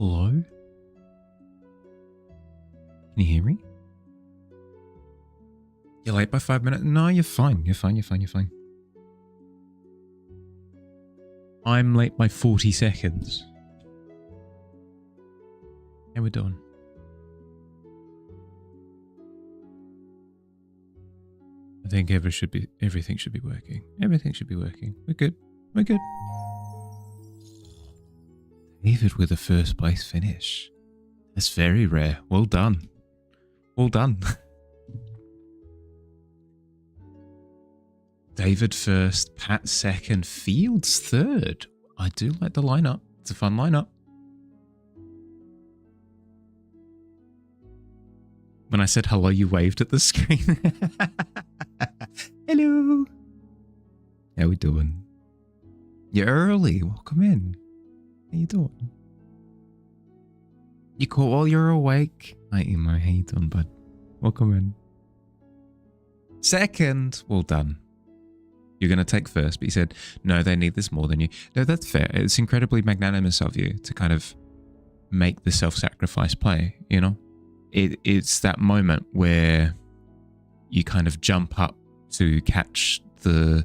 Hello? Can you hear me? You're late by 5 minutes? No, you're fine. You're fine. You're fine. You're fine. I'm late by 40 seconds. How we doing? I think everything should be working. Everything should be working. We're good. We're good. David with a first place finish. That's very rare. Well done. Well done. David first, Pat second, Fields third. I do like the lineup. It's a fun lineup. When I said hello, you waved at the screen. Hello. How we doing? You're early. Welcome in. How you doing? You call while you're awake. Hi, Emo. How you doing, bud? Welcome in. Second. Well done. You're going to take first, but you said, no, they need this more than you. No, that's fair. It's incredibly magnanimous of you to kind of make the self-sacrifice play, you know? It's that moment where you kind of jump up to catch the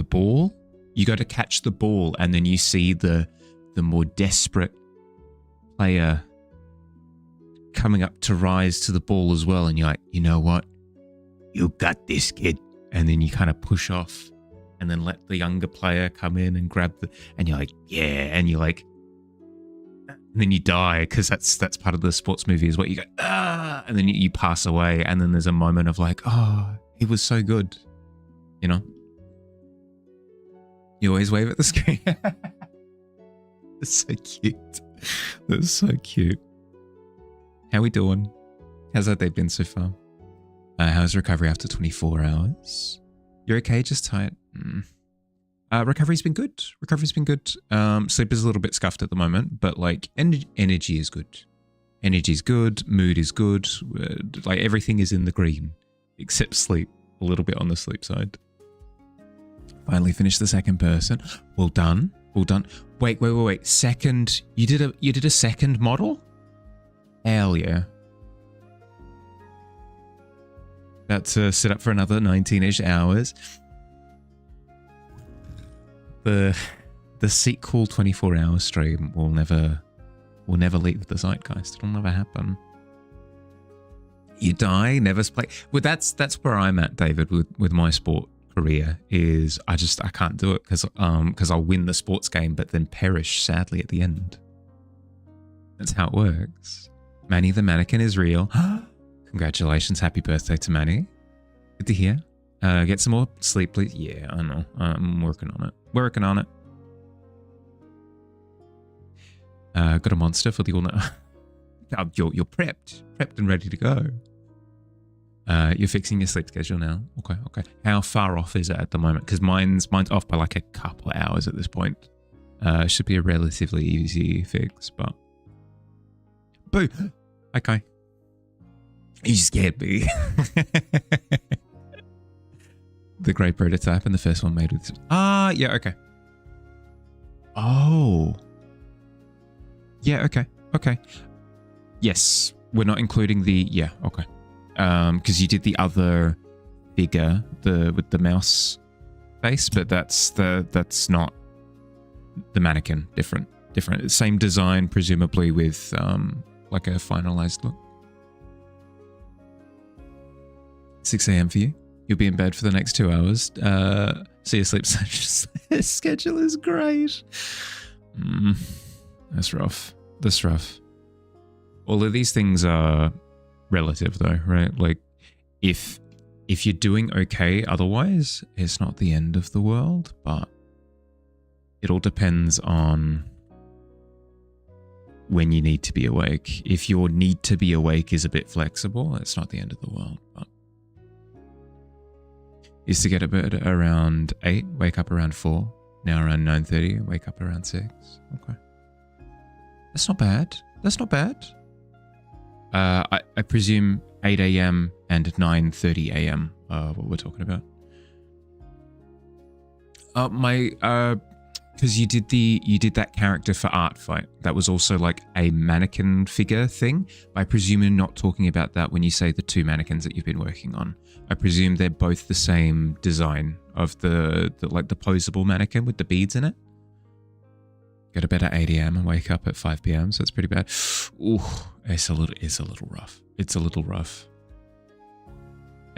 ball. You got to catch the ball, and then you see the more desperate player coming up to rise to the ball as well, and you're like, you know what? You got this, kid. And then you kind of push off, and then let the younger player come in and grab and you're like, yeah, and you're like, and then you die because that's part of the sports movie is what you go, ah, and then you pass away, and then there's a moment of like, oh, he was so good, you know. You always wave at the screen. That's so cute. That's so cute. How we doing? How's that day been so far? How's recovery after 24 hours? You're okay, just tired. Recovery's been good. Recovery's been good. Sleep is a little bit scuffed at the moment, but like energy is good. Energy is good. Mood is good. Like everything is in the green, except sleep. A little bit on the sleep side. Finally finished the second person. Well done. Well done. Wait. Second. You did a second model? Hell yeah. About to sit up for another 19-ish hours. The sequel 24-hour stream will never leave the zeitgeist. It'll never happen. You die, never play. Well, that's where I'm at, David, with my sport career. Is I can't do it because I'll win the sports game, but then perish sadly at the end. That's how it works. Manny the mannequin is real. Congratulations. Happy birthday to Manny. Good to hear. Get some more sleep, please. Yeah, I know. I'm working on it. Working on it. Got a monster for the all-night. You're prepped and ready to go. You're fixing your sleep schedule now. Okay. How far off is it at the moment? Because mine's off by like a couple of hours at this point. Should be a relatively easy fix, but... Boo! Okay. You scared me. The grey prototype and the first one made with... yeah, okay. Oh. Yeah, okay. Yes, we're not including the... Yeah, okay. Because you did the other figure, with the mouse face, but that's not the mannequin. Different. Same design, presumably with like a finalized look. 6 a.m. for you. You'll be in bed for the next 2 hours. So your sleep schedule is great. That's rough. All of these things are relative though, right? Like if you're doing okay otherwise, it's not the end of the world, but it all depends on when you need to be awake. If your need to be awake is a bit flexible, it's not the end of the world, but used to get to bed around 8, wake up around 4. Now around 9:30, wake up around 6. Okay. That's not bad. I presume 8 a.m. and 9:30 a.m. What we're talking about. Because you did that character for Art Fight. That was also like a mannequin figure thing. I presume you're not talking about that when you say the two mannequins that you've been working on. I presume they're both the same design of the like the posable mannequin with the beads in it. Go to bed at 8 a.m. and wake up at 5 p.m. So it's pretty bad. Ooh, it's a little rough. It's a little rough.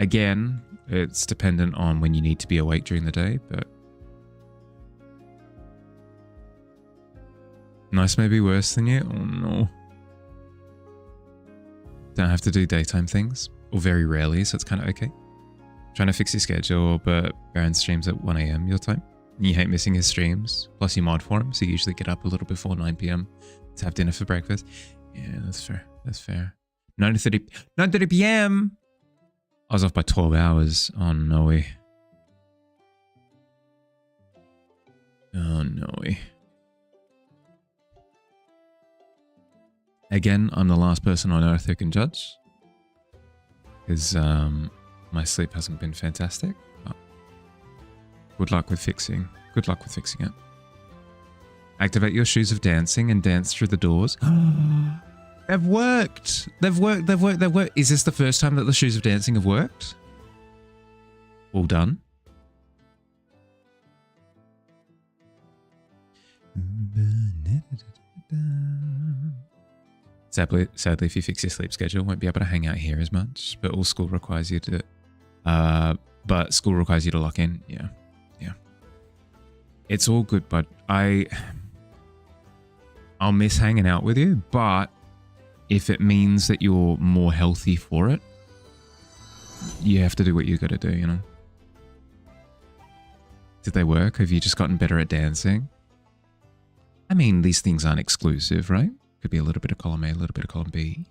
Again, it's dependent on when you need to be awake during the day, but nice may be worse than you. Oh no. Don't have to do daytime things, or very rarely, so it's kind of okay. Trying to fix your schedule, but Baron streams at 1 a.m. your time. You hate missing his streams, plus you mod for him, so you usually get up a little before 9 p.m. to have dinner for breakfast. Yeah, that's fair. That's fair. 9:30 p.m. I was off by 12 hours. Oh no. Oh no. Again, I'm the last person on earth who can judge, because my sleep hasn't been fantastic. But good luck with fixing. Good luck with fixing it. Activate your shoes of dancing and dance through the doors. They've worked. They've worked. They've worked. They've worked. Is this the first time that the shoes of dancing have worked? All done. Sadly, if you fix your sleep schedule, won't be able to hang out here as much. But all school requires you to. But school requires you to lock in. Yeah. It's all good, bud. I'll miss hanging out with you, but if it means that you're more healthy for it, you have to do what you got to do, you know? Did they work? Have you just gotten better at dancing? I mean, these things aren't exclusive, right? Could be a little bit of column A, a little bit of column B.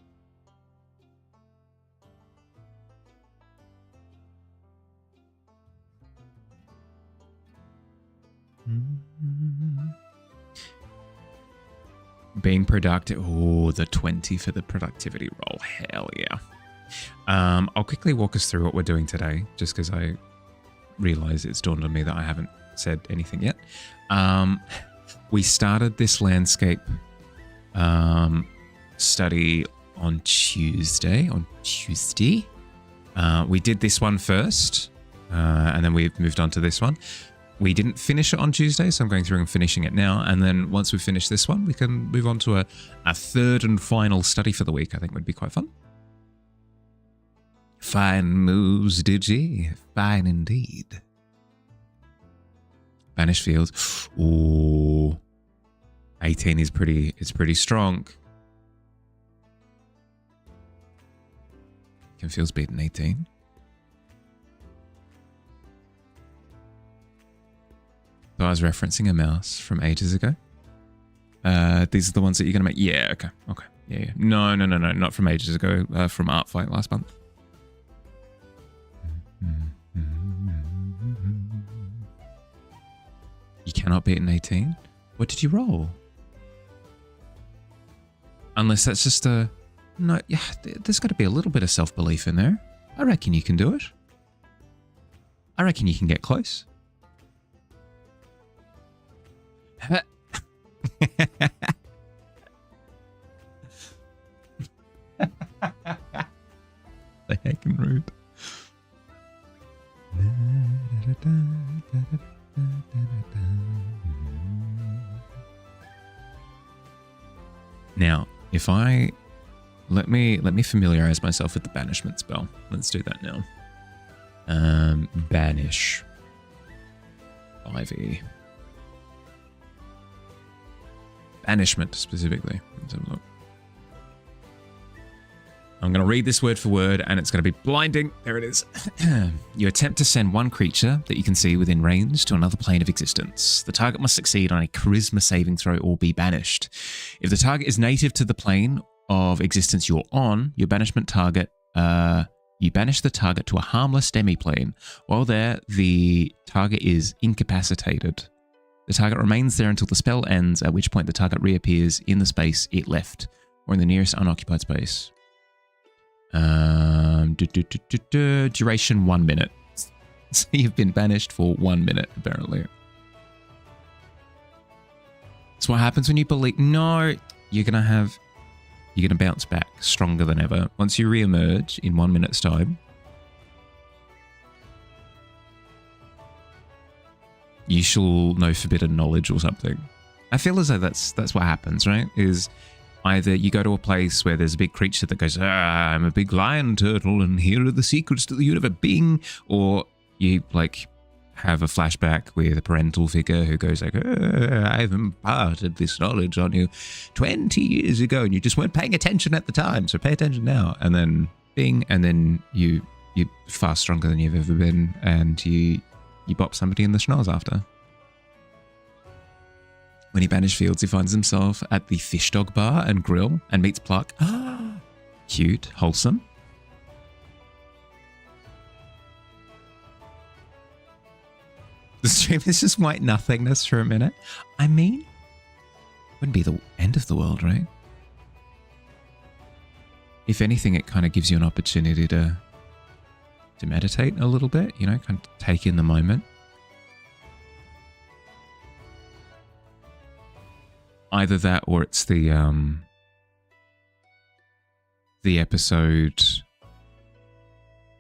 Being productive. Oh, the 20 for the productivity roll. Hell yeah. I'll quickly walk us through what we're doing today, just because I realize it's dawned on me that I haven't said anything yet. We started this landscape study on Tuesday. We did this one first, and then we moved on to this one. We didn't finish it on Tuesday, so I'm going through and finishing it now. And then once we finish this one, we can move on to a third and final study for the week. I think would be quite fun. Fine moves, did ye? Fine indeed. Banished Fields. Ooh. 18 is pretty strong. Can Fields beaten 18? So I was referencing a mouse from ages ago. These are the ones that you're going to make. Yeah, okay. Yeah. No, not from ages ago. From Art Fight last month. You cannot beat an 18? What did you roll? Unless that's just a... No, yeah, there's got to be a little bit of self-belief in there. I reckon you can do it. I reckon you can get close. The heckin' rude. Now, if I let me familiarize myself with the banishment spell. Let's do that now. Banish 5e. Banishment specifically. Let's have a look. I'm going to read this word for word, and it's going to be blinding. There it is. You attempt to send one creature that you can see within range to another plane of existence. The target must succeed on a charisma saving throw or be banished. If the target is native to the plane of existence you're on, your banishment target, you banish the target to a harmless demi-plane. While there, the target is incapacitated. The target remains there until the spell ends, at which point the target reappears in the space it left, or in the nearest unoccupied space. Duration 1 minute. So you've been banished for 1 minute, apparently. It's what happens when you believe. No, you're going to bounce back stronger than ever. Once you re-emerge in 1 minute's time, you shall know forbidden knowledge or something. I feel as though that's what happens, right? Is either you go to a place where there's a big creature that goes, I'm a big lion turtle and here are the secrets to the universe, bing, or you like have a flashback with a parental figure who goes like, I've imparted this knowledge on you 20 years ago and you just weren't paying attention at the time, so pay attention now. And then bing, and then you're far stronger than you've ever been, and you bop somebody in the schnoz after. When he banished fields, he finds himself at the fish dog bar and grill and meets Pluck. Cute, wholesome. The stream is just white nothingness for a minute. I mean, wouldn't be the end of the world, right? If anything, it kind of gives you an opportunity to meditate a little bit, you know, kind of take in the moment. Either that or it's the episode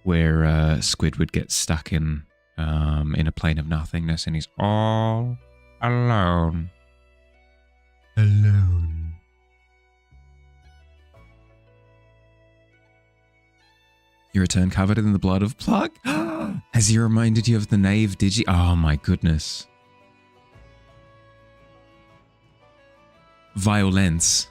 where Squidward gets stuck in a plane of nothingness and he's all alone. Alone. You return covered in the blood of Pluck. Has he reminded you of the knave Digi? Oh my goodness. Violence.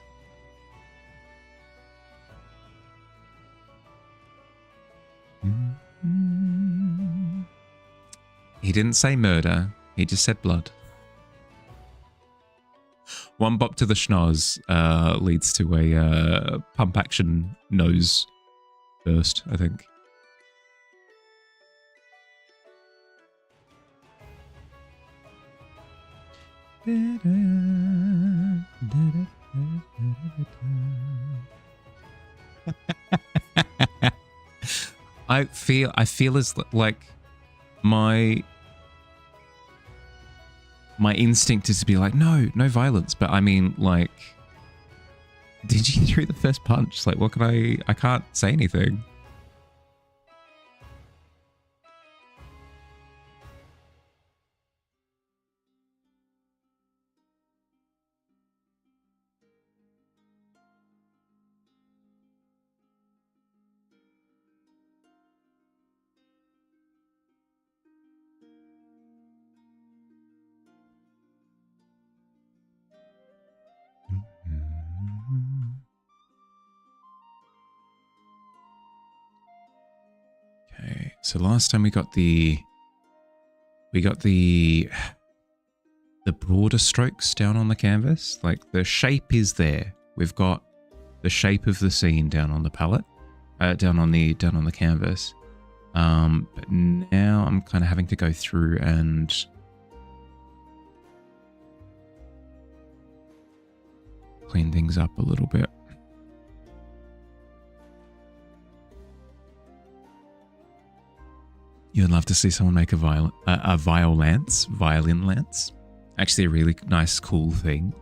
He didn't say murder, he just said blood. One bop to the schnoz leads to a pump action nose burst, I think. I feel as like my instinct is to be like, no violence, but I mean, like, did you through the first punch? Like, what can I can't say anything. Okay, so last time we got the broader strokes down on the canvas. Like the shape is there. We've got the shape of the scene down on the palette, down on the canvas. But now I'm kind of having to go through and clean things up a little bit. You'd love to see someone make a violin lance. Actually, a really nice, cool thing.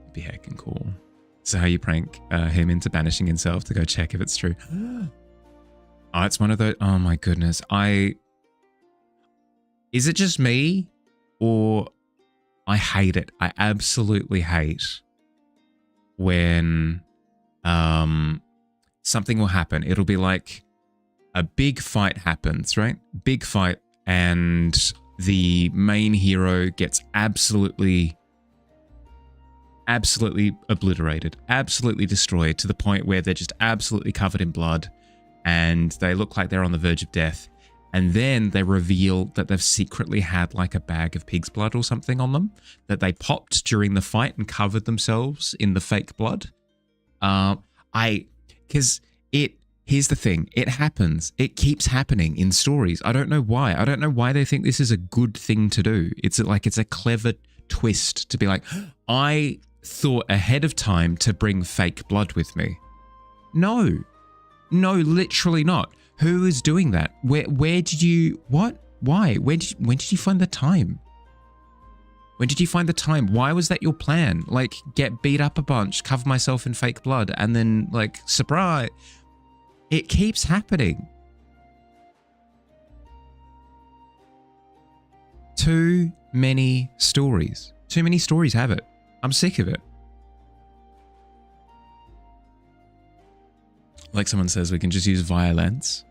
It'd be heckin' cool. So how you prank him into banishing himself to go check if it's true. Oh, it's one of those. Oh my goodness. Is it just me, or I hate it? I absolutely hate when something will happen. It'll be like a big fight happens, right? Big fight, and the main hero gets absolutely obliterated, absolutely destroyed, to the point where they're just absolutely covered in blood and they look like they're on the verge of death. And then they reveal that they've secretly had like a bag of pig's blood or something on them that they popped during the fight and covered themselves in the fake blood. Here's the thing. It happens. It keeps happening in stories. I don't know why. I don't know why they think this is a good thing to do. It's a clever twist to be like, I thought ahead of time to bring fake blood with me. No, literally not. Who is doing that? Where did you, what? Why? When did you find the time? When did you find the time? Why was that your plan? Like, get beat up a bunch, cover myself in fake blood, and then, like, surprise. It keeps happening. Too many stories. Too many stories have it. I'm sick of it. Like someone says, we can just use violence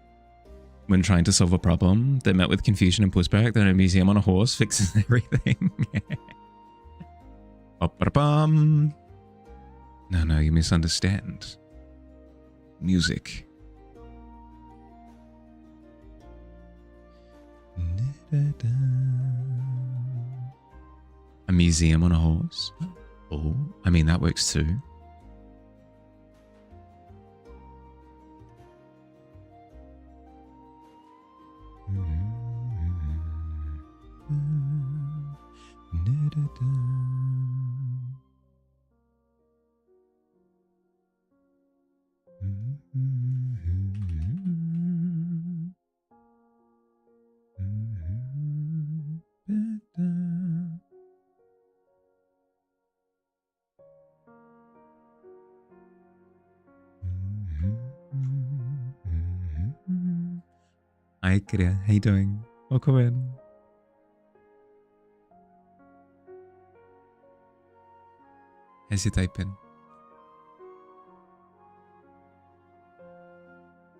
when trying to solve a problem. They're met with confusion and pushback. Then a museum on a horse fixes everything. Ba-ba-bum. No, you misunderstand. Music. A museum on a horse? Oh, I mean, that works too. Hi, Kira. How you doing? Welcome in. How's your day been?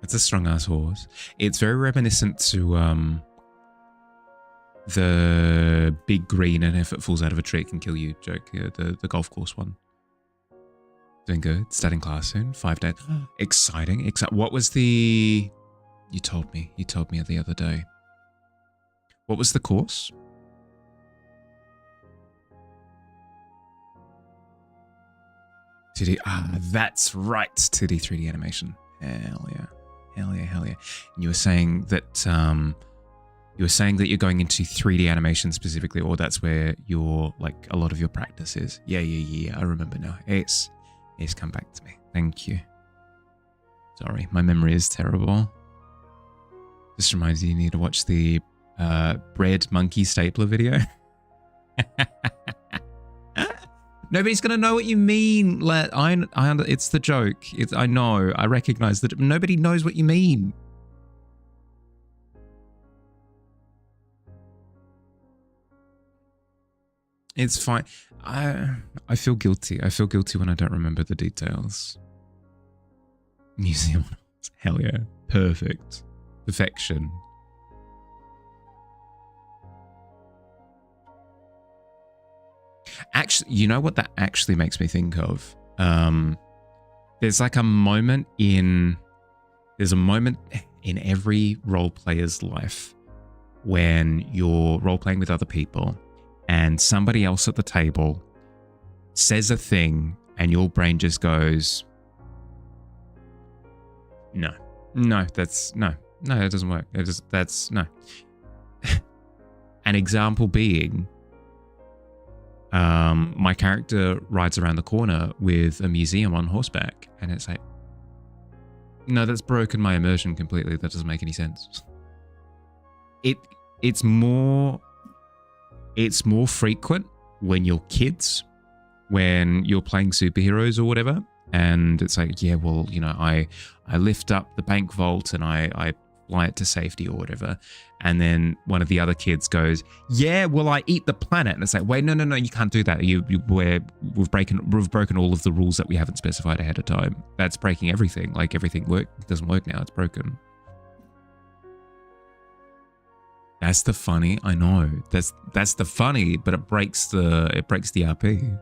It's a strong-ass horse. It's very reminiscent to the big green and if it falls out of a tree it can kill you joke. Yeah, the golf course one. Doing good. Starting class soon. 5 days. Exciting. What was the... You told me the other day. What was the course? That's right. 2D, 3D animation. Hell yeah. And you were saying that you're going into 3D animation specifically, or that's where your like a lot of your practice is. Yeah. I remember now. It's come back to me. Thank you. Sorry, my memory is terrible. Just reminds you need to watch the bread monkey stapler video. Nobody's gonna know what you mean. It's the joke. I know. I recognize that nobody knows what you mean. It's fine. I feel guilty. I feel guilty when I don't remember the details. Museum. Hell yeah. Perfect. Perfection. Actually, you know what that actually makes me think of? There's like a moment in every role player's life when you're role playing with other people and somebody else at the table says a thing and your brain just goes, no, that doesn't work. No. An example being, my character rides around the corner with a museum on horseback, and it's like, no, that's broken my immersion completely. That doesn't make any sense. It's more frequent when you're kids, when you're playing superheroes or whatever, and it's like, yeah, well, you know, I lift up the bank vault and I fly it to safety or whatever, and then one of the other kids goes, yeah, well, I eat the planet, and it's like, wait, no, you can't do that. We've broken all of the rules that we haven't specified ahead of time. That's breaking everything. Like everything doesn't work now. It's broken. That's the funny. I know. That's the funny, but it breaks the RP.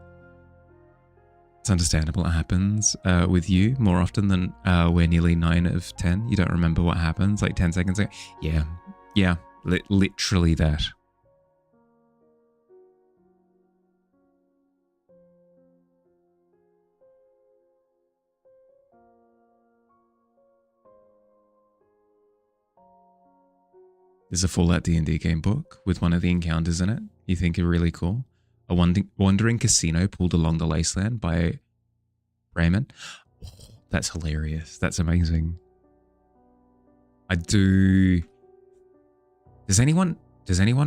It's understandable. It happens with you more often than we're nearly 9 of 10. You don't remember what happens like 10 seconds ago. Yeah, literally that. There's a Fallout D&D game book with one of the encounters in it you think are really cool. A wandering casino pulled along the wasteland by Raymond. Oh, that's hilarious. That's amazing. Does anyone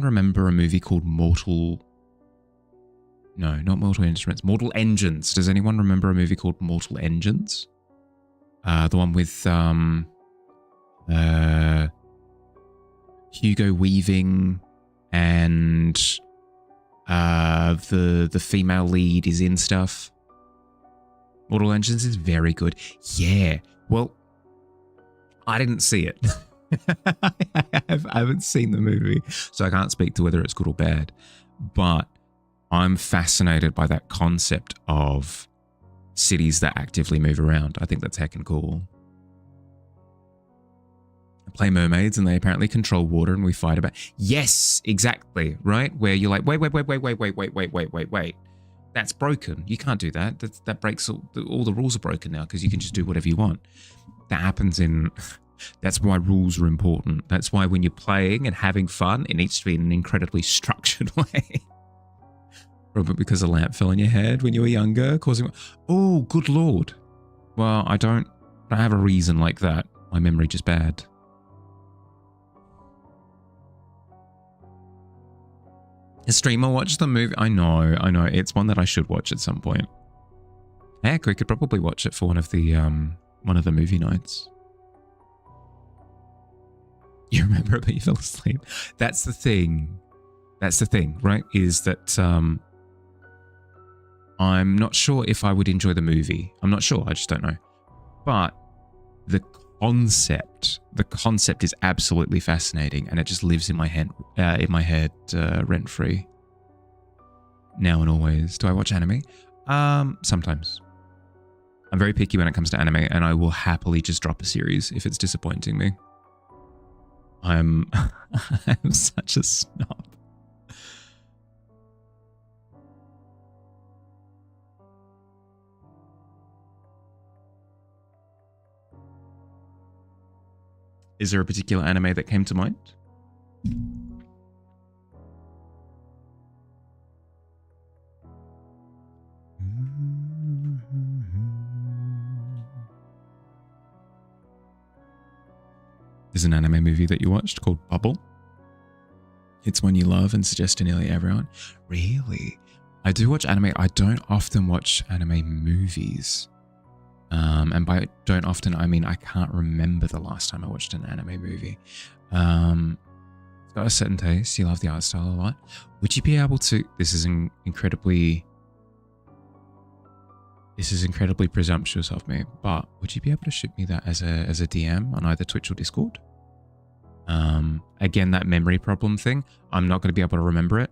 remember a movie called Mortal No, not Mortal Instruments. Mortal Engines. Does anyone remember a movie called Mortal Engines? The one with Hugo Weaving and the female lead is in stuff. Mortal Engines is very good. Yeah. Well, I didn't see it. I haven't seen the movie, so I can't speak to whether it's good or bad. But I'm fascinated by that concept of cities that actively move around. I think that's heckin' cool. I play mermaids and they apparently control water and we fight about... Yes, exactly, right? Where you're like, wait. That's broken. You can't do that. That breaks... All the rules are broken now because you can just do whatever you want. That happens in... That's why rules are important. That's why when you're playing and having fun, it needs to be in an incredibly structured way. Probably because a lamp fell on your head when you were younger, causing... Oh, good lord. Well, I don't have a reason like that. My memory just bad. A streamer watched the movie. I know. It's one that I should watch at some point. Heck, we could probably watch it for one of the movie nights. You remember it, but you fell asleep. That's the thing. That's the thing, right? Is that I'm not sure if I would enjoy the movie. I'm not sure. I just don't know. But the concept is absolutely fascinating, and it just lives in my head rent free. Now and always. Do I watch anime? Sometimes. I'm very picky when it comes to anime, and I will happily just drop a series if it's disappointing me. I'm such a snob. Is there a particular anime that came to mind? There's an anime movie that you watched called Bubble. It's one you love and suggest to nearly everyone. Really? I do watch anime. I don't often watch anime movies. And by don't often, I mean I can't remember the last time I watched an anime movie. It's got a certain taste. You love the art style a lot. Would you be able to... This is incredibly presumptuous of me, but would you be able to shoot me that as a DM on either Twitch or Discord? Again, that memory problem thing, I'm not going to be able to remember it.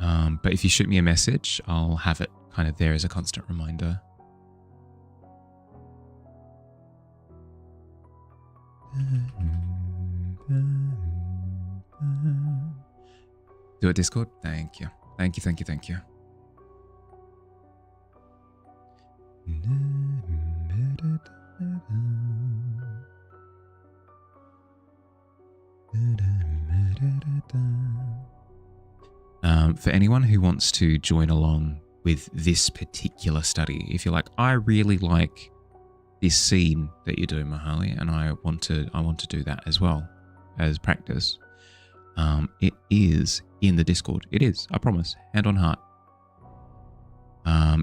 But if you shoot me a message, I'll have it kind of there as a constant reminder. Do it, Discord? Thank you. Thank you. For anyone who wants to join along with this particular study, if you're like, I really like this scene that you're doing, Mahali, and I want to do that as well as practice. It is in the Discord. It is, I promise, hand on heart.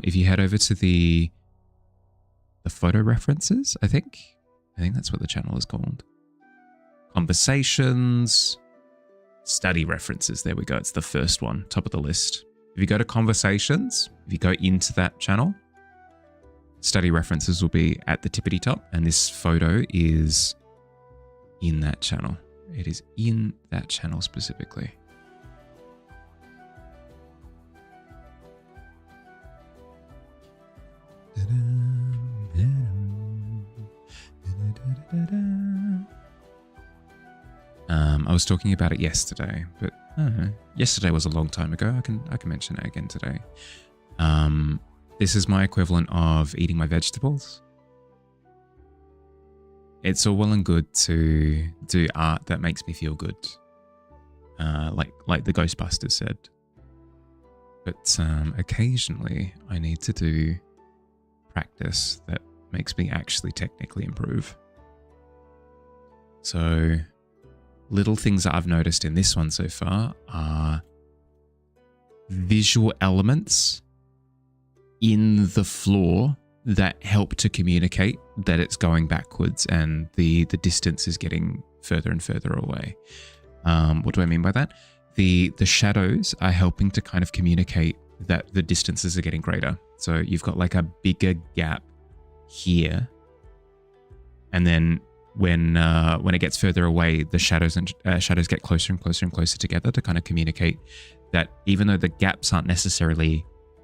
If you head over to the photo references, I think that's what the channel is called. Conversations, study references. There we go. It's the first one, top of the list. If you go to conversations, if you go into that channel, study references will be at the tippity top, and this photo is in that channel. It is in that channel specifically. I was talking about it yesterday, but I don't know. Yesterday was a long time ago. I can mention it again today. This is my equivalent of eating my vegetables. It's all well and good to do art that makes me feel good, like the Ghostbusters said. But occasionally, I need to do practice that makes me actually technically improve. So, little things that I've noticed in this one so far are visual elements in the floor that help to communicate that it's going backwards and the distance is getting further and further away. What do I mean by that? The shadows are helping to kind of communicate that the distances are getting greater. So you've got like a bigger gap here, and then when it gets further away, the shadows get closer and closer and closer together to kind of communicate that even though the gaps aren't necessarily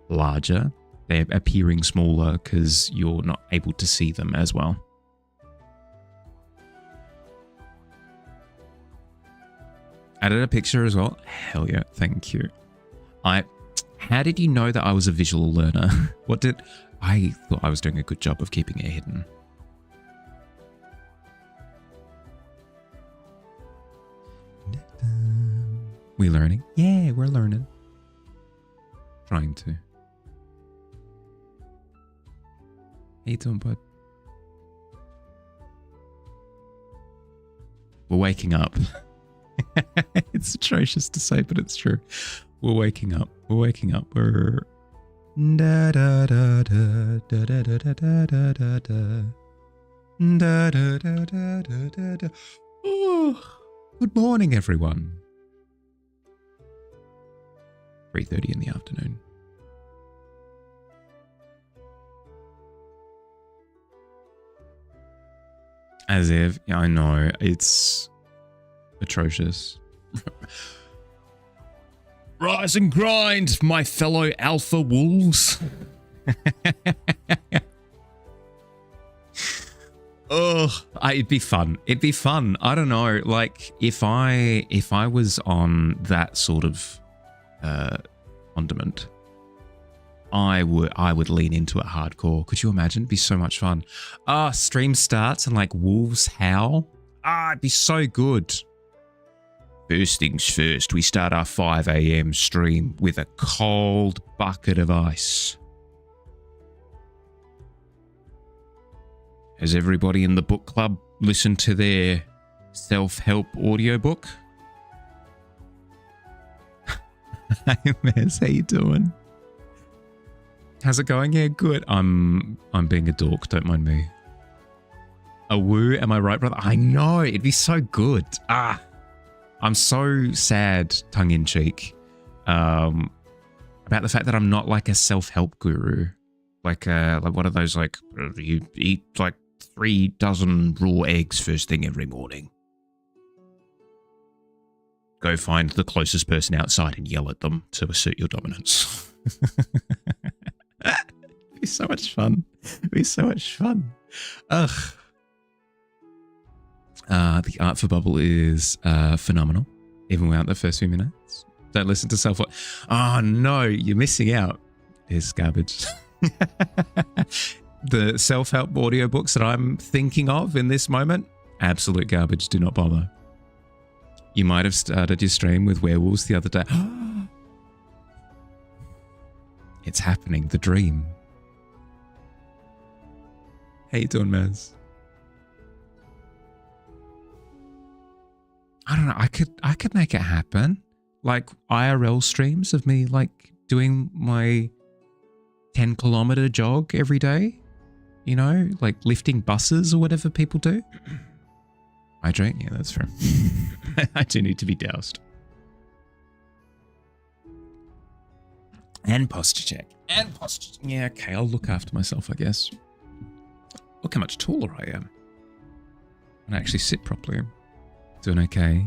larger, they're appearing smaller because you're not able to see them as well. Added a picture as well. Hell yeah, thank you. How did you know that I was a visual learner? I thought I was doing a good job of keeping it hidden. We learning? Yeah, we're learning. Trying to. How you doing, bud? We're waking up. It's atrocious to say, but it's true. We're waking up. We're waking up. We're da da da da da da da da da da da da da da da da da. Oh, good morning, everyone. 3:30 in the afternoon. As if, yeah, I know, it's atrocious. Rise and grind, my fellow alpha wolves. Oh, it'd be fun. It'd be fun. I don't know. Like if I was on that sort of condiment, I would lean into it hardcore. Could you imagine? It'd be so much fun. Stream starts and like wolves howl. It'd be so good. First things first, we start our 5 a.m. stream with a cold bucket of ice. Has everybody in the book club listened to their self-help audiobook? Hey, Mez, how you doing? How's it going? Yeah, good. I'm being a dork, don't mind me. A woo, am I right, brother? I know, it'd be so good. I'm so sad, tongue-in-cheek, about the fact that I'm not like a self-help guru. Like one of those, like, you eat like 3 dozen raw eggs first thing every morning. Go find the closest person outside and yell at them to assert your dominance. It'd be so much fun. It'd be so much fun. Ugh. The art for Bubble is phenomenal, even without the first few minutes. Don't listen to self. Oh no, you're missing out. It's garbage. The self-help audiobooks that I'm thinking of in this moment, absolute garbage. Do not bother. You might have started your stream with werewolves the other day. It's happening. The dream. How you doing, Maz? I don't know. I could make it happen. Like IRL streams of me like doing my 10-kilometer jog every day. You know, like lifting buses or whatever people do. Hydrate? Yeah, that's true. I do need to be doused. And posture check. And posture. Yeah, okay. I'll look after myself, I guess. Look how much taller I am. And I actually sit properly. Doing okay.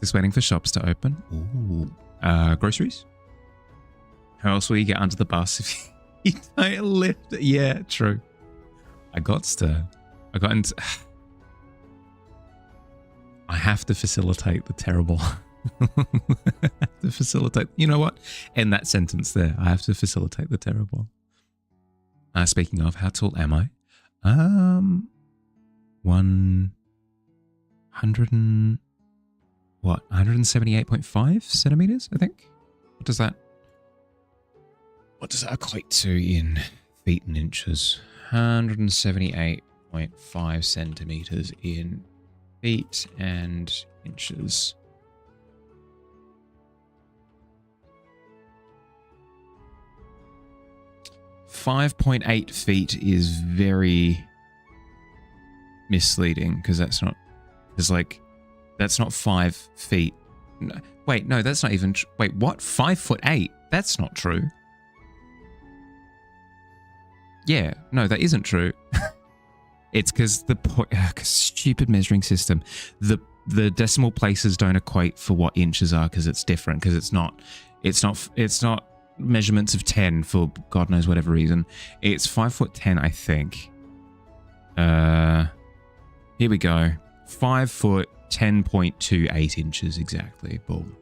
Just waiting for shops to open. Ooh. Groceries? How else will you get under the bus if you don't lift it? Yeah, true. I got into... I have to facilitate the terrible. To facilitate... You know what? End that sentence there. I have to facilitate the terrible. Speaking of, how tall am I? 178.5 centimeters, I think. What does that equate to in feet and inches? 178.5 centimeters in feet and inches. 5.8 feet is very misleading because that's not, that's not 5 feet. No, wait, no, that's not even, wait, what? 5'8"? That's not true. Yeah, no, that isn't true. It's because stupid measuring system. The decimal places don't equate for what inches are because it's different, because it's not measurements of 10 for God knows whatever reason. It's 5'10", I think. Here we go. 5 foot 10.28 inches exactly. Boom.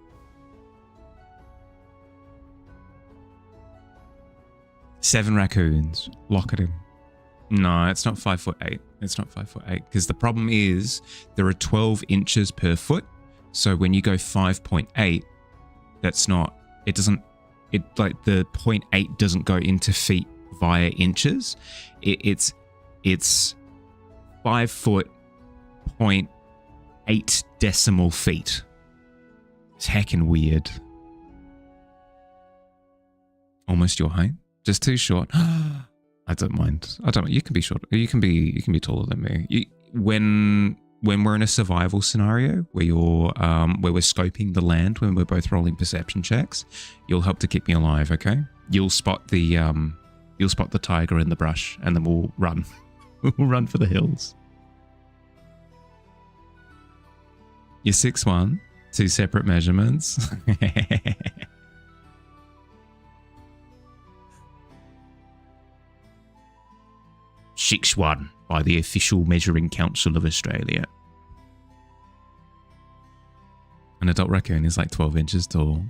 Seven raccoons. Lock it in. No, it's not 5'8". It's not 5'8", because the problem is there are 12 inches per foot. So when you go 5.8, that's not, it doesn't, it like the 0.8 doesn't go into feet via inches. It's 5 foot 0.8 decimal feet. It's heckin' weird. Almost your height. Just too short. I don't mind. I don't. You can be short. You can be taller than me. When we're in a survival scenario where you're where we're scoping the land, when we're both rolling perception checks, you'll help to keep me alive. Okay. You'll spot the tiger in the brush, and then we'll run. We'll run for the hills. You're 6'1", 2 separate measurements. 6'1" by the official Measuring Council of Australia. An adult raccoon is like 12 inches tall.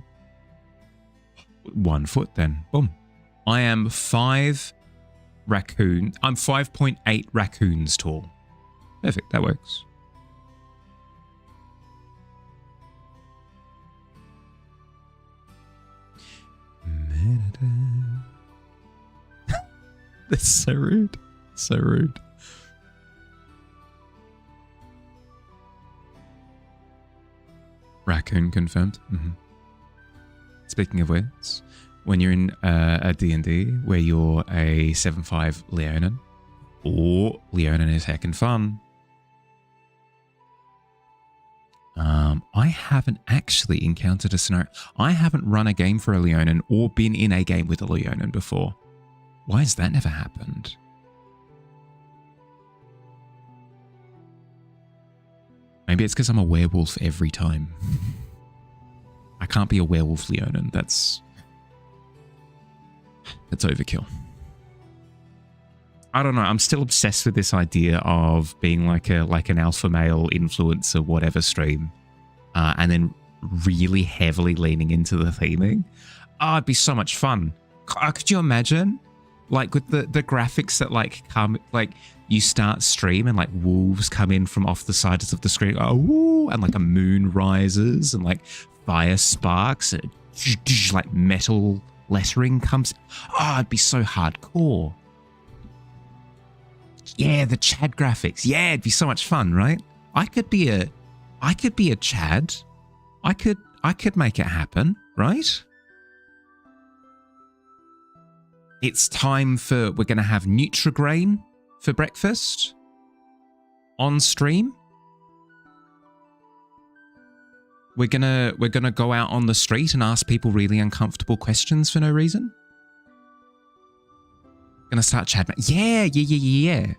1 foot then. Boom. I am 5.8 raccoons tall. Perfect, that works. That's so rude. So rude. Raccoon confirmed. Speaking of which, when you're in a D&D where you're a 7/5 Leonin, Leonin is heckin' fun. I haven't actually encountered a scenario. I haven't run a game for a Leonin or been in a game with a Leonin before. Why has that never happened? Maybe it's because I'm a werewolf every time. I can't be a werewolf Leonin. That's overkill. I don't know. I'm still obsessed with this idea of being like an alpha male influencer, whatever stream, and then really heavily leaning into the theming. Oh, it'd be so much fun. Could you imagine? Like with the graphics that like come, like you start stream and like wolves come in from off the sides of the screen, oh, and like a moon rises and like fire sparks, and like metal lettering comes. Oh, it'd be so hardcore. Yeah, the Chad graphics. Yeah, it'd be so much fun, right? I could be a Chad. I could make it happen, right? It's time for, we're going to have Nutrigrain for breakfast on stream. We're gonna go out on the street and ask people really uncomfortable questions for no reason. Gonna start chatting. Yeah.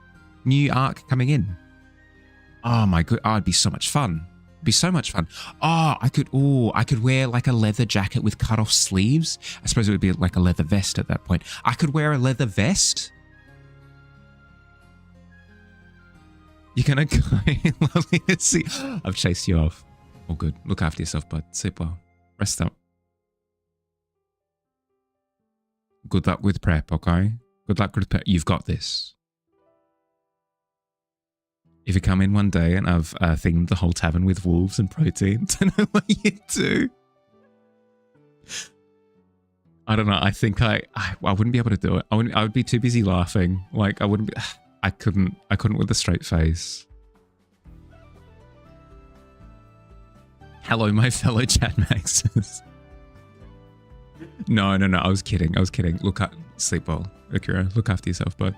New arc coming in. Oh my god, it'd be so much fun. It'd be so much fun. I could wear like a leather jacket with cut off sleeves. I suppose it would be like a leather vest at that point. I could wear a leather vest. You're gonna go. Let's see. I've chased you off. Oh, good. Look after yourself, bud. Sleep well. Rest up. Good luck with prep, okay? Good luck with prep. You've got this. If you come in one day and I've themed the whole tavern with wolves and protein, don't know what you do. I don't know. I think I wouldn't be able to do it. I would be too busy laughing. Like I wouldn't be. I couldn't with a straight face. Hello, my fellow Chat Maxes. No. I was kidding. Look, Sleep well, Akira. Look after yourself, bud.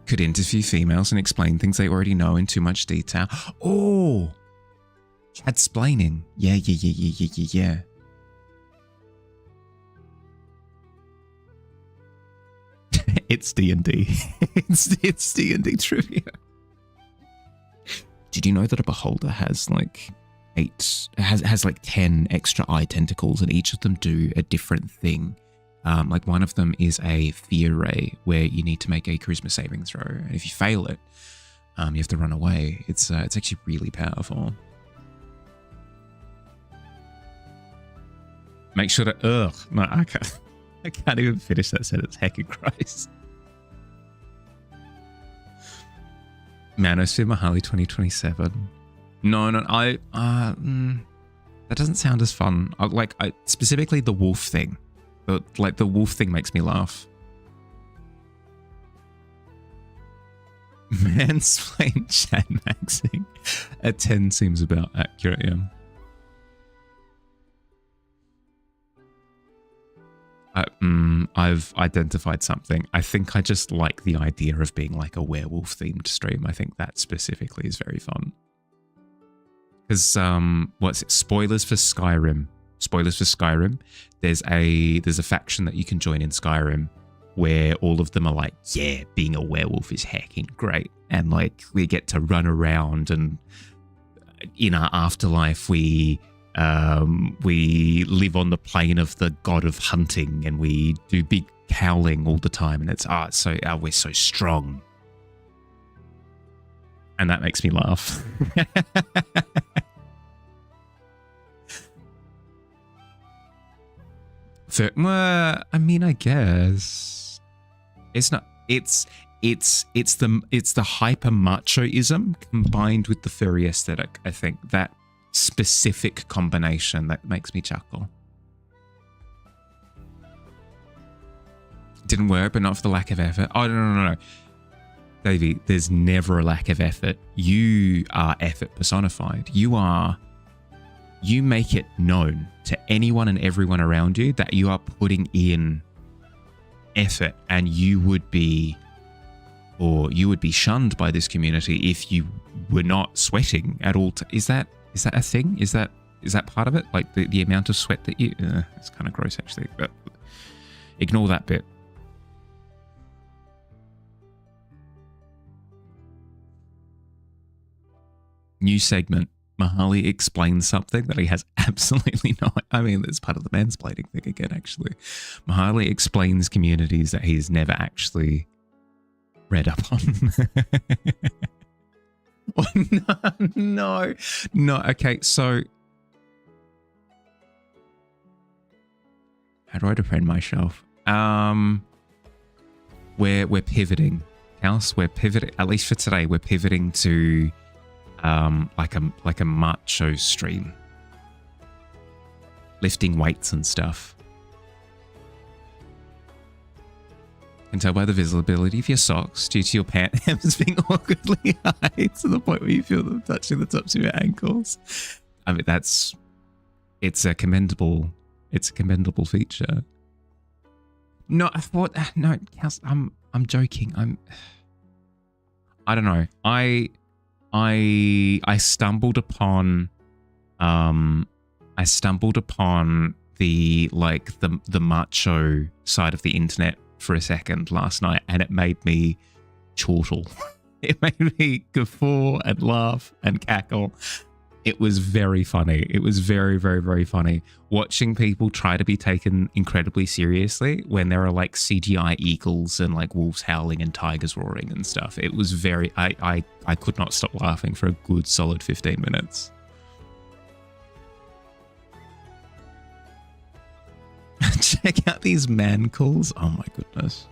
Could interview females and explain things they already know in too much detail. Oh! Chadsplaining. Yeah. It's D&D. It's D&D trivia. Did you know that a beholder has like 10 extra eye tentacles, and each of them do a different thing? Like one of them is a fear ray where you need to make a charisma saving throw, and if you fail it, you have to run away. It's actually really powerful. Make sure to no, I can't even finish that sentence. Heckin' Christ. Manosphere Mahali 2027. No, that doesn't sound as fun. Specifically the wolf thing. The wolf thing makes me laugh. Mansplain chat maxing. A 10 seems about accurate, yeah. I've identified something. I think I just like the idea of being like a werewolf themed stream. I think that specifically is very fun. Because what's it? Spoilers for Skyrim. There's a faction that you can join in Skyrim where all of them are like, yeah, being a werewolf is hecking great, and like we get to run around, and in our afterlife we live on the plane of the god of hunting, and we do big howling all the time, and we're so strong, and that makes me laugh. I mean, I guess it's not. It's the hyper machoism combined with the furry aesthetic. I think that specific combination that makes me chuckle. Didn't work, but not for the lack of effort. Oh, no. Davey, there's never a lack of effort. You are effort personified. You make it known to anyone and everyone around you that you are putting in effort, and you would be shunned by this community if you were not sweating at all. Is that a thing? Is that part of it? Like the amount of sweat that you... it's kind of gross, actually. But ignore that bit. New segment. Mahali explains something that he has absolutely no... I mean, it's part of the mansplaining thing again, actually. Mahali explains communities that he's never actually read up on. Oh, no. Okay, so how do I defend myself? We're pivoting, House. We're pivoting. At least for today, we're pivoting to like a macho stream, lifting weights and stuff. Can tell by the visibility of your socks due to your pant hems being awkwardly high to the point where you feel them touching the tops of your ankles. I mean, it's a commendable feature. No, I thought no, I'm joking. I don't know. I stumbled upon the macho side of the internet for a second last night, and it made me chortle. It made me guffaw and laugh and cackle. It was very funny. It was very, very, very funny watching people try to be taken incredibly seriously when there are like CGI eagles and like wolves howling and tigers roaring and stuff. It was very... I could not stop laughing for a good solid 15 minutes. Check out these man calls. Oh my goodness.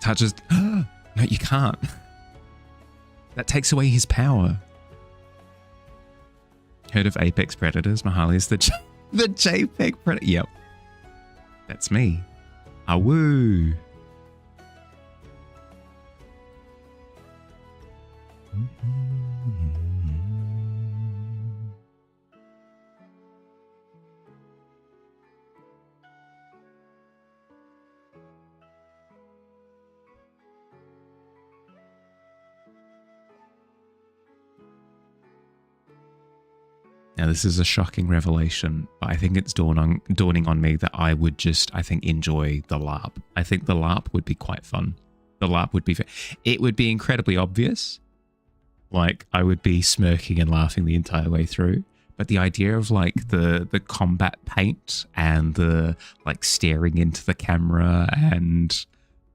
Touches. No, you can't. That takes away his power. Heard of apex predators? Mahali is the JPEG predator. Yep. That's me. Awoo. Now, this is a shocking revelation, but I think it's dawning on me that I would just, I think, enjoy the LARP. I think the LARP would be quite fun. The LARP would be, it would be incredibly obvious. Like, I would be smirking and laughing the entire way through. But the idea of, like, the combat paint and the, like, staring into the camera and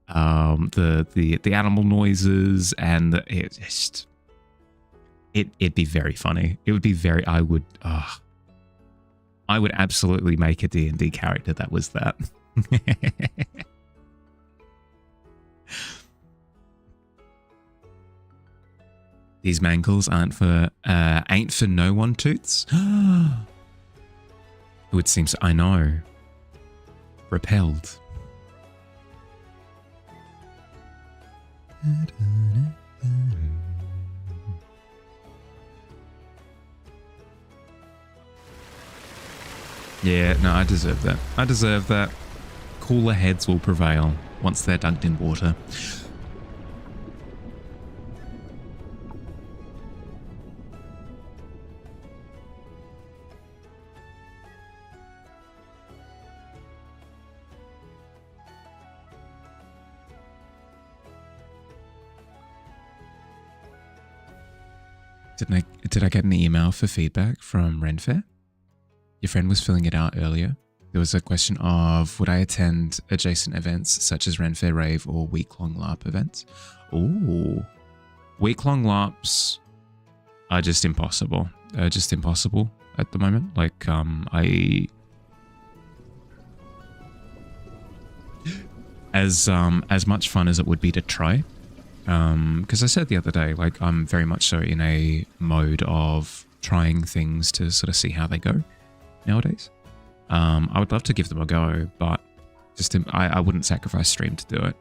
the animal noises and it's just... It'd be very funny. It would be very... I would absolutely make a D&D character that was that. These mangles ain't for no one toots. It would seem so. I know. Repelled. Yeah, no, I deserve that. I deserve that. Cooler heads will prevail once they're dunked in water. Did I get an email for feedback from Renfair? Your friend was filling it out earlier. There was a question of, would I attend adjacent events such as Renfair Rave or week-long LARP events? Ooh. Week-long LARPs are just impossible. Just impossible at the moment. Like, as much fun as it would be to try, because I said the other day, like, I'm very much so in a mode of trying things to sort of see how they go nowadays. I would love to give them a go, but just I wouldn't sacrifice stream to do it.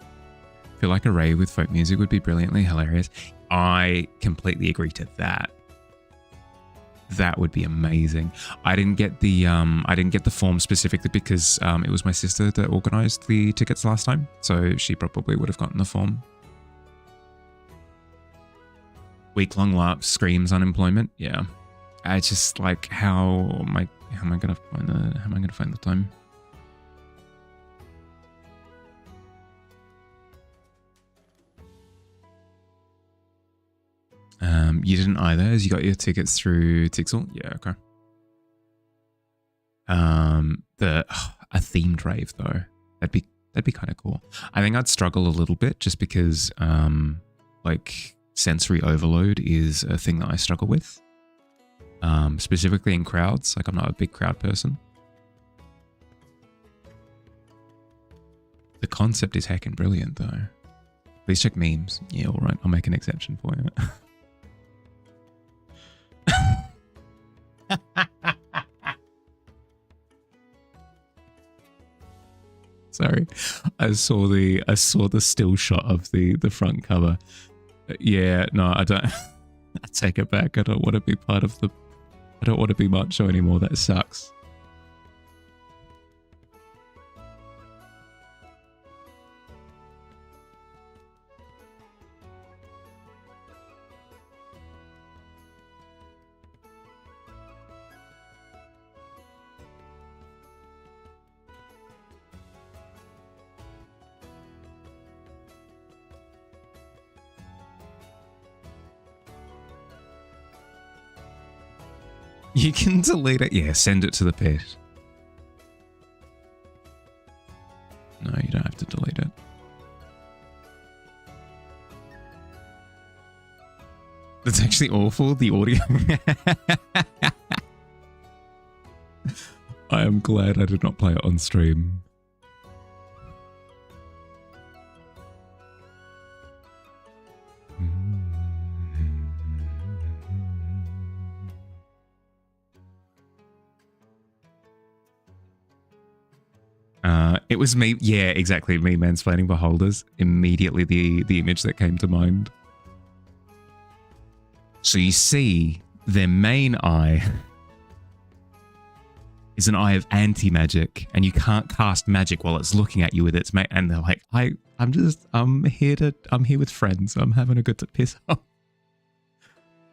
I feel like a rave with folk music would be brilliantly hilarious. I completely agree to that. That would be amazing. I didn't get the form specifically because it was my sister that organised the tickets last time, so she probably would have gotten the form. Week-long LARP screams unemployment. Yeah, I just like how am I gonna find the time? You didn't either, as you got your tickets through Tixel? Yeah, okay. A themed rave though, that'd be kind of cool. I think I'd struggle a little bit just because like sensory overload is a thing that I struggle with. Specifically in crowds, like I'm not a big crowd person. The concept is heckin' brilliant though. Please check memes. Yeah, all right, I'll make an exception for you. Sorry, I saw the still shot of the front cover. Yeah, no, I don't. I take it back. I don't want to be part of the. I don't want to be macho anymore. That sucks. You can delete it. Yeah, send it to the pit. No, you don't have to delete it. That's actually awful, the audio. I am glad I did not play it on stream. It was me. Yeah, exactly. Me mansplaining beholders. Immediately the image that came to mind. So you see their main eye is an eye of anti-magic, and you can't cast magic while it's looking at you with its mate. And they're like, I'm here with friends. I'm having a good piss off.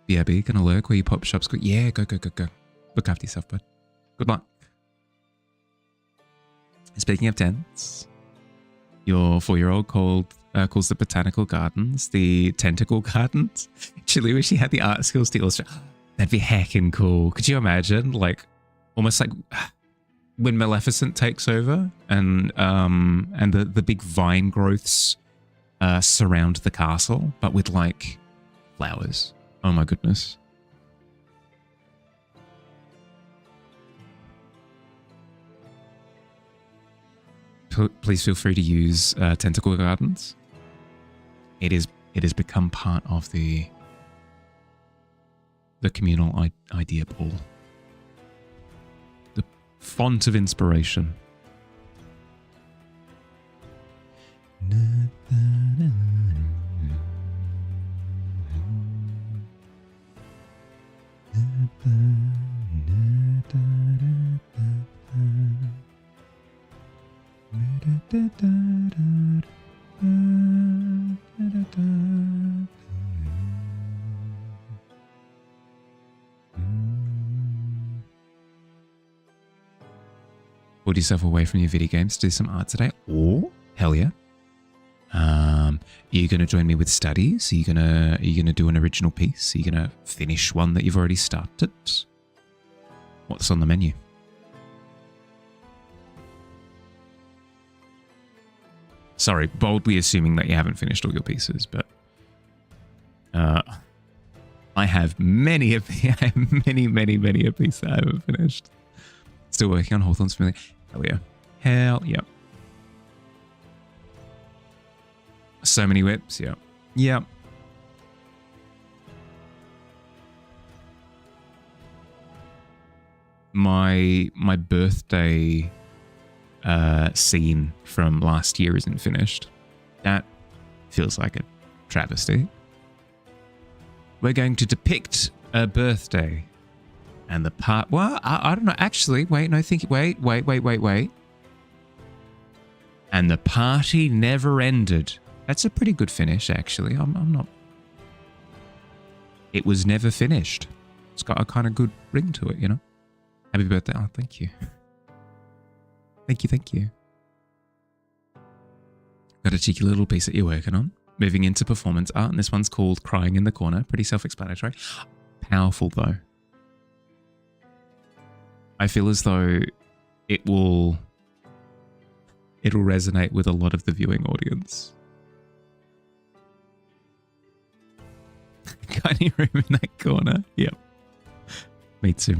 BRB, gonna lurk where you pop shops. Yeah, go. Look after yourself, bud. Good luck. Speaking of tents, your 4-year-old calls the botanical gardens the tentacle gardens. Chili wish she had the art skills to illustrate. That'd be heckin' cool. Could you imagine, like, almost like when Maleficent takes over and the big vine growths surround the castle, but with like flowers. Oh my goodness. Please feel free to use Tentacle Gardens. It has become part of the communal idea pool. The font of inspiration. Pulled yourself away from your video games to do some art today? Oh, hell yeah. Are you going to join me with studies? Are you gonna do an original piece? Are you going to finish one that you've already started? What's on the menu? Sorry, boldly assuming that you haven't finished all your pieces, but I have many a piece that I haven't finished. Still working on Hawthorne's Familiar. Hell yeah. Hell yeah. So many whips, yeah. Yeah. My birthday scene from last year isn't finished. That feels like a travesty. We're going to depict a birthday and the part. Well, I don't know. Actually, wait. No, think. Wait. And the party never ended. That's a pretty good finish, actually. I'm not. It was never finished. It's got a kind of good ring to it, you know. Happy birthday! Oh, thank you. Thank you. Got a cheeky little piece that you're working on. Moving into performance art, and this one's called Crying in the Corner. Pretty self-explanatory. Powerful, though. I feel as though it'll resonate with a lot of the viewing audience. Tiny room in that corner. Yep. Me too.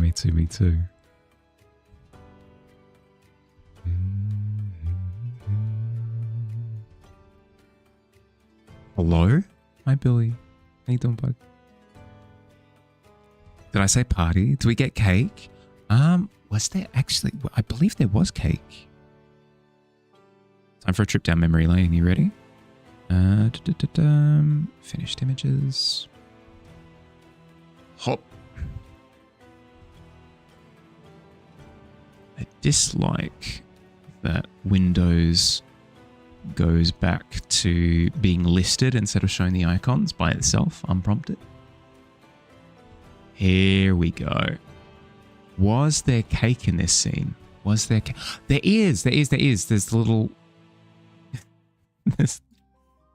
Hello? Hi, Billy. How you doing, bud? Did I say party? Do we get cake? Was there actually... I believe there was cake. Time for a trip down memory lane. You ready? Finished images. Hop. I dislike that Windows goes back to being listed instead of showing the icons by itself, unprompted. Here we go. Was there cake in this scene? Was there cake? There is. There's the little... there's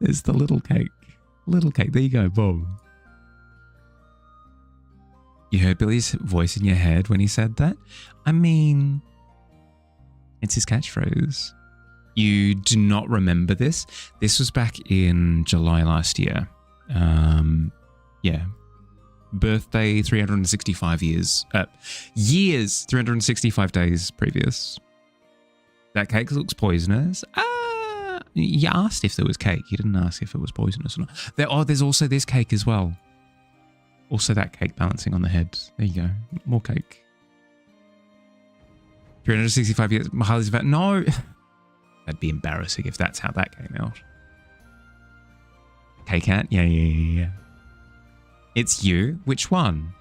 the little cake. Little cake. There you go. Boom. You heard Billy's voice in your head when he said that? I mean, it's his catchphrase. You do not remember this? This was back in July last year. Yeah. Birthday 365 years. 365 days previous. That cake looks poisonous. You asked if there was cake. You didn't ask if it was poisonous or not. There's also this cake as well. Also that cake balancing on the head. There you go. More cake. 365 years. Mahali's about... No. That'd be embarrassing if that's how that came out. K-Cat? Yeah. It's you? Which one?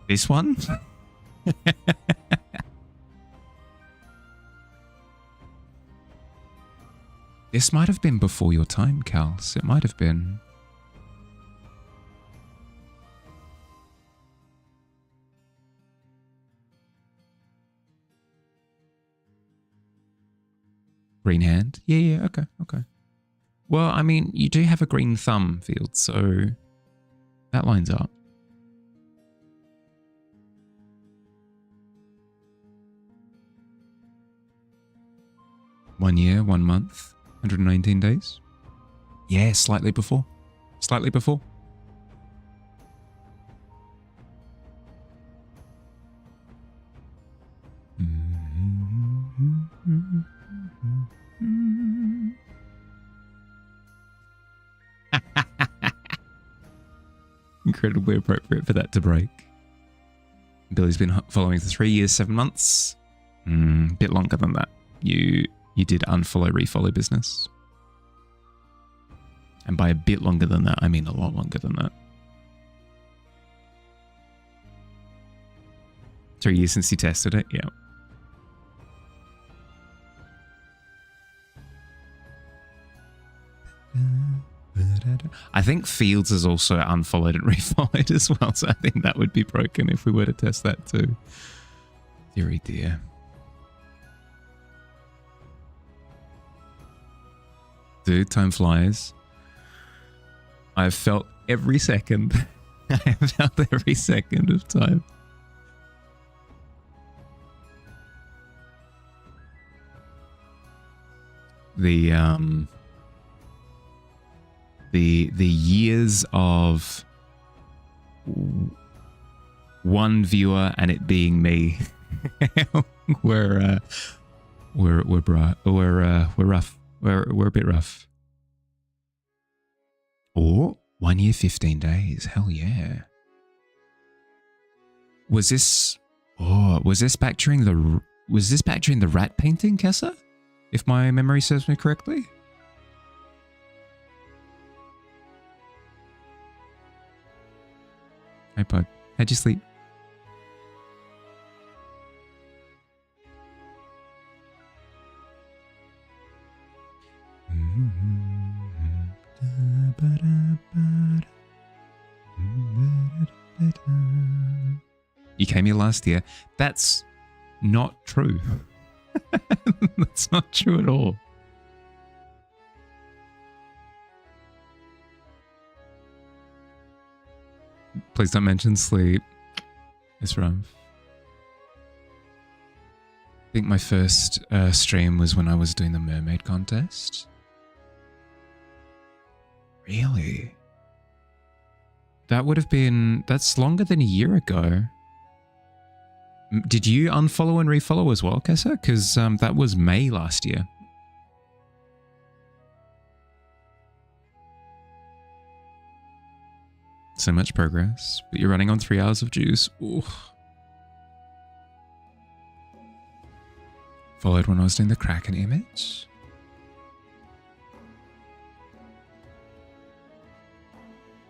This one? This might have been before your time, Kals. It might have been. Green hand? Yeah, okay. Well, I mean, you do have a green thumb, Field, so that lines up. One year, 1 month, 119 days. Yeah, slightly before. Incredibly appropriate for that to break. Billy's been following for 3 years, 7 months. Bit longer than that. You did unfollow, refollow business. And by a bit longer than that, I mean a lot longer than that. 3 years since you tested it, yeah. I think Fields is also unfollowed and refollowed as well, so I think that would be broken if we were to test that too. Deary dear. Dude, time flies. I've felt every second. I have felt every second of time. The years of one viewer and it being me we're rough. We're a bit rough. Or 1 year, 15 days. Hell yeah. Was this back during the rat painting, Kessa? If my memory serves me correctly? Hey, Pug. How'd you sleep? You came here last year. That's not true. That's not true at all. Please don't mention sleep. It's rough. I think my first stream was when I was doing the mermaid contest. Really? That would have been... That's longer than a year ago. Did you unfollow and refollow as well, Kessa? Because that was May last year. So much progress, but you're running on 3 hours of juice. Ooh. Followed when I was doing the Kraken image.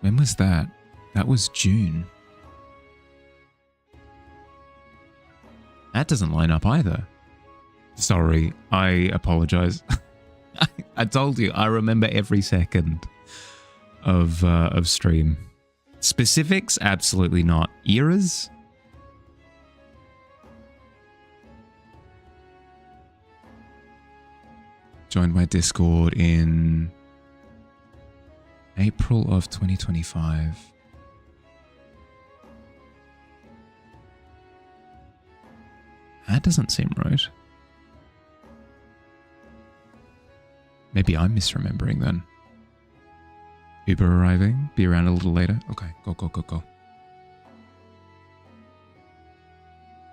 When was that? That was June. That doesn't line up either. Sorry, I apologize. I told you, I remember every second of stream. Specifics? Absolutely not. Eras? Joined my Discord in April of 2025. That doesn't seem right. Maybe I'm misremembering then. Uber arriving. Be around a little later. Okay, go.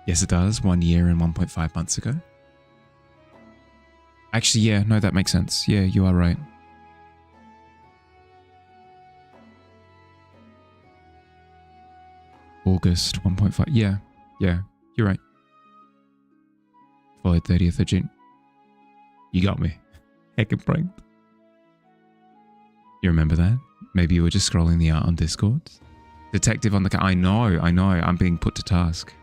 Yes, it does. 1 year and 1.5 months ago. Actually, yeah, no, that makes sense. Yeah, you are right. August 1.5. Yeah, you're right. Followed 30th of June. You got me. Heckin' pranked. You remember that? Maybe you were just scrolling the art on Discord? Detective on the... I know. I'm being put to task.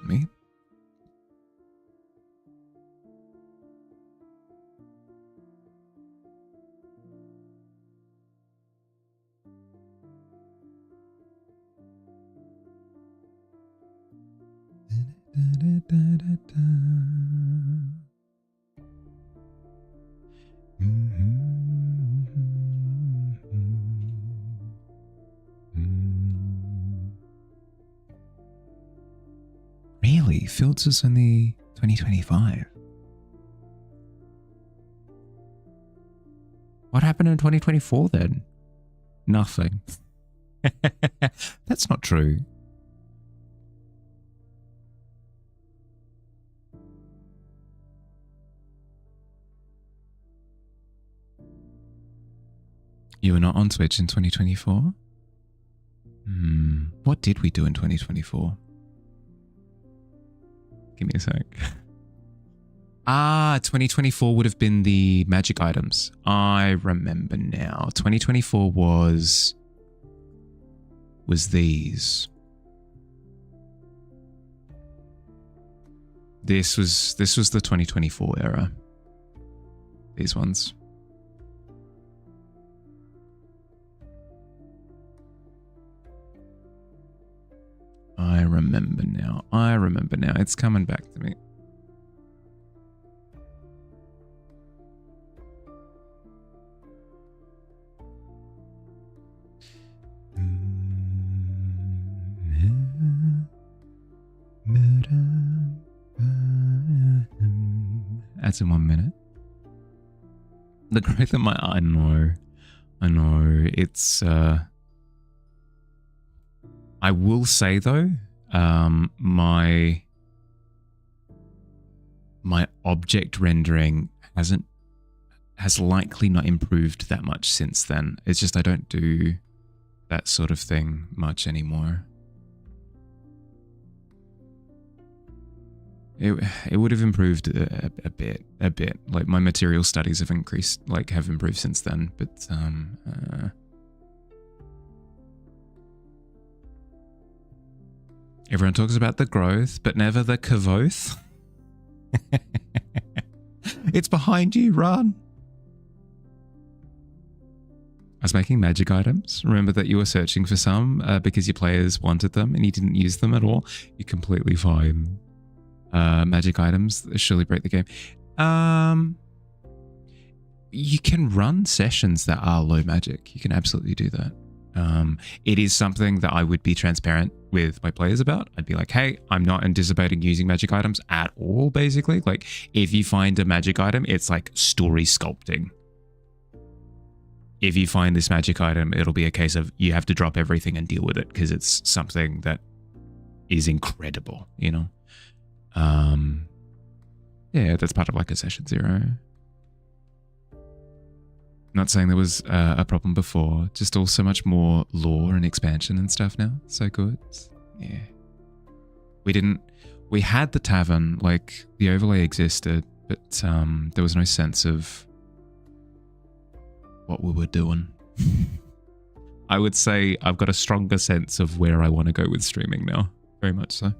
Me? Really? Fields is only 2025. What happened in 2024 then? Nothing. That's not true. You were not on Twitch in 2024? What did we do in 2024? Give me a sec. 2024 would have been the magic items. I remember now. 2024 was these. This was the 2024 era. These ones. I remember now. It's coming back to me. That's in 1 minute. The growth of my... I know. It's... I will say though, my object rendering has likely not improved that much since then. It's just I don't do that sort of thing much anymore. It would have improved a bit. Like my material studies have improved since then, but everyone talks about the growth, but never the kavoth. It's behind you, run. I was making magic items. Remember that you were searching for some because your players wanted them and you didn't use them at all. You're completely fine. Magic items surely break the game. You can run sessions that are low magic. You can absolutely do that. It is something that I would be transparent with my players about. I'd be like, hey, I'm not anticipating using magic items at all, basically. Like, if you find a magic item, it's like story sculpting. If you find this magic item, it'll be a case of you have to drop everything and deal with it because it's something that is incredible, you know? Yeah, that's part of like a session 0. Not saying there was a problem before, just all so much more lore and expansion and stuff now. So good. Yeah. We had the tavern, like the overlay existed, but there was no sense of what we were doing. I would say I've got a stronger sense of where I want to go with streaming now. Very much so.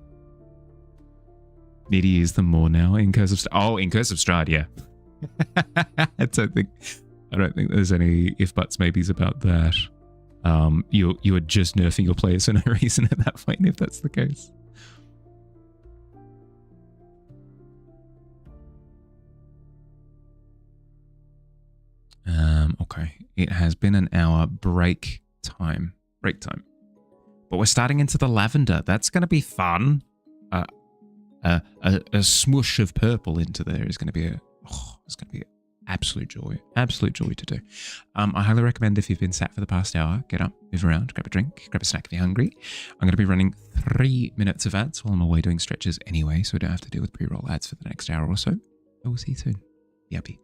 Need to use them more now in Curse of Strahd. Oh, in Curse of Strahd, yeah. I don't think there's any if buts maybes about that. You are just nerfing your players for no reason at that point, if that's the case. Okay. It has been an hour break time. But we're starting into the lavender. That's going to be fun. A smush of purple into there is going to be it's going to be absolute joy to do. I highly recommend if you've been sat for the past hour, get up, move around, grab a drink, grab a snack if you're hungry. I'm going to be running 3 minutes of ads while I'm away doing stretches anyway, so we don't have to deal with pre-roll ads for the next hour or so. I will see you soon. Be happy.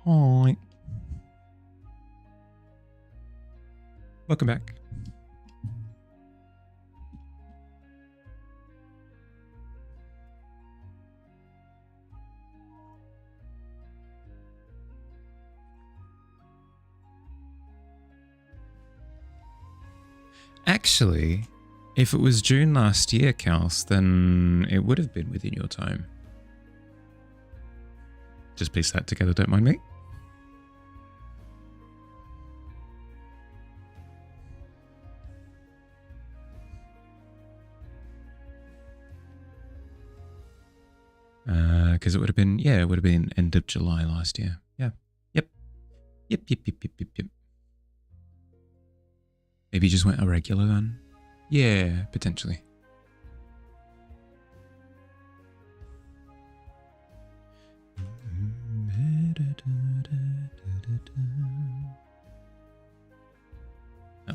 Hi. Welcome back. Actually, if it was June last year, Kals, then it would have been within your time. Just piece that together, don't mind me. Because it would have been, yeah, it would have been end of July last year. Yeah. Yep. Maybe you just went irregular then? Yeah, potentially.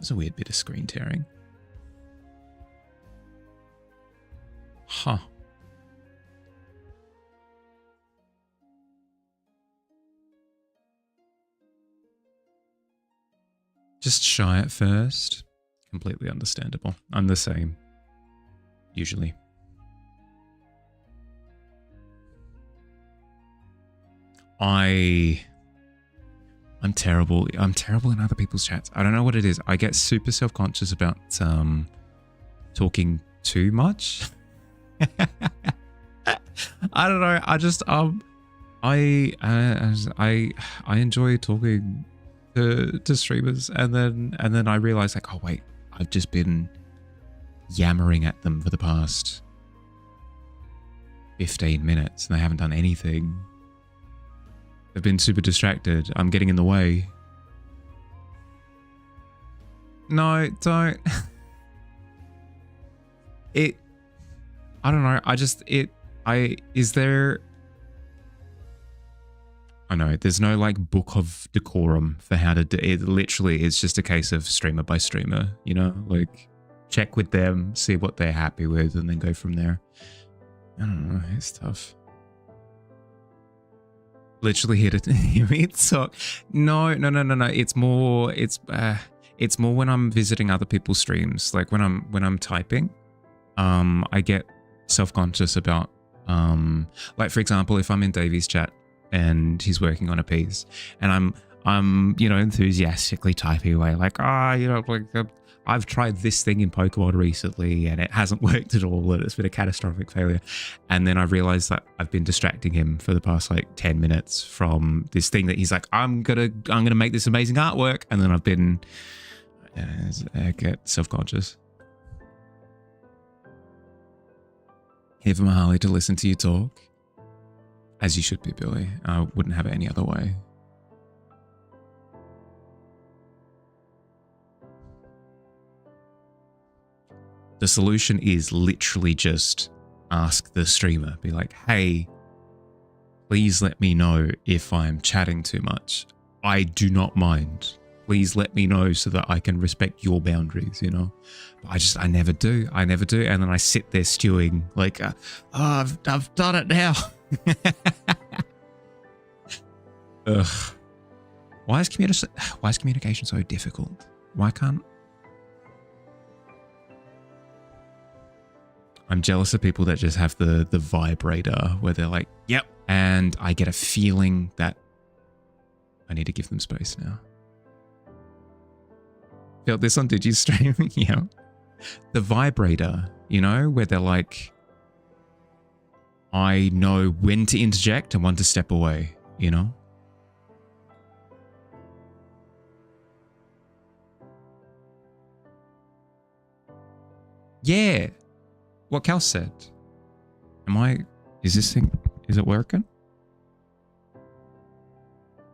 was a weird bit of screen tearing. Huh. Just shy at first. Completely understandable. I'm the same. Usually. I'm terrible. I'm terrible in other people's chats. I don't know what it is. I get super self-conscious about talking too much. I don't know. I just I enjoy talking to streamers, and then I realize, like, oh wait, I've just been yammering at them for the past 15 minutes and they haven't done anything. They've been super distracted. I'm getting in the way. No, don't. I don't know. I know there's no like book of decorum for how to do it. Literally, it's just a case of streamer by streamer, you know, like check with them, see what they're happy with, and then go from there. I don't know. It's tough. Literally here to hear me talk. No. It's more when I'm visiting other people's streams. Like when I'm typing, I get self-conscious about, like for example, if I'm in Davey's chat and he's working on a piece, and I'm you know, enthusiastically typing away like, you know, like I've tried this thing in Pokemon recently and it hasn't worked at all and it's been a catastrophic failure. And then I realized that I've been distracting him for the past like 10 minutes from this thing that he's like, I'm gonna make this amazing artwork. And then I've been, I get self-conscious. Here for Mahali to listen to you talk. As you should be, Billy. I wouldn't have it any other way. The solution is literally just ask the streamer. Be like, hey, please let me know if I'm chatting too much. I do not mind. Please let me know so that I can respect your boundaries, you know? But I never do. And then I sit there stewing like, I've done it now. Ugh. Why is communication so difficult? Why can't... I'm jealous of people that just have the vibrator where they're like, yep. And I get a feeling that I need to give them space now. Felt this on Digistream? Yeah. The vibrator, you know, where they're like, I know when to interject and when to step away, you know? Yeah. What Cal said. Is it working?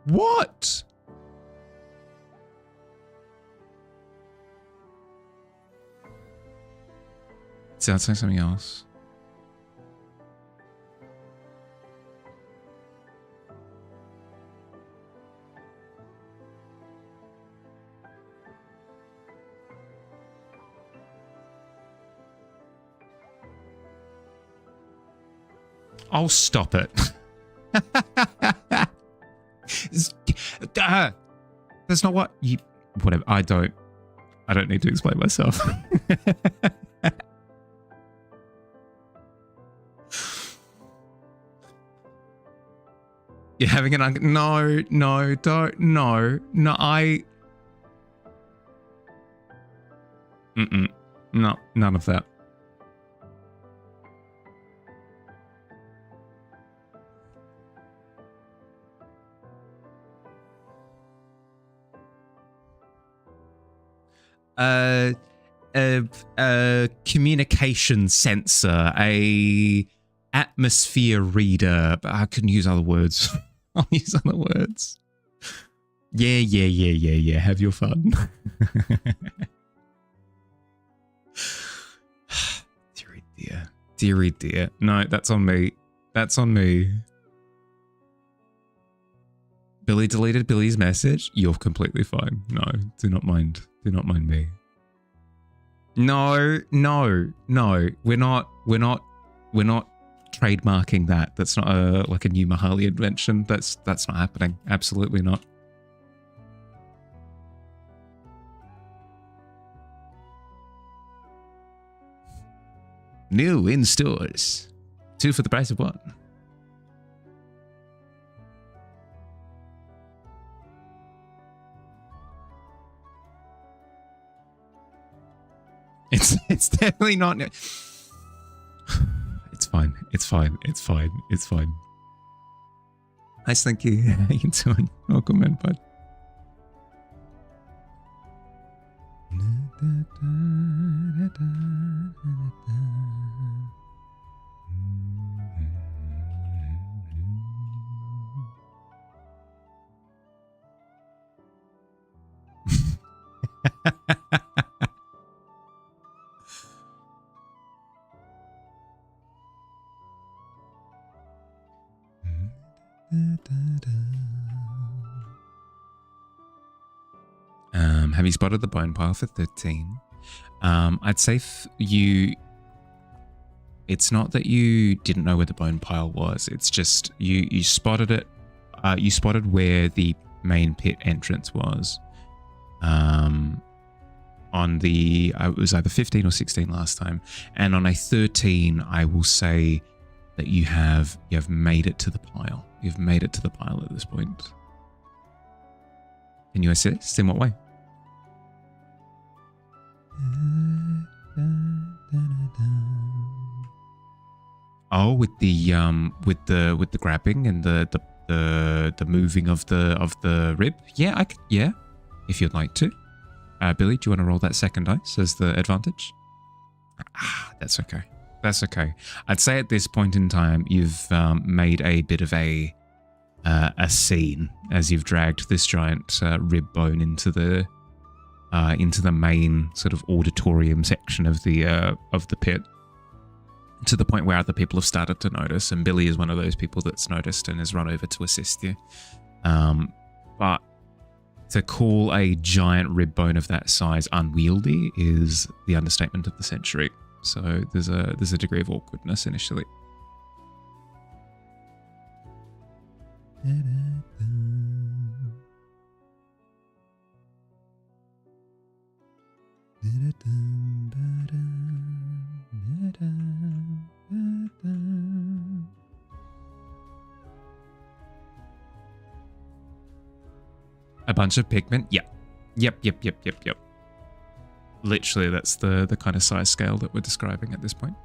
What? Sounds like something else. I'll stop it. That's not what you... Whatever. I don't need to explain myself. You're having an... No, don't... No, I... No, none of that. A communication sensor, a atmosphere reader, but I couldn't use other words. I'll use other words. Yeah. Have your fun. Dearie dear. No, that's on me. That's on me. Billy deleted Billy's message. You're completely fine. No, do not mind. Do not mind me. No. We're not trademarking that. That's not like a new Mahali invention. That's not happening. Absolutely not. New in stores. 2 for the price of 1. It's definitely not. It's fine. It's fine. It's fine. It's fine. Nice, thank you. How you doing? Welcome in, bud. Have you spotted the bone pile for 13? I'd say it's not that you didn't know where the bone pile was. It's just you spotted it. You spotted where the main pit entrance was. On the it was either 15 or 16 last time, and on a 13, I will say that you have made it to the pile. You've made it to the pile at this point. Can you assist? In what way? Oh, with the grabbing and the moving of the rib. Yeah, yeah, if you'd like to. Billy, do you want to roll that second dice as the advantage? That's okay. That's okay. I'd say at this point in time, you've made a bit of a scene as you've dragged this giant rib bone into the main sort of auditorium section of the pit, to the point where other people have started to notice, and Billy is one of those people that's noticed and has run over to assist you. But to call a giant rib bone of that size unwieldy is the understatement of the century. So there's a degree of awkwardness initially. A bunch of pigment? Yep. Literally, that's the kind of size scale that we're describing at this point.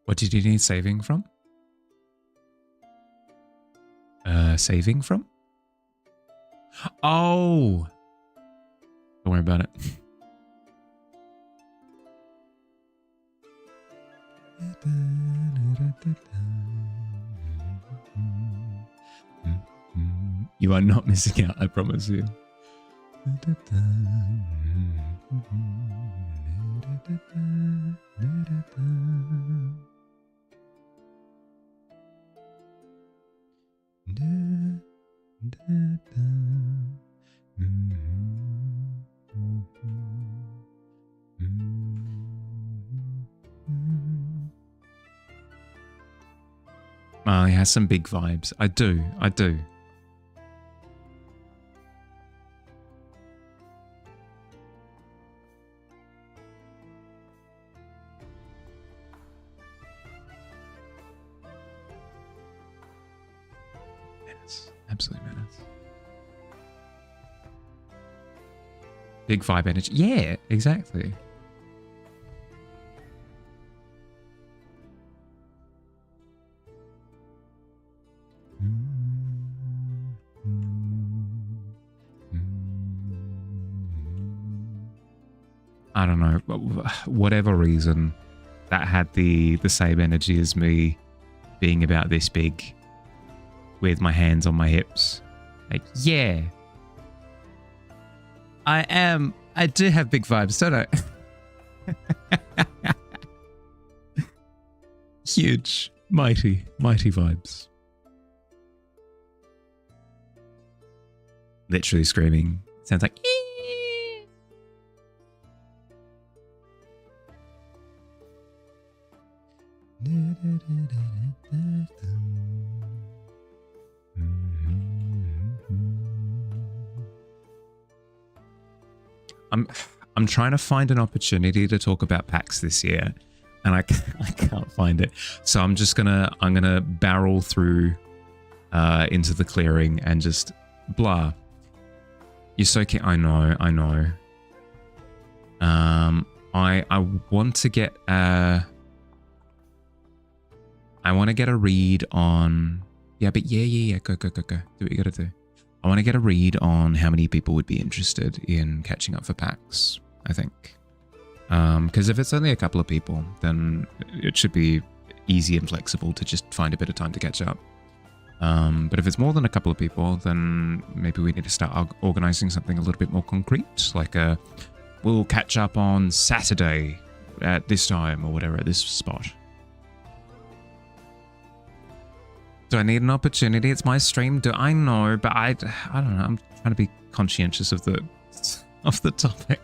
What did you need saving from? Saving from? Oh! Don't worry about it. You are not missing out, I promise you. Oh, he has some big vibes. I do. Menace. Absolute menace. Big vibe energy. Yeah, exactly. I don't know, whatever reason, that had the same energy as me being about this big with my hands on my hips Like, yeah. I do have big vibes, don't I? Huge, mighty vibes. Literally screaming. Sounds like... I'm trying to find an opportunity to talk about PAX this year, and I can't find it. So I'm gonna barrel through into the clearing and just blah. You're so cute. I know. I want to get a read on... Yeah, but yeah. Go. Do what you gotta do. I want to get a read on how many people would be interested in catching up for PAX, I think. Because if it's only a couple of people, then it should be easy and flexible to just find a bit of time to catch up. But if it's more than a couple of people, then maybe we need to start organizing something a little bit more concrete, like we'll catch up on Saturday at this time or whatever, at this spot. Do I need an opportunity? It's my stream. Do I know? But I don't know. I'm trying to be conscientious of the topic.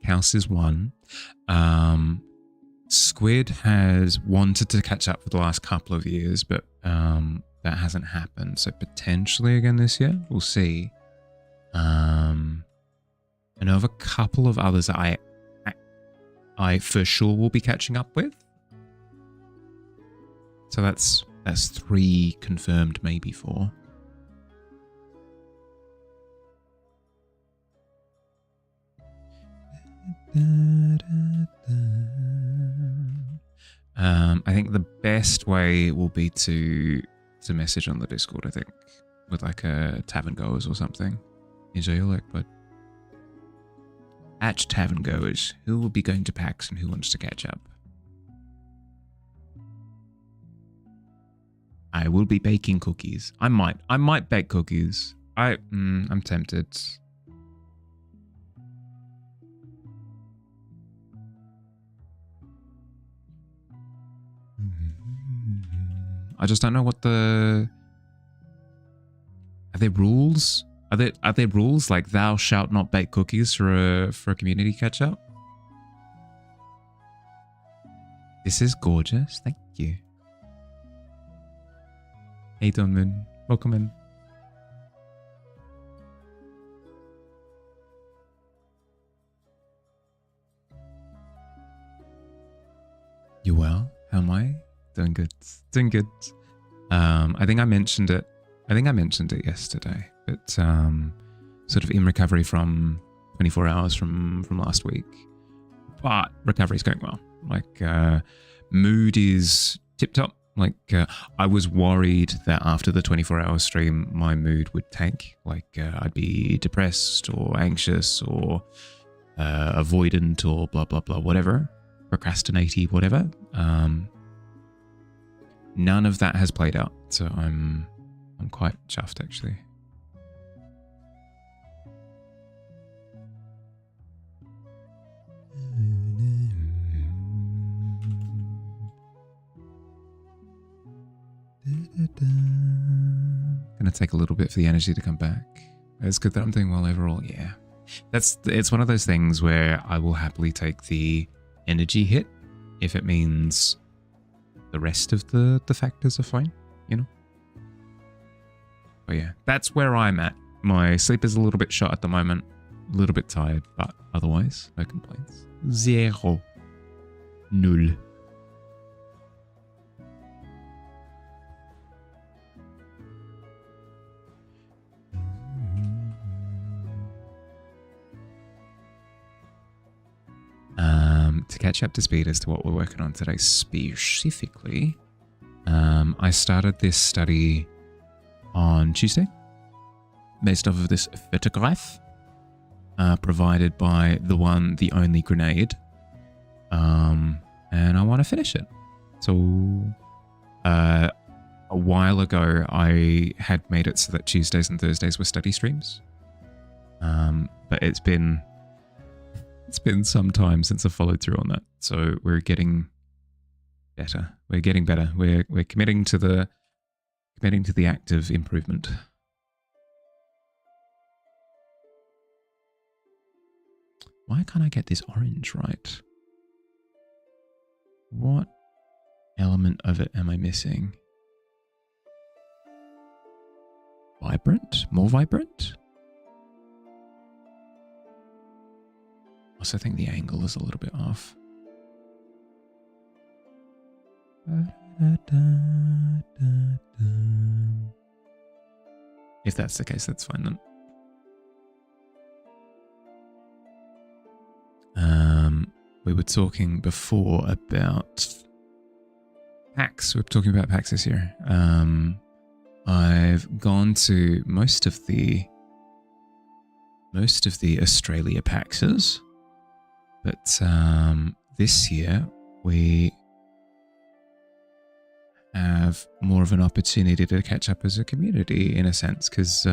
House is one. Squid has wanted to catch up for the last couple of years, but that hasn't happened. So potentially again this year, we'll see. I know of a couple of others that I for sure will be catching up with. So that's 3 confirmed, maybe 4. I think the best way will be to message on the Discord, I think, with like a Tavern Goers or something. Enjoy your luck, bud. At Tavern Goers, who will be going to PAX and who wants to catch up? I will be baking cookies. I might bake cookies. I'm tempted. I just don't know what are there rules? Are there rules like thou shalt not bake cookies for a community catch up? This is gorgeous. Thank you. Hey Donman, welcome in. You well? How am I? Doing good. I think I mentioned it yesterday, but sort of in recovery from 24 hours from last week. But recovery's going well. Like mood is tip top. Like I was worried that after the 24-hour stream, my mood would tank. Like I'd be depressed or anxious or avoidant or blah blah blah, whatever, procrastinating, whatever. None of that has played out, so I'm quite chuffed actually. Gonna take a little bit for the energy to come back. It's good that I'm doing well overall. Yeah, it's one of those things where I will happily take the energy hit if it means the rest of the factors are fine, you know? But yeah, that's where I'm at. My sleep is a little bit shot at the moment, a little bit tired, but otherwise, no complaints. Zero. Null. to catch up to speed as to what we're working on today specifically, I started this study on Tuesday based off of this photograph provided by the one, the only grenade. And I want to finish it. So a while ago, I had made it so that Tuesdays and Thursdays were study streams. But it's been some time since I followed through on that. So we're getting better. We're getting better. We're committing to the act of improvement. Why can't I get this orange right? What element of it am I missing? Vibrant? More vibrant? Also, I think the angle is a little bit off. If that's the case, that's fine then. We were talking before about PAX. We were talking about PAX this year. I've gone to most of the Australia PAXs, but this year we have more of an opportunity to catch up as a community in a sense, because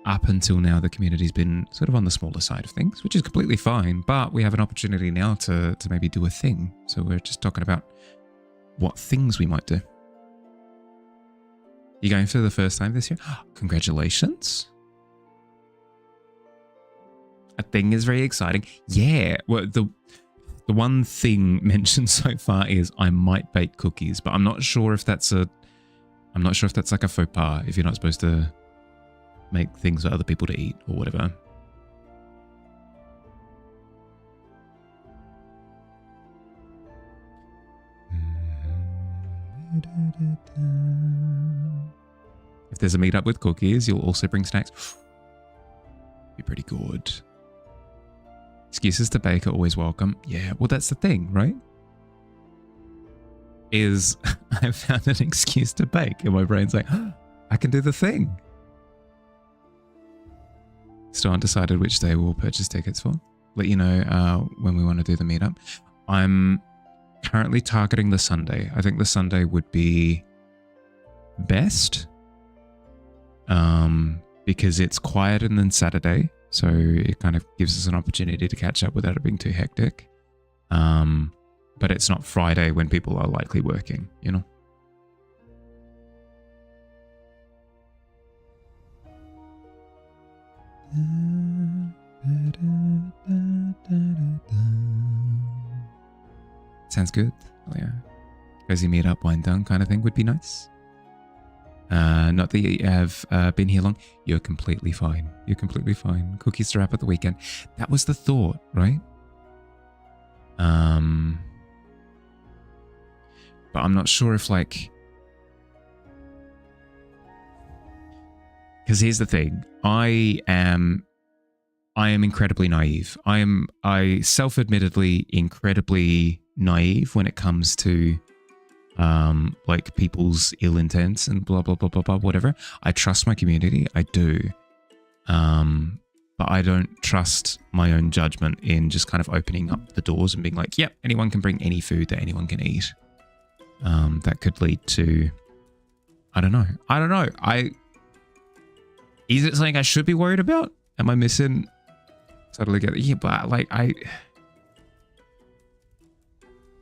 up until now the community's been sort of on the smaller side of things, which is completely fine, but we have an opportunity now to maybe do a thing. So we're just talking about what things we might do. You going for the first time this year? Congratulations. A thing is very exciting. Yeah, well, the one thing mentioned so far is I might bake cookies, but I'm not sure if that's like a faux pas, if you're not supposed to make things for other people to eat or whatever. If there's a meetup with cookies, you'll also bring snacks. Be pretty good. Excuses to bake are always welcome. Yeah, well, that's the thing, right? Is I found an excuse to bake, and my brain's like, I can do the thing. Still undecided which day we'll purchase tickets for. Let you know when we want to do the meetup. I'm currently targeting the Sunday. I think the Sunday would be best because it's quieter than Saturday. So it kind of gives us an opportunity to catch up without it being too hectic. But it's not Friday when people are likely working, you know? Sounds good. Oh, yeah. Cozy meetup, wine down kind of thing would be nice. Not that you have been here long. You're completely fine. You're completely fine. Cookies to wrap at the weekend. That was the thought, right? But I'm not sure if like... Because here's the thing. I am incredibly naive. I self-admittedly incredibly naive when it comes to like people's ill intents and blah blah blah blah blah whatever. I trust my community, I do, but I don't trust my own judgment in just kind of opening up the doors and being like, yep, anyone can bring any food that anyone can eat. That could lead to, I don't know. Is it something I should be worried about? Am I missing? Totally get it. Yeah, but like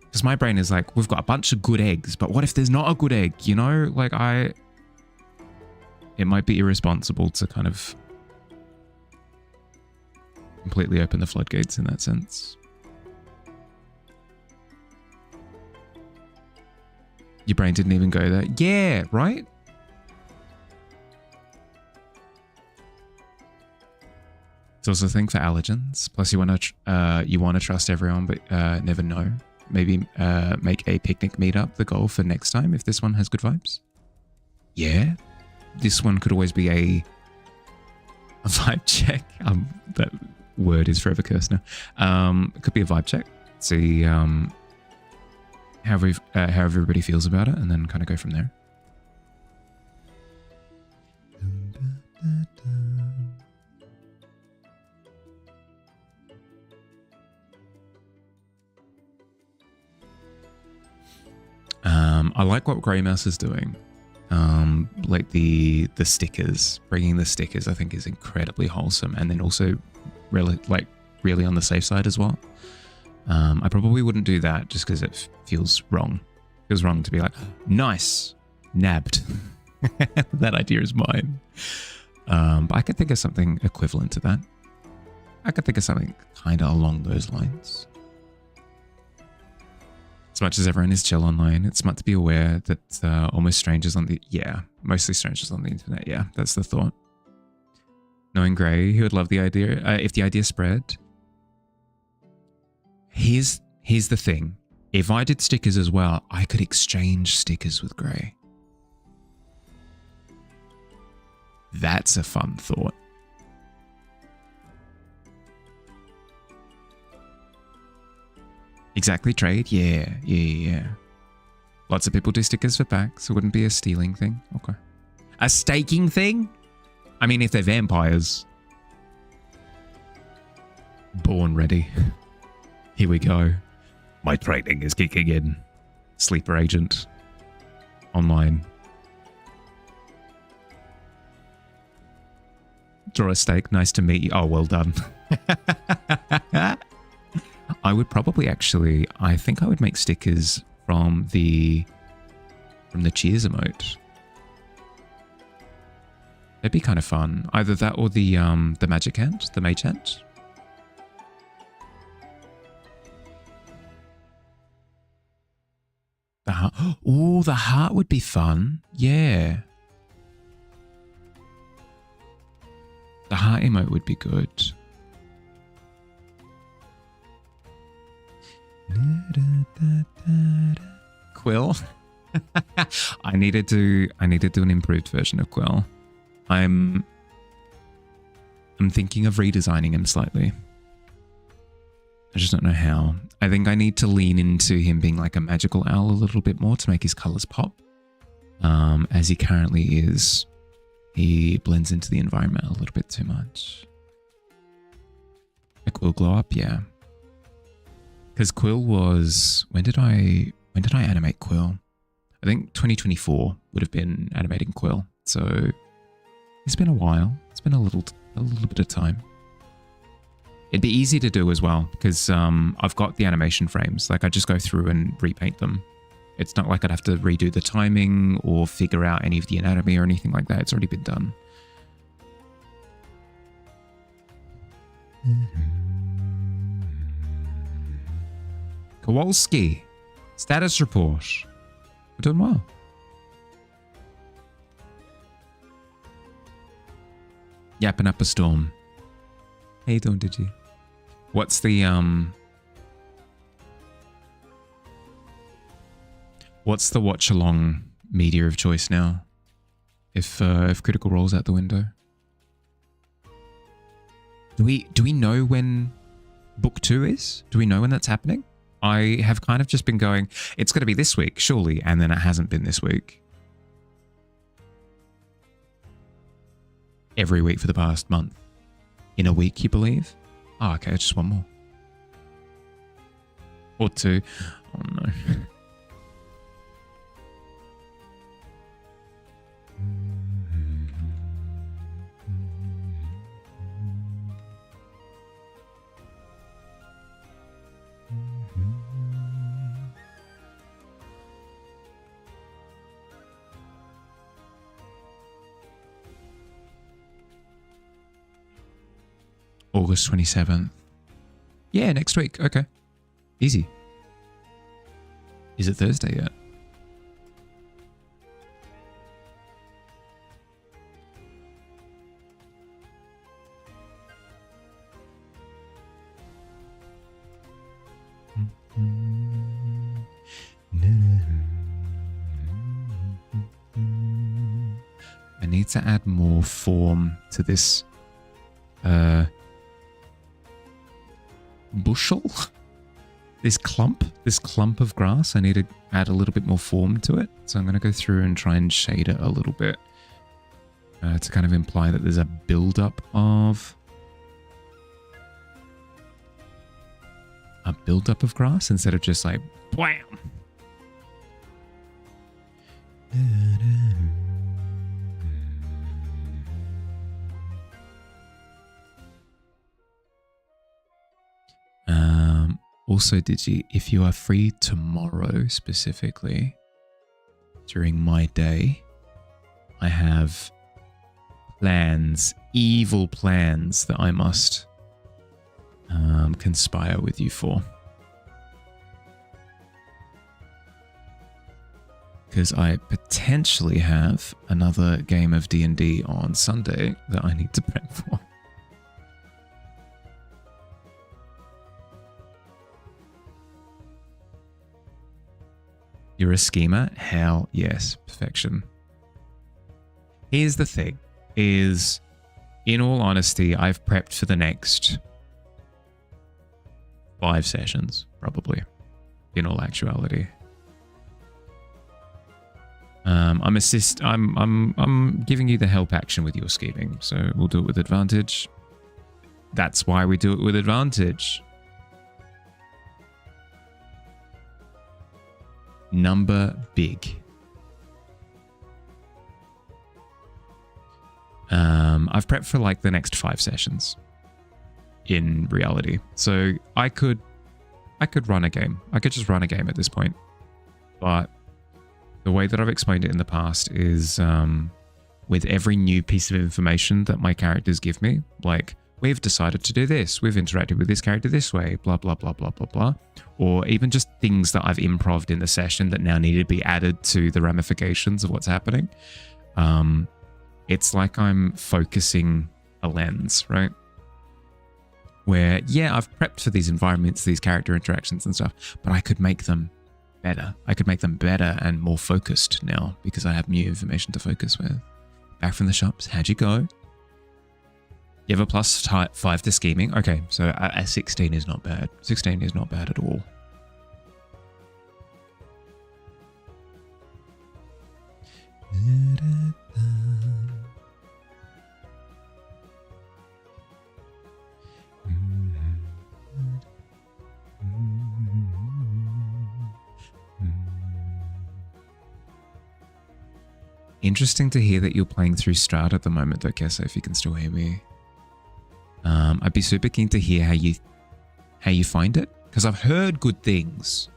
because my brain is like, we've got a bunch of good eggs, but what if there's not a good egg? You know, like it might be irresponsible to kind of completely open the floodgates in that sense. Your brain didn't even go there. Yeah, right? It's also a thing for allergens. Plus, you want to trust everyone, but never know. Maybe make a picnic meetup the goal for next time if this one has good vibes. Yeah, this one could always be a vibe check. That word is forever cursed now. It could be a vibe check. See how everybody feels about it, and then kind of go from there. I like what Grey Mouse is doing. Like the stickers, bringing the stickers, I think is incredibly wholesome, and then also really on the safe side as well. I probably wouldn't do that just because it feels wrong. It feels wrong to be like, nice, nabbed. That idea is mine. But I could think of something equivalent to that. I could think of something kind of along those lines. As much as everyone is chill online, it's smart to be aware that almost strangers on the... Yeah, mostly strangers on the internet. Yeah, that's the thought. Knowing Grey, he would love the idea. If the idea spread... Here's the thing. If I did stickers as well, I could exchange stickers with Grey. That's a fun thought. Exactly, trade? Yeah. Lots of people do stickers for packs. It wouldn't be a stealing thing. Okay. A staking thing? I mean, if they're vampires. Born ready. Here we go. My training is kicking in. Sleeper agent. Online. Draw a stake. Nice to meet you. Oh, well done. I would probably actually... I think I would make stickers from the cheers emote. It'd be kind of fun. Either that or the magic hand, the mage hand. The heart. Oh, the heart would be fun. Yeah. The heart emote would be good. Quill. I need to do an improved version of Quill. I'm thinking of redesigning him slightly. I just don't know how. I think I need to lean into him being like a magical owl a little bit more to make his colors pop. As he currently is, he blends into the environment a little bit too much. A Quill glow up, yeah. Because Quill was... When did I animate Quill? I think 2024 would have been animating Quill. So it's been a while. It's been a little bit of time. It'd be easy to do as well because I've got the animation frames. Like I just go through and repaint them. It's not like I'd have to redo the timing or figure out any of the anatomy or anything like that. It's already been done. Kowalski, status report. We're doing well. Yapping up a storm. How you doing, Digi? What's the watch along media of choice now? If Critical Role's out the window. Do we know when book 2 is? Do we know when that's happening? I have kind of just been going, it's going to be this week, surely, and then it hasn't been this week. Every week for the past month. In a week, you believe? Oh, okay, just one more. Or 2. Oh, no. August 27th. Yeah, next week. Okay. Easy. Is it Thursday yet? I need to add more form to this bushel? this clump of grass, I need to add a little bit more form to it. So I'm going to go through and try and shade it a little bit to kind of imply that there's a build-up of grass instead of just like wham. Also, if you are free tomorrow specifically, during my day, I have plans, evil plans that I must conspire with you for. Because I potentially have another game of D&D on Sunday that I need to prep for. You're a schemer? Hell yes. Perfection. Here's the thing, is in all honesty, I've prepped for the next 5 sessions, probably, in all actuality. I'm giving you the help action with your scheming, so we'll do it with advantage. That's why we do it with advantage. Number big. I've prepped for like the next 5 sessions in reality. So I could run a game. I could just run a game at this point. But the way that I've explained it in the past is with every new piece of information that my characters give me, like, we've decided to do this, we've interacted with this character this way, blah, blah, blah, blah, blah, blah. Or even just things that I've improv'd in the session that now need to be added to the ramifications of what's happening. It's like I'm focusing a lens, right? Where, yeah, I've prepped for these environments, these character interactions and stuff, but I could make them better. I could make them better and more focused now because I have new information to focus with. Back from the shops, how'd you go? You have a plus 5 to scheming. Okay, so a 16 is not bad. 16 is not bad at all. Interesting to hear that you're playing through Strat at the moment, though, Kessa, if you can still hear me. I'd be super keen to hear how you find it, because I've heard good things,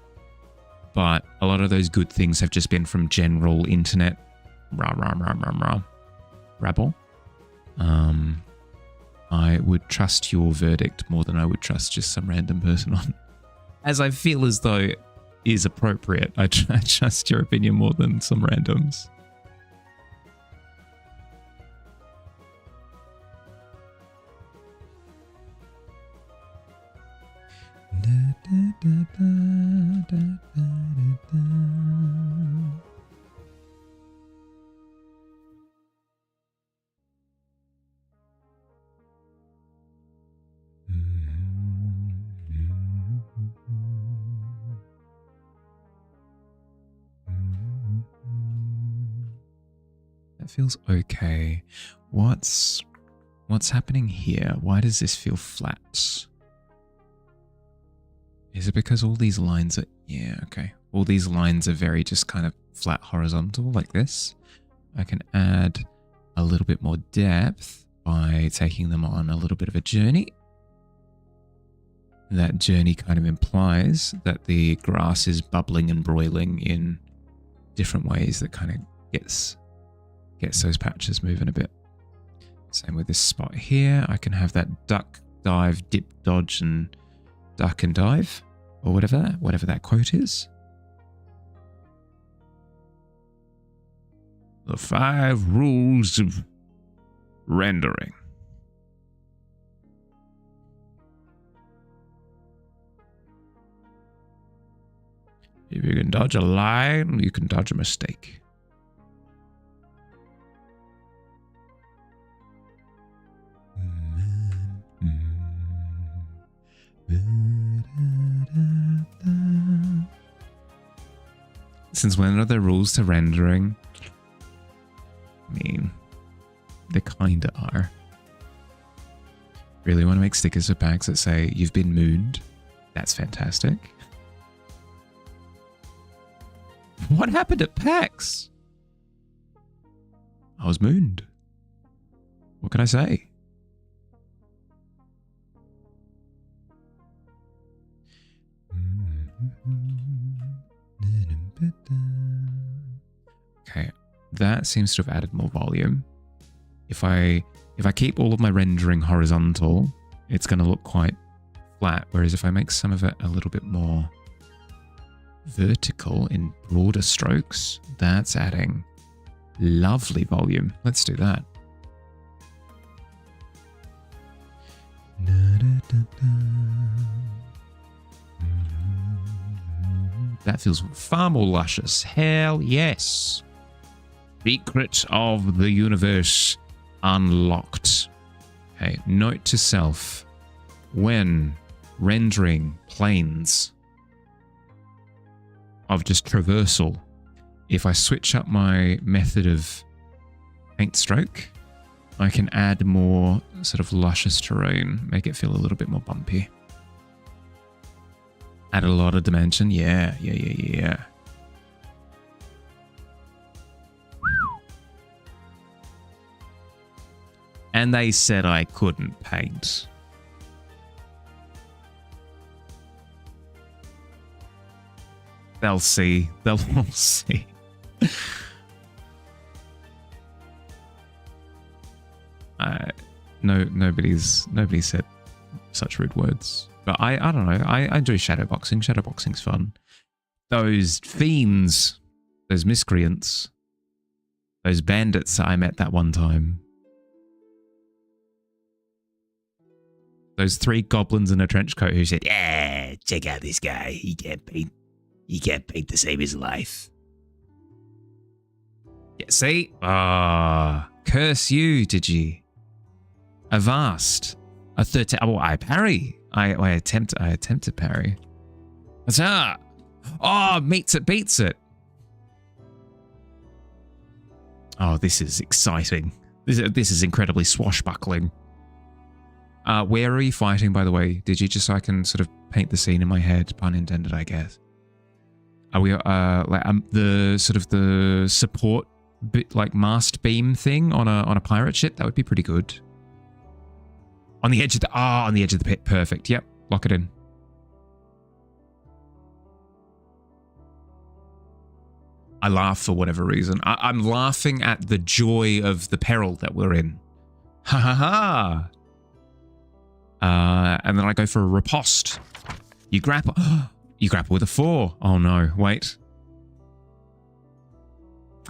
but a lot of those good things have just been from general internet rabble. I would trust your verdict more than I would trust just some random person on, as I feel as though is appropriate. I trust your opinion more than some randoms. That feels okay. What's happening here? Why does this feel flat? Is it because all these lines are... Yeah, okay. All these lines are very just kind of flat horizontal like this. I can add a little bit more depth by taking them on a little bit of a journey. That journey kind of implies that the grass is bubbling and broiling in different ways that kind of gets those patches moving a bit. Same with this spot here. I can have that duck, dive, dip, dodge, and duck and dive, or whatever that quote is. The 5 rules of rendering. If you can dodge a line, you can dodge a mistake. Since when are there rules to rendering? I mean, they kinda are. Really want to make stickers of packs that say, you've been mooned? That's fantastic. What happened at PAX? I was mooned. What can I say? Okay, that seems to have added more volume. If I keep all of my rendering horizontal, it's going to look quite flat, whereas if I make some of it a little bit more vertical in broader strokes, that's adding lovely volume. Let's do that. That feels far more luscious. Hell yes. Secret of the universe unlocked. Okay, note to self. When rendering planes of just traversal, if I switch up my method of paint stroke, I can add more sort of luscious terrain, make it feel a little bit more bumpy. Add a lot of dimension. Yeah. And they said I couldn't paint. They'll see. They'll all see. Nobody said such rude words. But I don't know. I enjoy shadowboxing. Shadowboxing's fun. Those fiends, those miscreants, those bandits that I met that one time. Those 3 goblins in a trench coat who said, "Yeah, check out this guy. He can't paint. He can't paint to save his life." Yeah, see? Curse you, did you? Avast. A 13. Oh, I parry. I attempt to parry. Huzzah! Oh, meets it, beats it. Oh, this is exciting. This is incredibly swashbuckling. Where are you fighting, by the way? Did you, just so I can sort of paint the scene in my head, pun intended, I guess. Are we like the sort of the support bit, like mast beam thing on a pirate ship? That would be pretty good. On the edge of the pit. Perfect. Yep. Lock it in. I laugh for whatever reason. I'm laughing at the joy of the peril that we're in. Ha ha ha. And then I go for a riposte. You grapple. You grapple with a 4. Oh no, wait.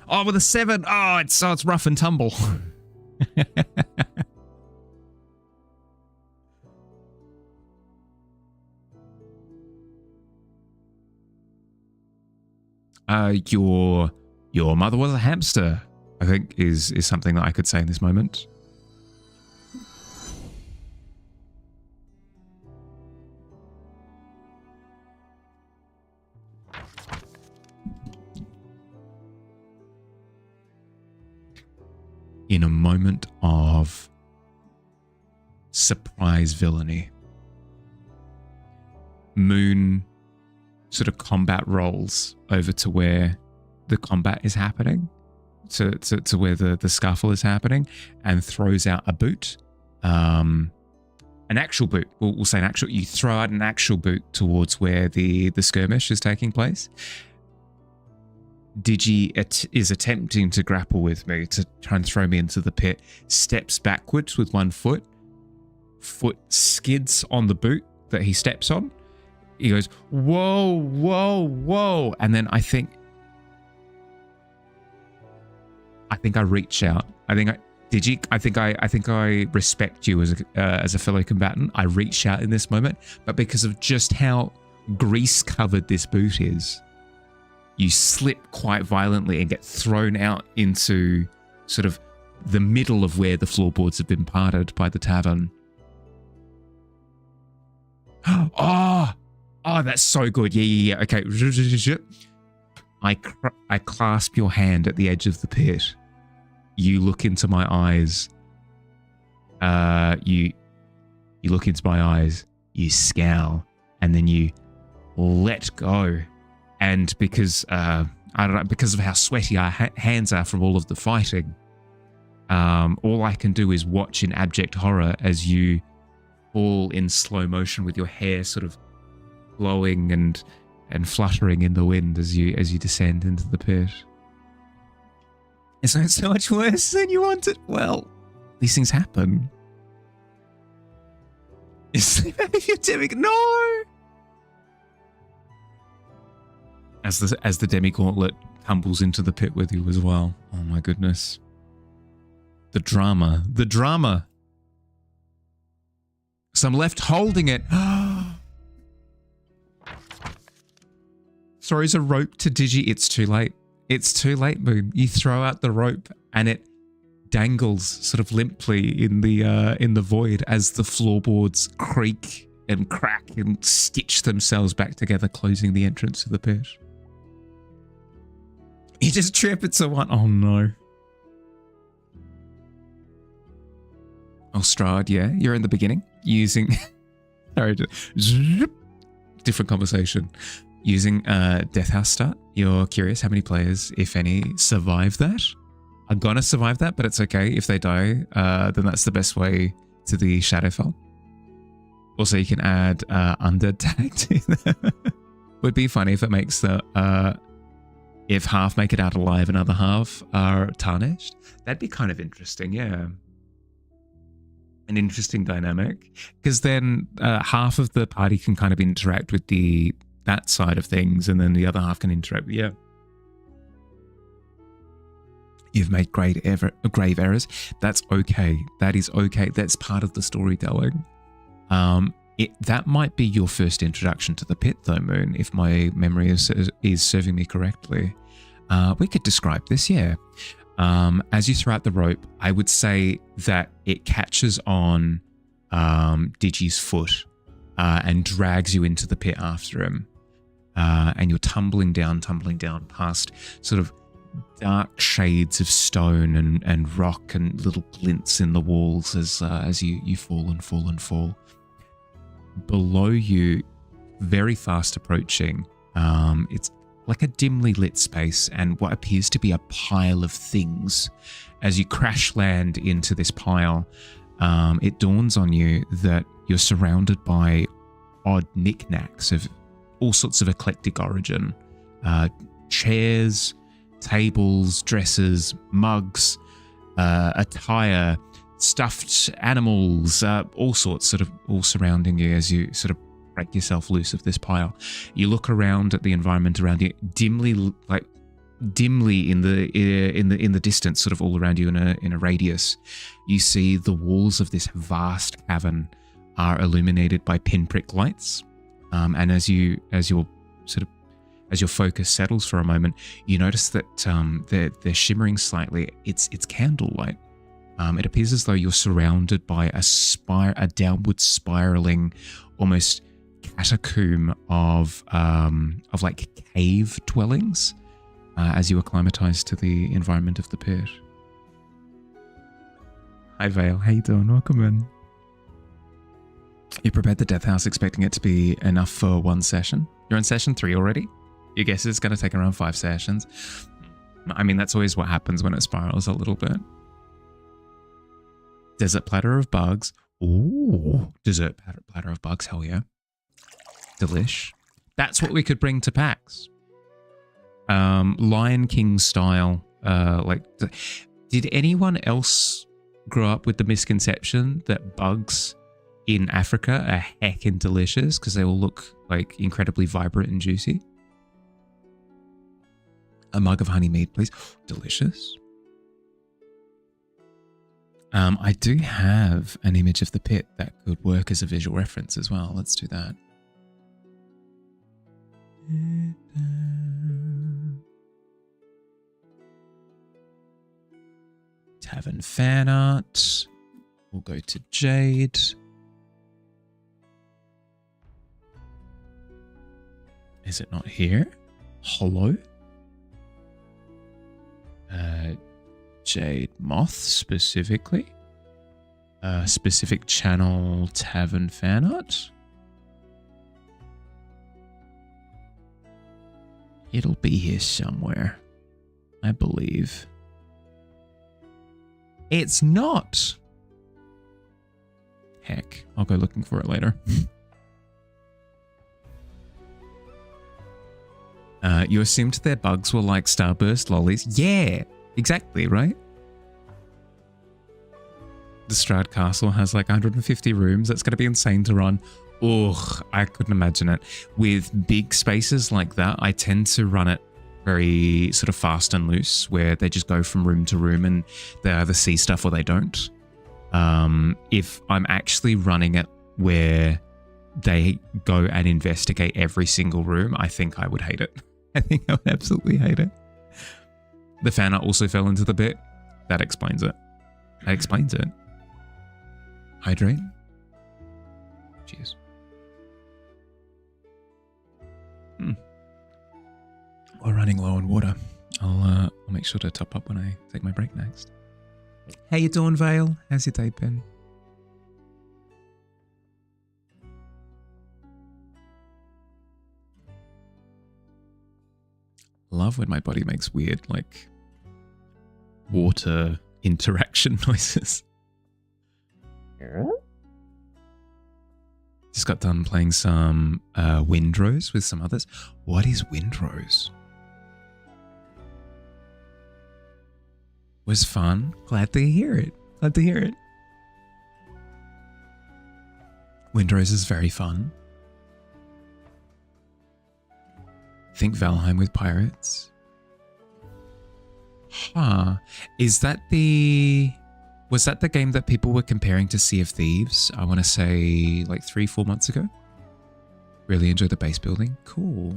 Oh, with a 7. Oh, it's rough and tumble. Your mother was a hamster, I think is something that I could say in this moment. In a moment of surprise villainy, Moon sort of combat rolls over to where the combat is happening, to where the scuffle is happening, and throws out a boot, an actual boot. We'll say an actual. You throw out an actual boot towards where the skirmish is taking place. Digi is attempting to grapple with me to try and throw me into the pit. Steps backwards with one foot. Foot skids on the boot that he steps on. He goes, whoa, whoa, whoa. And then I think I reach out. I think I respect you as a fellow combatant. I reach out in this moment, but because of just how grease covered this boot is, you slip quite violently and get thrown out into sort of the middle of where the floorboards have been parted by the tavern. Oh, that's so good. Yeah. Okay. I clasp your hand at the edge of the pit. You look into my eyes. You look into my eyes. You scowl, and then you let go. And because I don't know, because of how sweaty our hands are from all of the fighting, all I can do is watch in abject horror as you fall in slow motion with your hair sort of blowing and fluttering in the wind as you descend into the pit. It's not so much worse than you wanted. Well, these things happen. You're doing no. As the demi-gauntlet tumbles into the pit with you as well. Oh my goodness. The drama. So I'm left holding it. Throws a rope to Digi. It's too late. It's too late, Moon. You throw out the rope and it dangles sort of limply in the void as the floorboards creak and crack and stitch themselves back together, closing the entrance to the pit. You just trip into one. Oh no. Oh, Strahd, yeah, you're in the beginning using. Sorry, different conversation. Using Death House start. You're curious how many players, if any, survive that? Are gonna survive that, but it's okay if they die. Then that's the best way to the Shadowfell. Also, you can add Undead tag to that. Would be funny if it makes the if half make it out alive and other half are tarnished. That'd be kind of interesting, yeah. An interesting dynamic, because then half of the party can kind of interact with that side of things, and then the other half can interact with, yeah. You've made grave errors. That's okay. That is okay. That's part of the storytelling. That might be your first introduction to the pit, though, Moon, if my memory is serving me correctly. We could describe this, yeah. As you throw out the rope, I would say that it catches on Digi's foot and drags you into the pit after him. And you're tumbling down past sort of dark shades of stone and rock and little glints in the walls as you fall and fall and fall. Below you, very fast approaching, it's like a dimly lit space and what appears to be a pile of things. As you crash land into this pile, it dawns on you that you're surrounded by odd knickknacks of all sorts of eclectic origin. Chairs, tables, dresses, mugs, attire, stuffed animals, all sorts, sort of all surrounding you as you sort of break yourself loose of this pile. You look around at the environment around you, dimly in the distance, sort of all around you in a radius. You see the walls of this vast cavern are illuminated by pinprick lights, and as your focus settles for a moment, you notice that they're shimmering slightly. It's candlelight. It appears as though you're surrounded by a downward spiraling, almost catacomb of like cave dwellings as you acclimatize to the environment of the pit. Hi Vale, how you doing? Welcome in. You prepared the Death House expecting it to be enough for one session. You're on session 3 already? Your guess is going to take around 5 sessions. I mean, that's always what happens when it spirals a little bit. Desert platter of bugs. Ooh, dessert platter of bugs, hell yeah. Delish. That's what we could bring to PAX. Lion King style. Did anyone else grow up with the misconception that bugs in Africa are heckin' delicious because they all look like incredibly vibrant and juicy? A mug of honey mead, please. Delicious. I do have an image of the pit that could work as a visual reference as well. Let's do that. Tavern fan art. We'll go to Jade. Is it not here? Hollow? Jade Moth specifically. Specific channel Tavern fan art. It'll be here somewhere, I believe. It's not. Heck, I'll go looking for it later. You assumed their bugs were like Starburst lollies? Yeah, exactly, right? The Strahd Castle has like 150 rooms. That's going to be insane to run. Ugh, I couldn't imagine it. With big spaces like that, I tend to run it very sort of fast and loose, where they just go from room to room and they either see stuff or they don't. If I'm actually running it where they go and investigate every single room, I think I would hate it. I think I would absolutely hate it. The fan art also fell into the bit. That explains it. That explains it. Hydrate. Cheers. We're running low on water. I'll make sure to top up when I take my break next. How you doing, Vale? How's your day been? Love when my body makes weird, like, water interaction noises. Just got done playing some Windrose with some others. What is Windrose? Was fun. Glad to hear it. Glad to hear it. Windrose is very fun. Think Valheim with pirates. Huh. Is that the... Was that the game that people were comparing to Sea of Thieves? I want to say like 3-4 months ago. Really enjoyed the base building. Cool.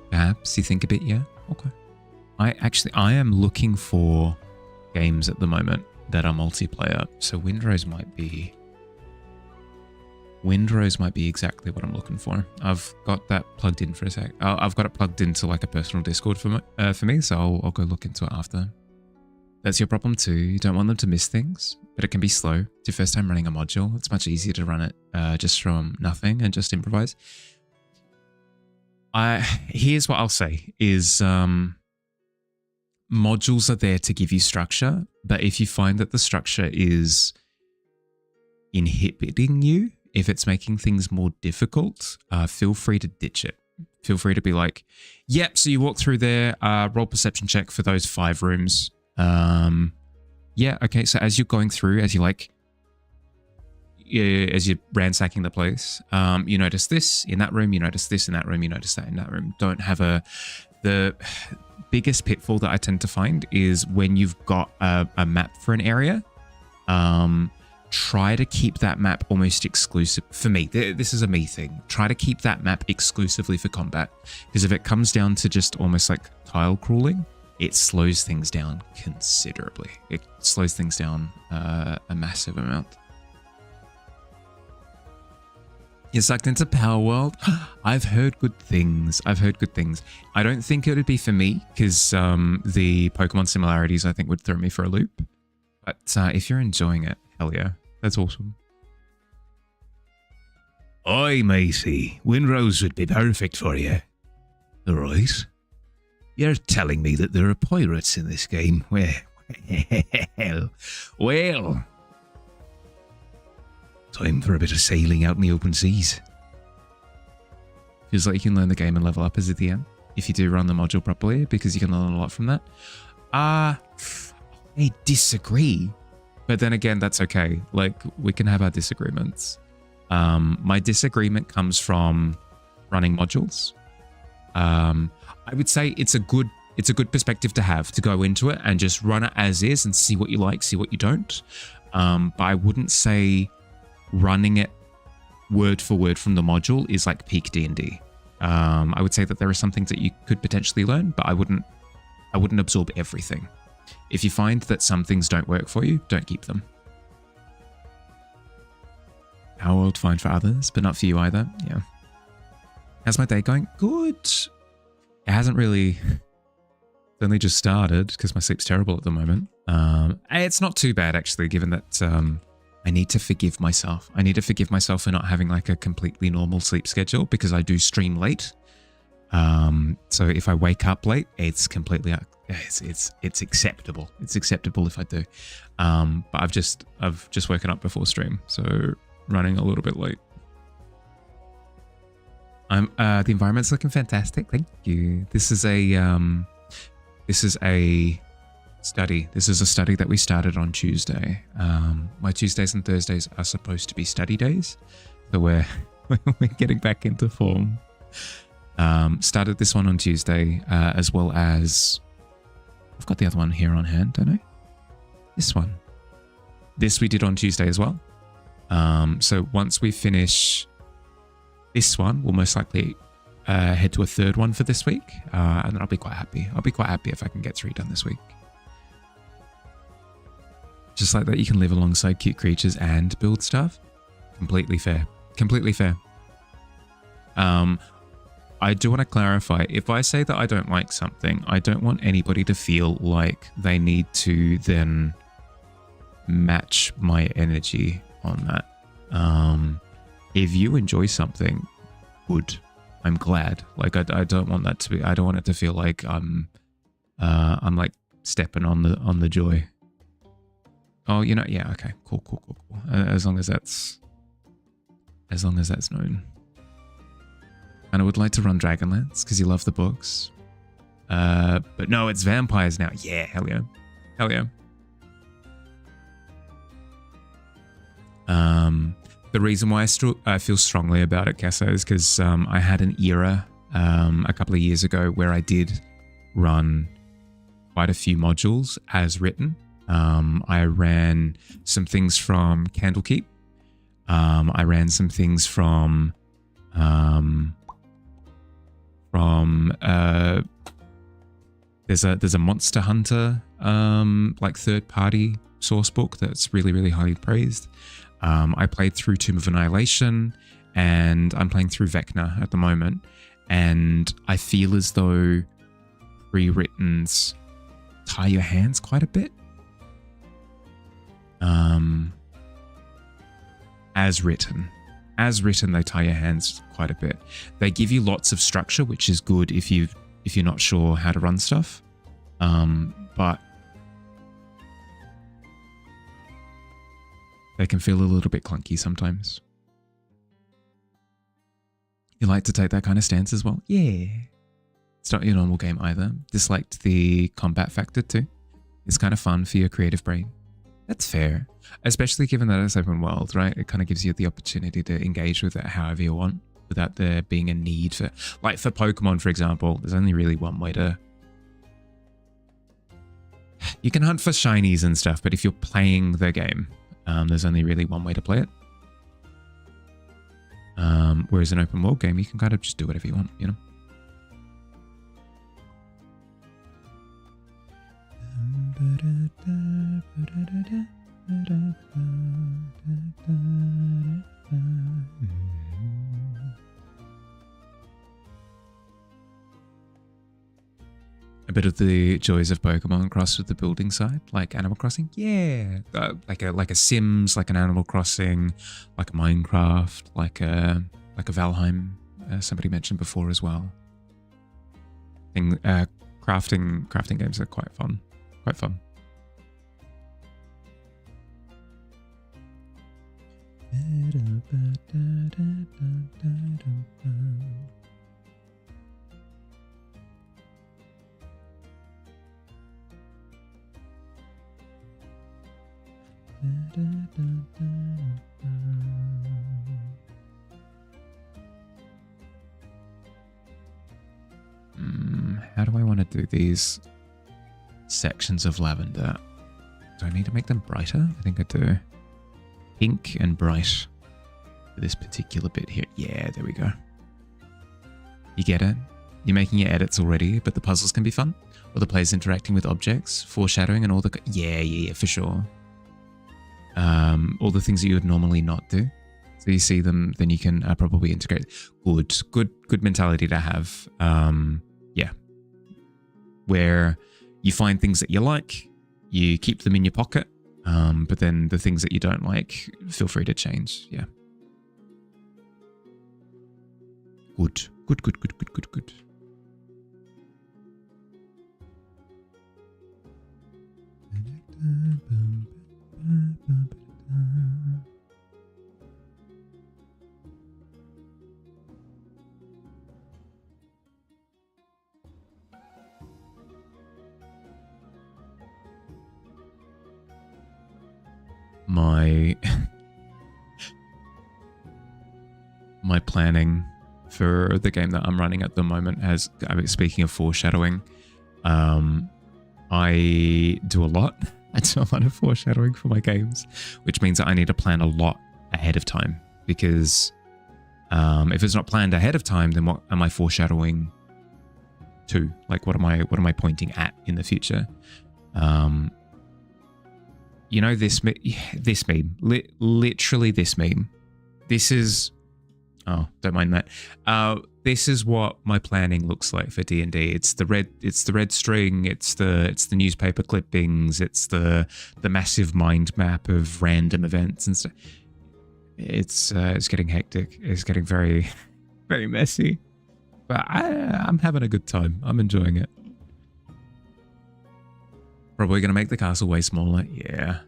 Perhaps you think a bit, yeah? Okay. I am looking for games at the moment that are multiplayer. So Windrose might be exactly what I'm looking for. I've got that plugged in for a sec. I've got it plugged into like a personal Discord for me, so I'll go look into it after. That's your problem too. You don't want them to miss things, but it can be slow. It's your first time running a module. It's much easier to run it just from nothing and just improvise. Here's what I'll say is modules are there to give you structure, but if you find that the structure is inhibiting you, if it's making things more difficult, feel free to ditch it. Feel free to be like, yep, so you walk through there, roll perception check for those 5 rooms. Yeah, okay, so as you're going through, as you're ransacking the place, you notice this in that room, you notice this in that room, you notice that in that room. Don't have the biggest pitfall that I tend to find is when you've got a map for an area, try to keep that map almost exclusive. For me, this is a me thing. Try to keep that map exclusively for combat, because if it comes down to just almost like tile crawling, it slows things down considerably. It slows things down a massive amount. You're sucked into Power World? I've heard good things. I don't think it would be for me, because the Pokemon similarities I think would throw me for a loop. But if you're enjoying it, hell yeah. That's awesome. Aye, matey. Windrose would be perfect for you. Right. You're telling me that there are pirates in this game? Well. Time for a bit of sailing out in the open seas. Feels like you can learn the game and level up as a DM if you do run the module properly, because you can learn a lot from that. I disagree. But then again, that's okay. Like, we can have our disagreements. My disagreement comes from running modules. I would say it's a good perspective to have, to go into it and just run it as is and see what you like, see what you don't. But I wouldn't say running it word for word from the module is like peak D&D. I would say that there are some things that you could potentially learn, but I wouldn't absorb everything. If you find that some things don't work for you, don't keep them. Our world fine for others, but not for you either. Yeah. How's my day going? Good. It hasn't really... It's only just started because my sleep's terrible at the moment. It's not too bad, actually, given that I need to forgive myself. I need to forgive myself for not having like a completely normal sleep schedule because I do stream late. So if I wake up late, it's completely... It's acceptable. It's acceptable if I do. But I've just woken up before stream, so running a little bit late. The environment's looking fantastic. Thank you. This is a study. This is a study that we started on Tuesday. My Tuesdays and Thursdays are supposed to be study days, so we're getting back into form. Started this one on Tuesday, as well as I've got the other one here on hand, don't I? This one. This we did on Tuesday as well. So once we finish this one, we'll most likely head to a third one for this week, and then I'll be quite happy. I'll be quite happy if I can get 3 done this week. Just like that, you can live alongside cute creatures and build stuff. Completely fair. Completely fair. I do want to clarify, if I say that I don't like something, I don't want anybody to feel like they need to then match my energy on that. If you enjoy something, good. I'm glad. Like I don't want that to be. I don't want it to feel like I'm like stepping on the joy. Oh, you know, yeah, okay, cool. As long as that's known. And I would like to run Dragonlance because you love the books. But no, it's vampires now. Yeah, hell yeah. Hell yeah. The reason why I feel strongly about it, Kessa, is because I had an era a couple of years ago where I did run quite a few modules as written. I ran some things from Candlekeep. I ran some things from there's a Monster Hunter like third-party source book that's really highly praised. I played through Tomb of Annihilation, and I'm playing through Vecna at the moment, and I feel as though pre-writtens tie your hands quite a bit. As written, they tie your hands quite a bit. They give you lots of structure, which is good if you're not sure how to run stuff. But they can feel a little bit clunky sometimes. You like to take that kind of stance as well? Yeah. It's not your normal game either. Disliked the combat factor too. It's kind of fun for your creative brain. That's fair. Especially given that it's open world, right? It kind of gives you the opportunity to engage with it however you want without there being a need for... Like for Pokemon, for example, there's only really one way to... You can hunt for shinies and stuff, but if you're playing the game, there's only really one way to play it. Whereas an open world game, you can kind of just do whatever you want, you know? A bit of the joys of Pokemon crossed with the building side, like Animal Crossing. Yeah, like a Sims, like an Animal Crossing, like a Minecraft, like a Valheim. Somebody mentioned before as well. Crafting games are quite fun. Quite fun. How do I want to do these sections of lavender? Do I need to make them brighter? I think I do. Pink and bright for this particular bit here. Yeah, there we go. You get it? You're making your edits already, but the puzzles can be fun. Or the players interacting with objects, foreshadowing and all the... Yeah, for sure. All the things that you would normally not do. So you see them, then you can probably integrate. Good mentality to have. Yeah, where you find things that you like, you keep them in your pocket, but then the things that you don't like, feel free to change. Yeah. Good. My planning for the game that I'm running at the moment has, I mean, speaking of foreshadowing, I do a lot. I do a lot of foreshadowing for my games, which means that I need to plan a lot ahead of time, because if it's not planned ahead of time, then what am I foreshadowing to? Like, what am I pointing at in the future? You know, this meme, literally this meme. This is, oh, don't mind that. This is what my planning looks like for D&D. It's the red string. It's the newspaper clippings. It's the massive mind map of random events and stuff. It's getting hectic. It's getting very, very messy. But I'm having a good time. I'm enjoying it. Probably going to make the castle way smaller. Yeah.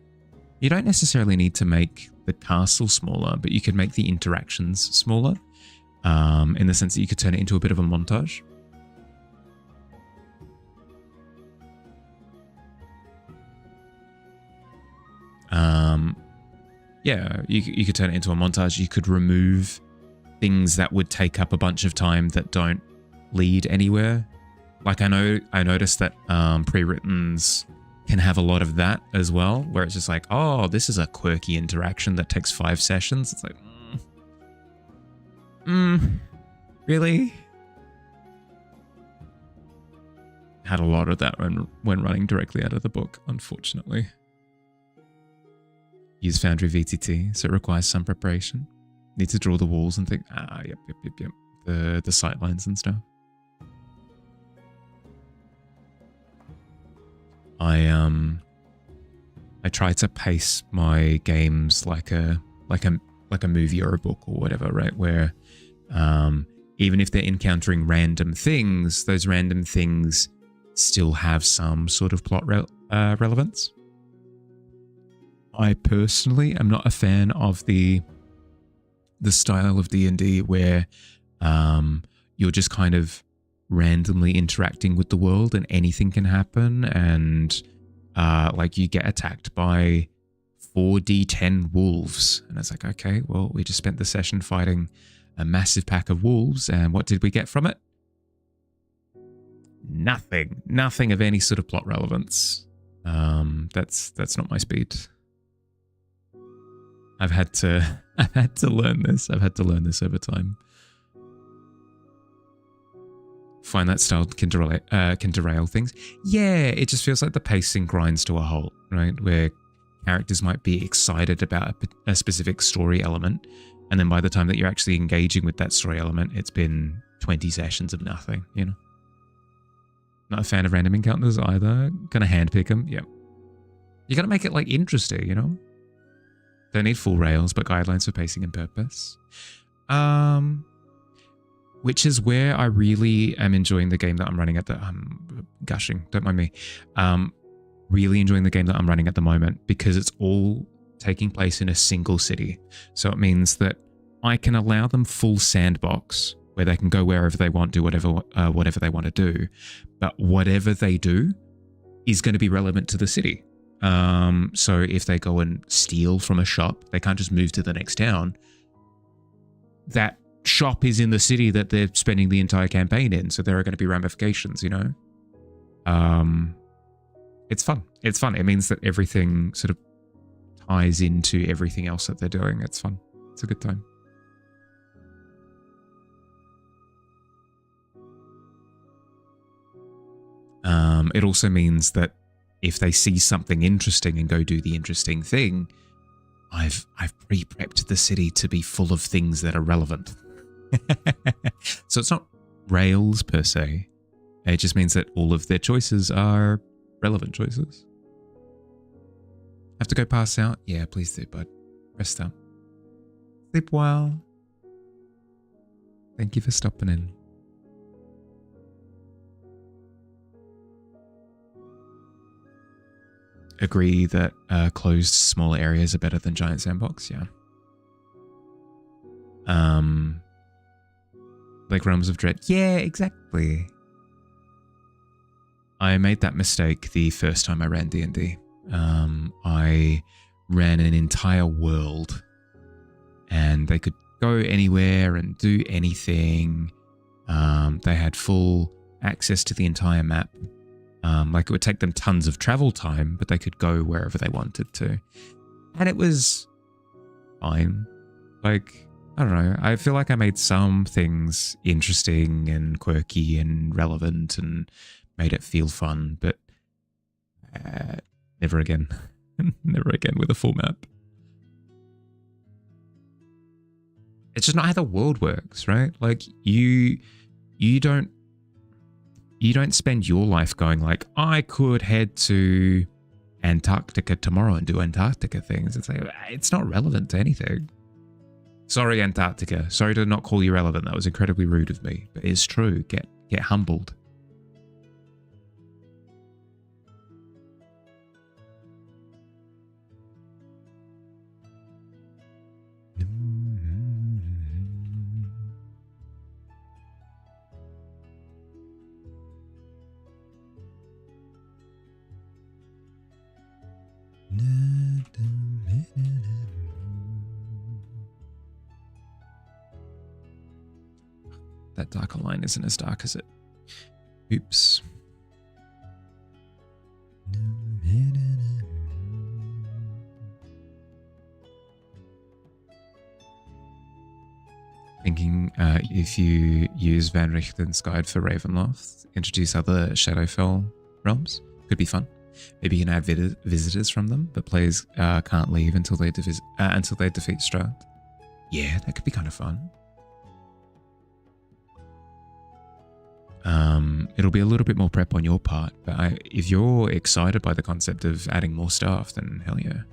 You don't necessarily need to make the castle smaller, but you could make the interactions smaller. In the sense that you could turn it into a bit of a montage. Yeah, you could turn it into a montage. You could remove things that would take up a bunch of time that don't lead anywhere. Like I noticed that pre-writtens can have a lot of that as well, where it's just like, oh, this is a quirky interaction that takes 5 sessions. It's like, really? Had a lot of that when running directly out of the book, unfortunately. Use Foundry VTT, so it requires some preparation. Need to draw the walls and think, yep. The sight lines and stuff. I try to pace my games like a movie or a book or whatever, right? Where even if they're encountering random things, those random things still have some sort of plot relevance. I personally am not a fan of the style of D&D where you're just kind of randomly interacting with the world and anything can happen, and like you get attacked by 4d10 wolves, and it's like, okay, well, we just spent the session fighting a massive pack of wolves, and what did we get from it? Nothing of any sort of plot relevance. That's not my speed. I've had to learn this. I've had to learn this over time. Find that style can derail things. Yeah, it just feels like the pacing grinds to a halt, right? Where characters might be excited about a specific story element, and then by the time that you're actually engaging with that story element, it's been 20 sessions of nothing, you know? Not a fan of random encounters either. Gonna handpick them, yep. You gotta make it, like, interesting, you know? Don't need full rails, but guidelines for pacing and purpose. Which is where I really am enjoying the game that I'm running at the... gushing, don't mind me. Really enjoying the game that I'm running at the moment, because it's all taking place in a single city. So it means that I can allow them full sandbox where they can go wherever they want, do whatever they want to do. But whatever they do is going to be relevant to the city. So if they go and steal from a shop, they can't just move to the next town. That shop is in the city that they're spending the entire campaign in, so there are going to be ramifications, you know? It's fun. It's fun. It means that everything sort of ties into everything else that they're doing. It's fun. It's a good time. It also means that if they see something interesting and go do the interesting thing, I've pre-prepped the city to be full of things that are relevant. So it's not rails per se. It just means that all of their choices are relevant choices. Have to go pass out? Yeah, please do, bud. Rest up. Sleep well. Thank you for stopping in. Agree that closed small areas are better than giant sandbox, yeah. Like Realms of Dread. Yeah, exactly. I made that mistake the first time I ran D&D. I ran an entire world and they could go anywhere and do anything. They had full access to the entire map. Like it would take them tons of travel time, but they could go wherever they wanted to. And it was fine. Like, I don't know. I feel like I made some things interesting and quirky and relevant and made it feel fun, but never again. Never again with a full map. It's just not how the world works, right? Like you don't spend your life going like, I could head to Antarctica tomorrow and do Antarctica things. It's like, it's not relevant to anything. Sorry, Antarctica. Sorry to not call you relevant. That was incredibly rude of me, but it's true. Get humbled. That darker line isn't as dark as it. Oops. Thinking if you use Van Richten's Guide for Ravenloft, introduce other Shadowfell realms, could be fun. Maybe you can add visitors from them, but players can't leave until they defeat Strahd. Yeah, that could be kind of fun. It'll be a little bit more prep on your part, but if you're excited by the concept of adding more stuff, then hell yeah.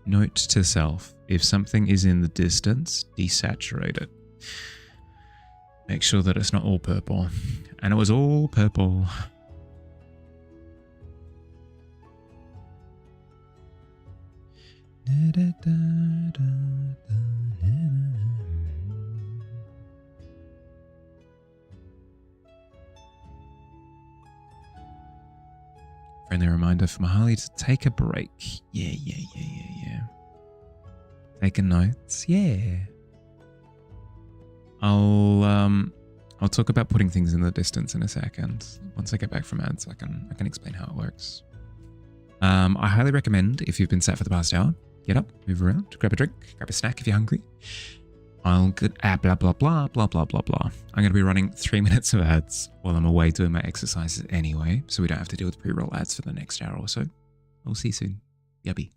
Note to self, if something is in the distance, desaturate it. Make sure that it's not all purple. And it was all purple. Friendly reminder for Mahali to take a break. Yeah. Taking notes. Yeah. I'll talk about putting things in the distance in a second. Once I get back from ads, I can explain how it works. I highly recommend, if you've been sat for the past hour, get up, move around, grab a drink, grab a snack if you're hungry. Blah blah blah blah blah blah blah blah. I'm going to be running 3 minutes of ads while I'm away doing my exercises anyway, so we don't have to deal with pre-roll ads for the next hour or so. I'll see you soon. Yubby.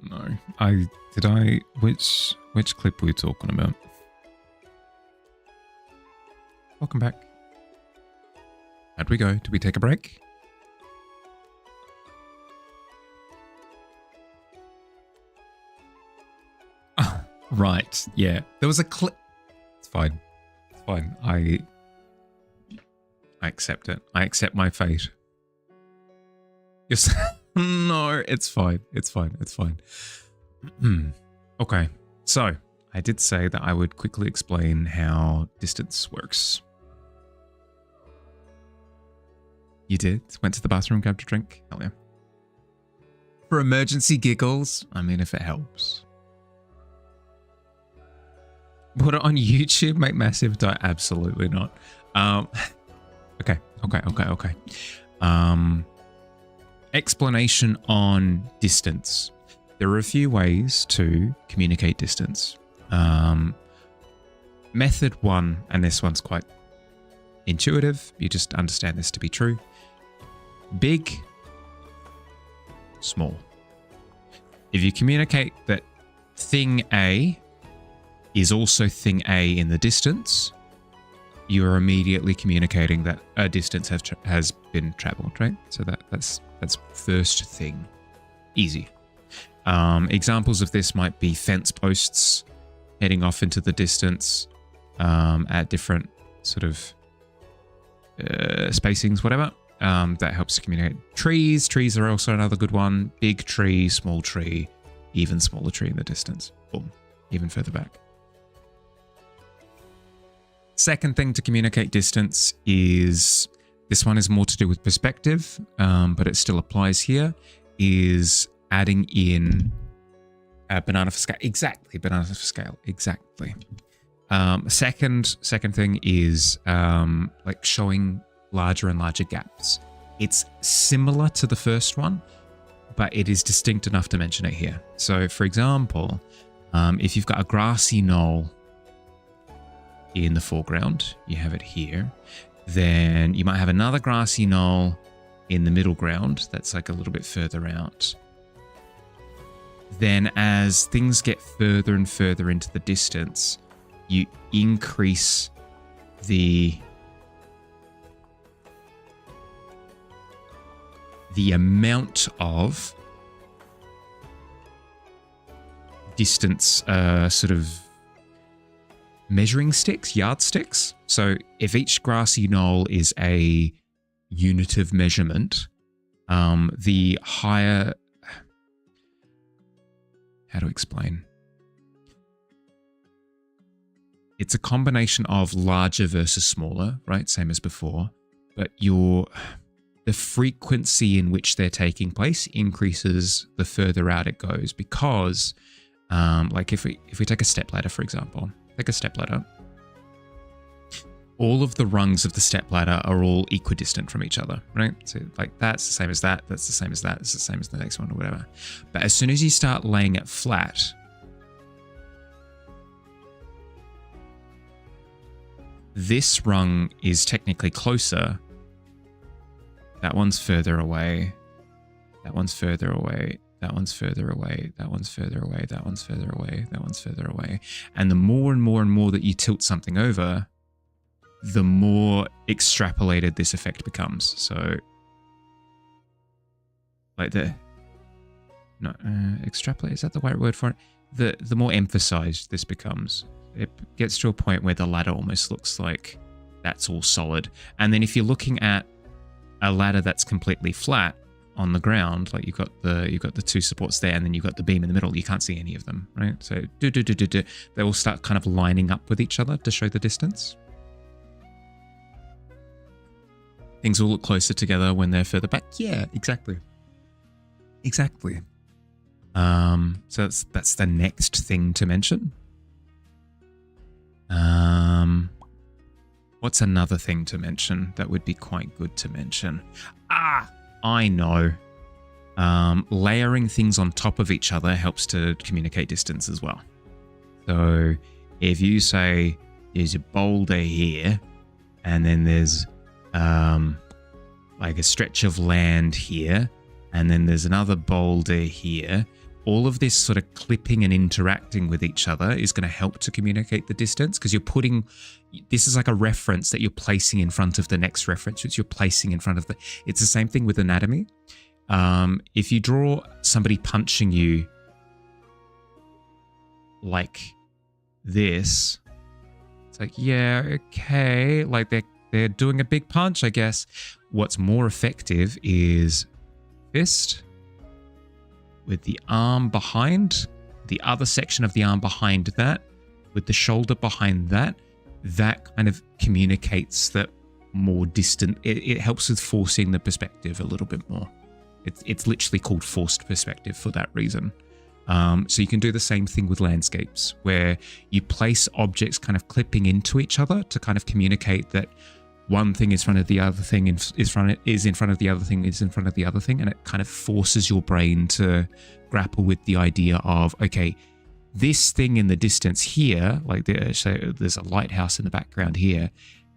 No. Which clip were we talking about? Welcome back. How'd we go? Did we take a break? Oh, right. Yeah. There was a clip. It's fine. It's fine. I accept it. I accept my fate. Yes. No, it's fine. It's fine. It's fine. Okay. So, I did say that I would quickly explain how distance works. You did? Went to the bathroom, grabbed a drink? Hell yeah. For emergency giggles? I mean, if it helps. Put it on YouTube, make massive die? Absolutely not. Okay. Explanation on distance. There are a few ways to communicate distance. Method one, and this one's quite intuitive, you just understand this to be true. Big, small. If you communicate that thing A is also thing A in the distance, you are immediately communicating that a distance has been traveled, right? So that's first thing. Easy. Examples of this might be fence posts heading off into the distance at different sort of spacings, whatever. That helps communicate. Trees are also another good one. Big tree, small tree, even smaller tree in the distance. Boom, even further back. Second thing to communicate distance is, this one is more to do with perspective, but it still applies here, is adding in a banana for scale. Exactly, banana for scale. Exactly. Second thing is like showing larger and larger gaps. It's similar to the first one, but it is distinct enough to mention it here. So for example, if you've got a grassy knoll in the foreground, you have it here, then you might have another grassy knoll in the middle ground that's like a little bit further out. Then as things get further and further into the distance, you increase the amount of distance sort of measuring sticks, yardsticks. So if each grassy knoll is a unit of measurement, the higher... How to explain? It's a combination of larger versus smaller, right? Same as before. But the frequency in which they're taking place increases the further out it goes, because like if we take a stepladder, for example, take a stepladder, all of the rungs of the stepladder are all equidistant from each other, right? So like that's the same as that, that's the same as that, it's the same as the next one or whatever. But as soon as you start laying it flat, this rung is technically closer. That one's further away. That one's further away. That one's further away. That one's further away. That one's further away. That one's further away. And the more and more and more that you tilt something over, the more extrapolated this effect becomes. So, like extrapolate, is that the right word for it? The more emphasized this becomes. It gets to a point where the ladder almost looks like that's all solid. And then if you're looking at a ladder that's completely flat on the ground, like you've got the two supports there, and then you've got the beam in the middle, you can't see any of them, right? So they all start kind of lining up with each other to show the distance. Things will look closer together when they're further back. Yeah, exactly. Exactly. So that's the next thing to mention. What's another thing to mention that would be quite good to mention? I know. Layering things on top of each other helps to communicate distance as well. So if you say there's a boulder here, and then there's like a stretch of land here, and then there's another boulder here, all of this sort of clipping and interacting with each other is going to help to communicate the distance, because you're putting, this is like a reference that you're placing in front of the next reference, which you're placing in front of the, it's the same thing with anatomy. If you draw somebody punching you like this, it's like, yeah, okay, like they're doing a big punch, I guess. What's more effective is fist with the arm behind, the other section of the arm behind that, with the shoulder behind that. That kind of communicates that more distant. It helps with forcing the perspective a little bit more. It's literally called forced perspective for that reason. So you can do the same thing with landscapes, where you place objects kind of clipping into each other to kind of communicate that one thing is in front of the other thing, is in front of the other thing, is in front of the other thing, and it kind of forces your brain to grapple with the idea of, okay, this thing in the distance here, like there's a lighthouse in the background here,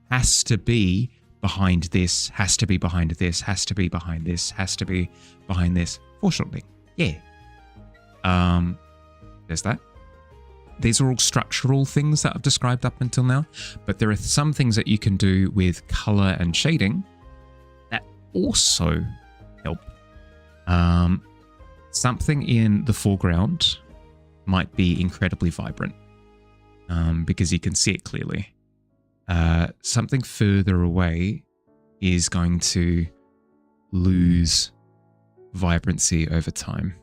has to be behind this, has to be behind this, has to be behind this, has to be behind this. Foreshortening, yeah. There's that. These are all structural things that I've described up until now, but there are some things that you can do with color and shading that also help. Something in the foreground might be incredibly vibrant because you can see it clearly. Something further away is going to lose vibrancy over time.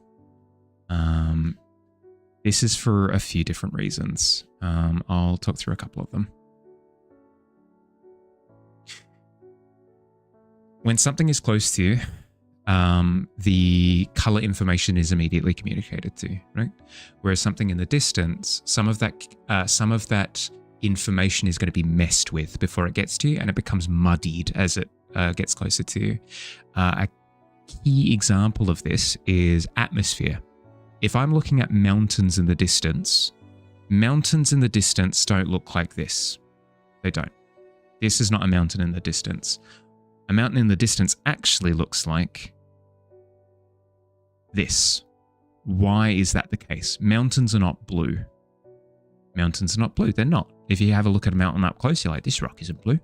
This is for a few different reasons. I'll talk through a couple of them. When something is close to you, the color information is immediately communicated to, right? Whereas something in the distance, some of that information is going to be messed with before it gets to you, and it becomes muddied as it gets closer to you. A key example of this is atmosphere. If I'm looking at mountains in the distance don't look like this. They don't. This is not a mountain in the distance. A mountain in the distance actually looks like this. Why is that the case? Mountains are not blue. Mountains are not blue. They're not. If you have a look at a mountain up close, you're like, this rock isn't blue.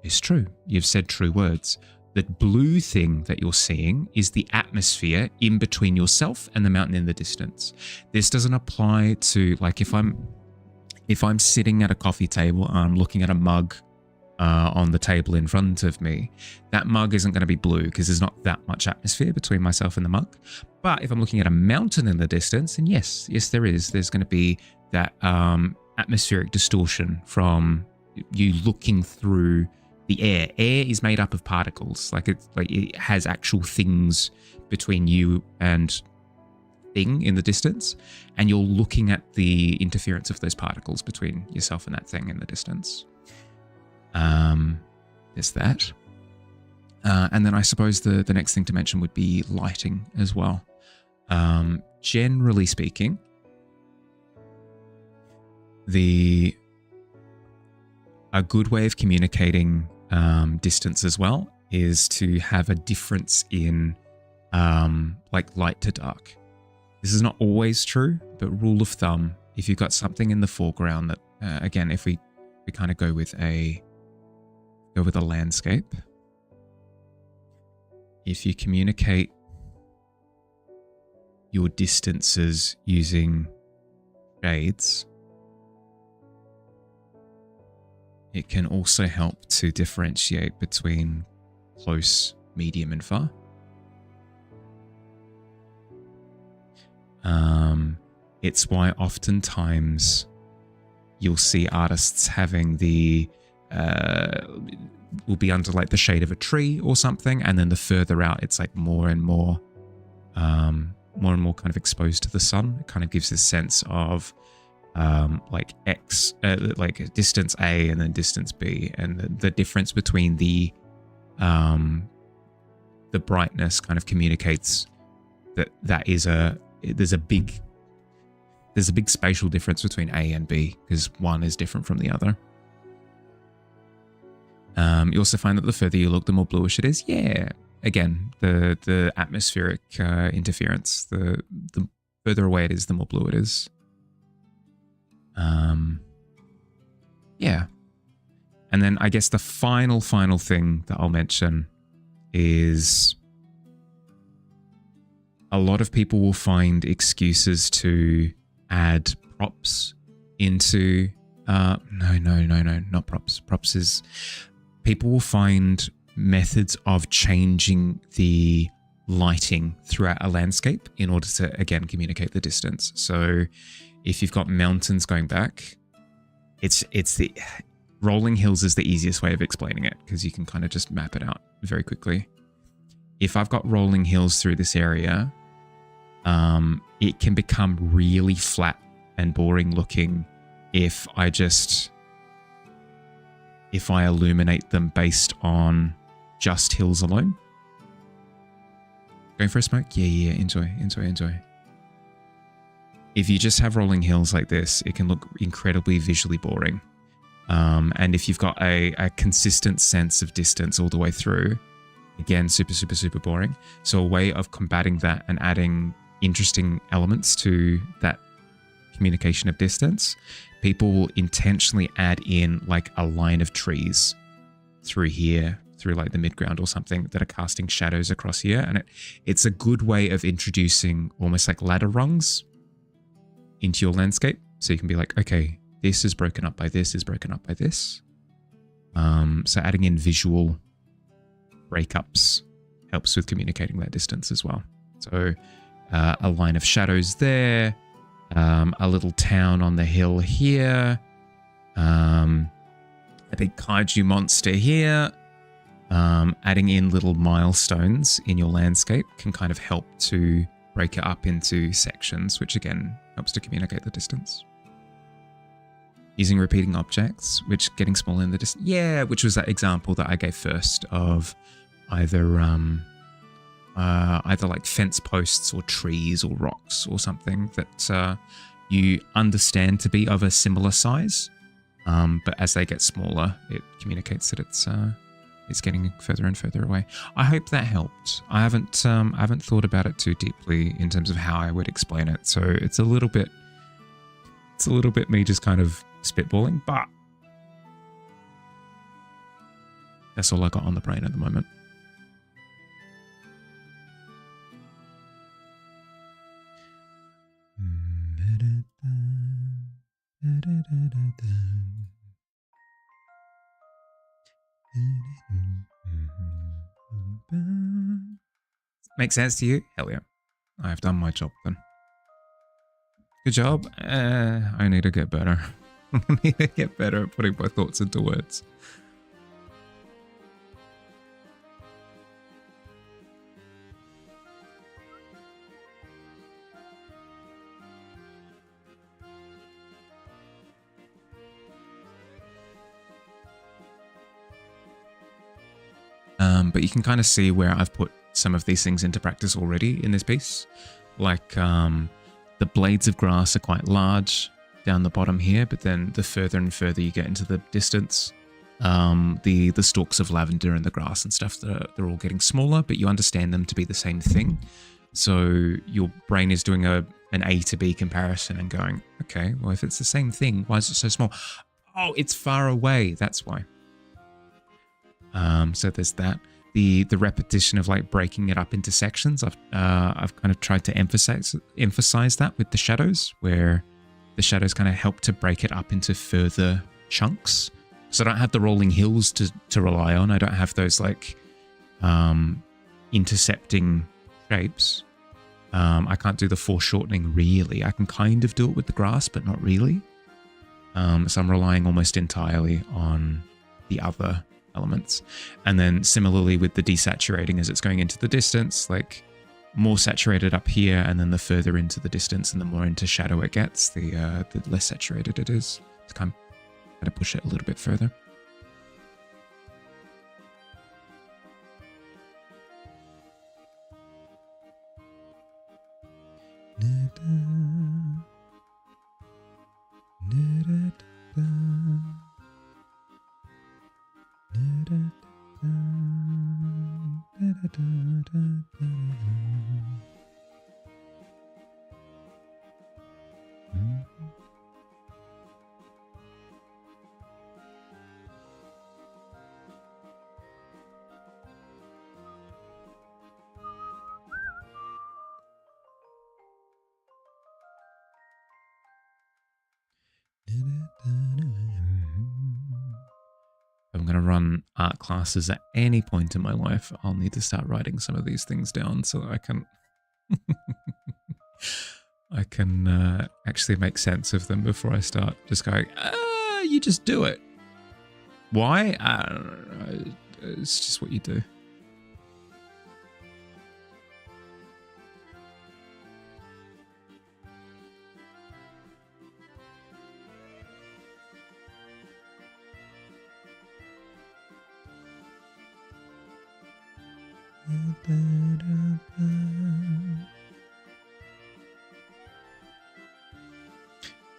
It's true. You've said true words. The blue thing that you're seeing is the atmosphere in between yourself and the mountain in the distance. This doesn't apply to, like, if I'm sitting at a coffee table and I'm looking at a mug on the table in front of me, that mug isn't going to be blue because there's not that much atmosphere between myself and the mug. But if I'm looking at a mountain in the distance, and yes, there is, there's going to be that atmospheric distortion from you looking through the air. Air is made up of particles. It has actual things between you and thing in the distance, and you're looking at the interference of those particles between yourself and that thing in the distance. There's that. And then I suppose the next thing to mention would be lighting as well. Generally speaking, a good way of communicating distance as well is to have a difference in like light to dark. This is not always true, but rule of thumb, if you've got something in the foreground that, again, if we kind of go with a landscape, if you communicate your distances using shades, it can also help to differentiate between close, medium, and far. It's why oftentimes you'll see artists having will be under like the shade of a tree or something, and then the further out it's like more and more kind of exposed to the sun. It kind of gives this sense of like distance A and then distance B, and the difference between the brightness kind of communicates that there's a big spatial difference between A and B because one is different from the other. You also find that the further you look, the more bluish it is. Yeah, again, the atmospheric interference, the further away it is, the more blue it is. Yeah. And then I guess the final thing that I'll mention is a lot of people will find excuses to add props into no, not props. Props is people will find methods of changing the lighting throughout a landscape in order to, again, communicate the distance. So if you've got mountains going back, it's the rolling hills is the easiest way of explaining it because you can kind of just map it out very quickly. If I've got rolling hills through this area, it can become really flat and boring looking if I illuminate them based on just hills alone. Going for a smoke? Yeah, enjoy. If you just have rolling hills like this, it can look incredibly visually boring. And if you've got a consistent sense of distance all the way through, again, super boring. So a way of combating that and adding interesting elements to that communication of distance, people will intentionally add in like a line of trees through here, through like the midground or something, that are casting shadows across here. And it's a good way of introducing almost like ladder rungs into your landscape. So you can be like, okay, this is broken up by this, is broken up by this. So adding in visual breakups helps with communicating that distance as well. So a line of shadows there, a little town on the hill here, a big kaiju monster here. Adding in little milestones in your landscape can kind of help to break it up into sections, which again helps to communicate the distance. Using repeating objects, which getting smaller in the distance. Yeah, which was that example that I gave first of either like fence posts or trees or rocks or something that you understand to be of a similar size, but as they get smaller, it communicates that it's getting further and further away. I hope that helped. I haven't thought about it too deeply in terms of how I would explain it, so it's a little bit me just kind of spitballing, but that's all I got on the brain at the moment. Make sense to you? Hell yeah. I have done my job then. Good job. I need to get better. I need to get better at putting my thoughts into words. But you can kind of see where I've put some of these things into practice already in this piece. Like the blades of grass are quite large down the bottom here, but then the further and further you get into the distance, the stalks of lavender and the grass and stuff, they're all getting smaller, but you understand them to be the same thing. So your brain is doing an A to B comparison and going, okay, well, if it's the same thing, why is it so small? Oh, it's far away. That's why. So there's that. The repetition of like breaking it up into sections. I've kind of tried to emphasize that with the shadows, where the shadows kind of help to break it up into further chunks. So I don't have the rolling hills to rely on. I don't have those like intercepting shapes. I can't do the foreshortening really. I can kind of do it with the grass, but not really. So I'm relying almost entirely on the other elements. And then similarly with the desaturating as it's going into the distance, like more saturated up here, and then the further into the distance and the more into shadow it gets, the less saturated it is. To kind of push it a little bit further. going to run art classes at any point in my life, I'll need to start writing some of these things down so that I can I can actually make sense of them before I start just going, you just do it. Why? I don't know. It's just what you do.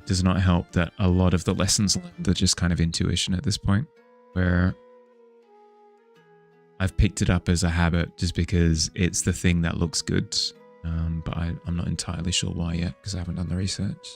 Does not help that a lot of the lessons learned are just kind of intuition at this point, where I've picked it up as a habit just because it's the thing that looks good, but I'm not entirely sure why yet because I haven't done the research.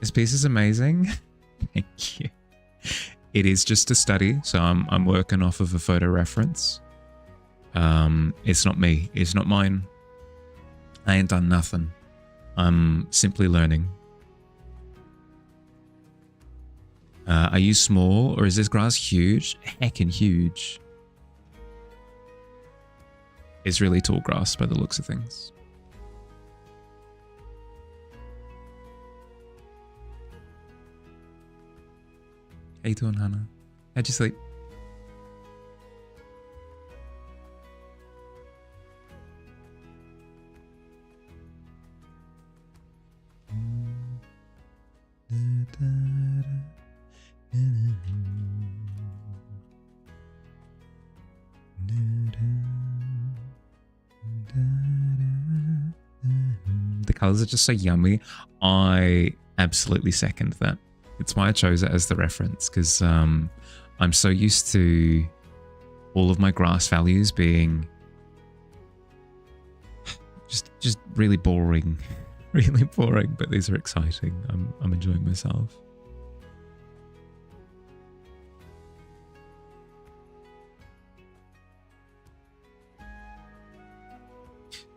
This piece is amazing. Thank you. It is just a study, so I'm working off of a photo reference. It's not me. It's not mine. I ain't done nothing. I'm simply learning. Are you small or is this grass huge? Heckin' huge. It's really tall grass by the looks of things. How you doing, Hannah? How'd you sleep? The colors are just so yummy. I absolutely second that. It's why I chose it as the reference, because I'm so used to all of my grass values being just really boring. Really boring, but these are exciting. I'm enjoying myself.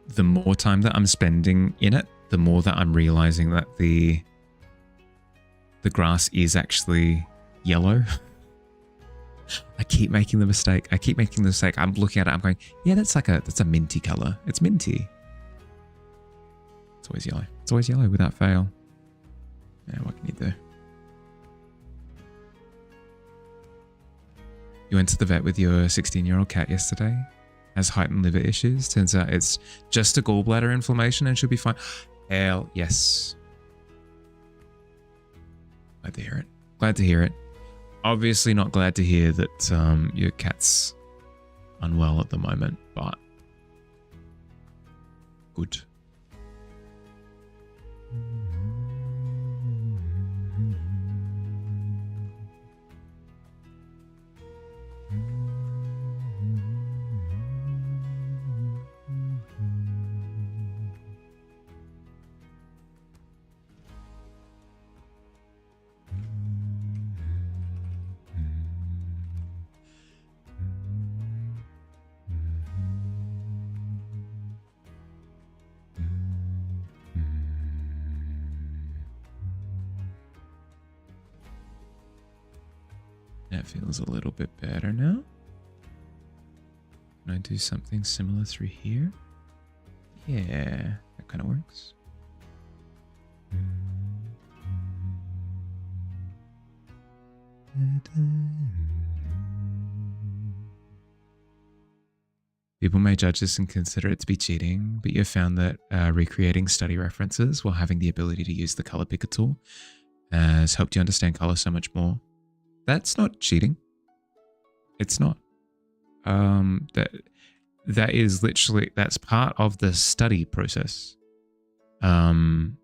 The more time that I'm spending in it, the more that I'm realizing that the grass is actually yellow. I keep making the mistake. I'm looking at it. I'm going, yeah, that's a minty color. It's minty. It's always yellow. It's always yellow without fail. Yeah, what can you do? You went to the vet with your 16-year-old cat yesterday. Has heightened liver issues. Turns out it's just a gallbladder inflammation and she'll be fine. Hell yes. Glad to hear it. Glad to hear it. Obviously not glad to hear that your cat's unwell at the moment, but good. That feels a little bit better now. Can I do something similar through here? Yeah, that kind of works. People may judge this and consider it to be cheating, but you've found that recreating study references while having the ability to use the color picker tool has helped you understand color so much more. That's not cheating. It's not. That is literally, that's part of the study process. That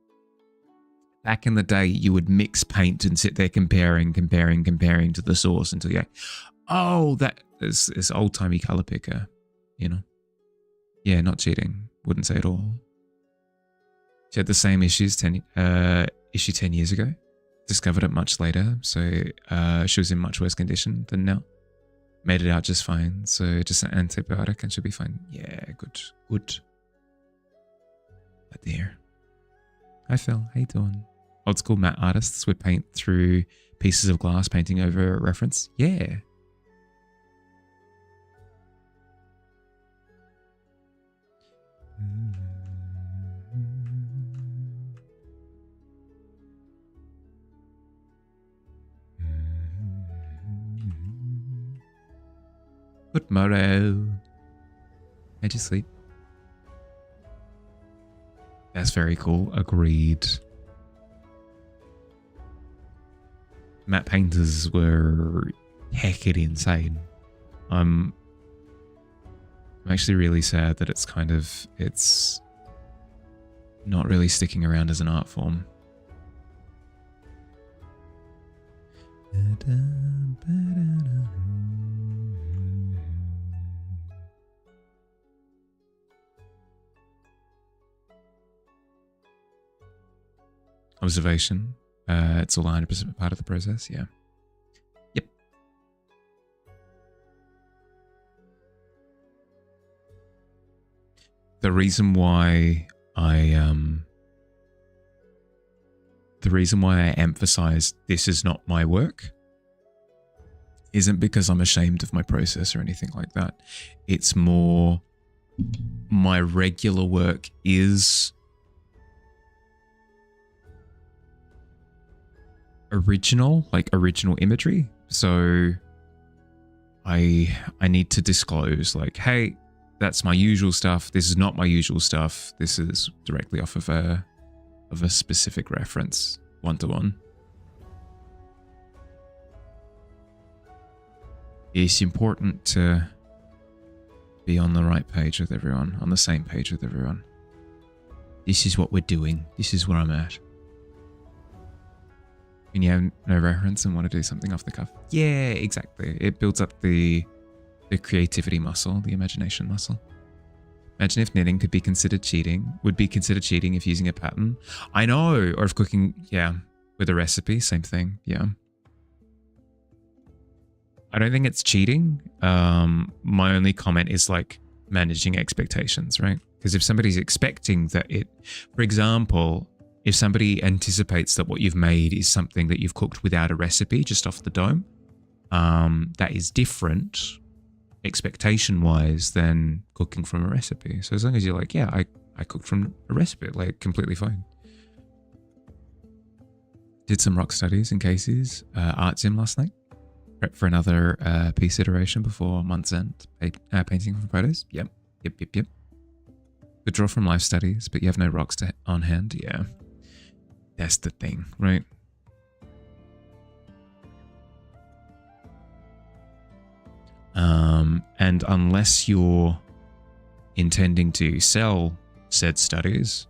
back in the day, you would mix paint and sit there comparing to the source until you go, oh, that is this old-timey color picker, you know? Yeah, not cheating. Wouldn't say at all. She had the same issue 10 years ago. Discovered it much later, so she was in much worse condition than now. Made it out just fine, so just an antibiotic and she'll be fine. Yeah, good. But there. Hi Phil, how you doing? Old school matte artists would paint through pieces of glass, painting over a reference. Yeah. Good morrow. How'd you sleep? That's very cool. Agreed. Matte painters were heckin' insane. I'm actually really sad that it's not really sticking around as an art form. Observation. It's all 100% part of the process. Yeah. Yep. The reason why I emphasize this is not my work isn't because I'm ashamed of my process or anything like that. It's more my regular work is original imagery. So I need to disclose like, hey, that's my usual stuff. This is not my usual stuff. This is directly off of a specific reference, one-to-one. It's important to be on the right page with everyone, on the same page with everyone. This is what we're doing. This is where I'm at. When you have no reference and want to do something off the cuff. Yeah, exactly. It builds up the creativity muscle, the imagination muscle. Imagine if knitting could be considered cheating. Would be considered cheating if using a pattern. I know. Or if cooking, yeah, with a recipe, same thing. Yeah. I don't think it's cheating. My only comment is like managing expectations, right? Because if somebody's expecting that for example, if somebody anticipates that what you've made is something that you've cooked without a recipe, just off the dome, that is different expectation-wise than cooking from a recipe. So as long as you're like, yeah, I cooked from a recipe, like completely fine. Did some rock studies in cases, art sim last night. Prep for another piece iteration before month's end. Painting from photos. Yep. Could draw from life studies, but you have no rocks on hand. Yeah. That's the thing, right? And unless you're intending to sell said studies,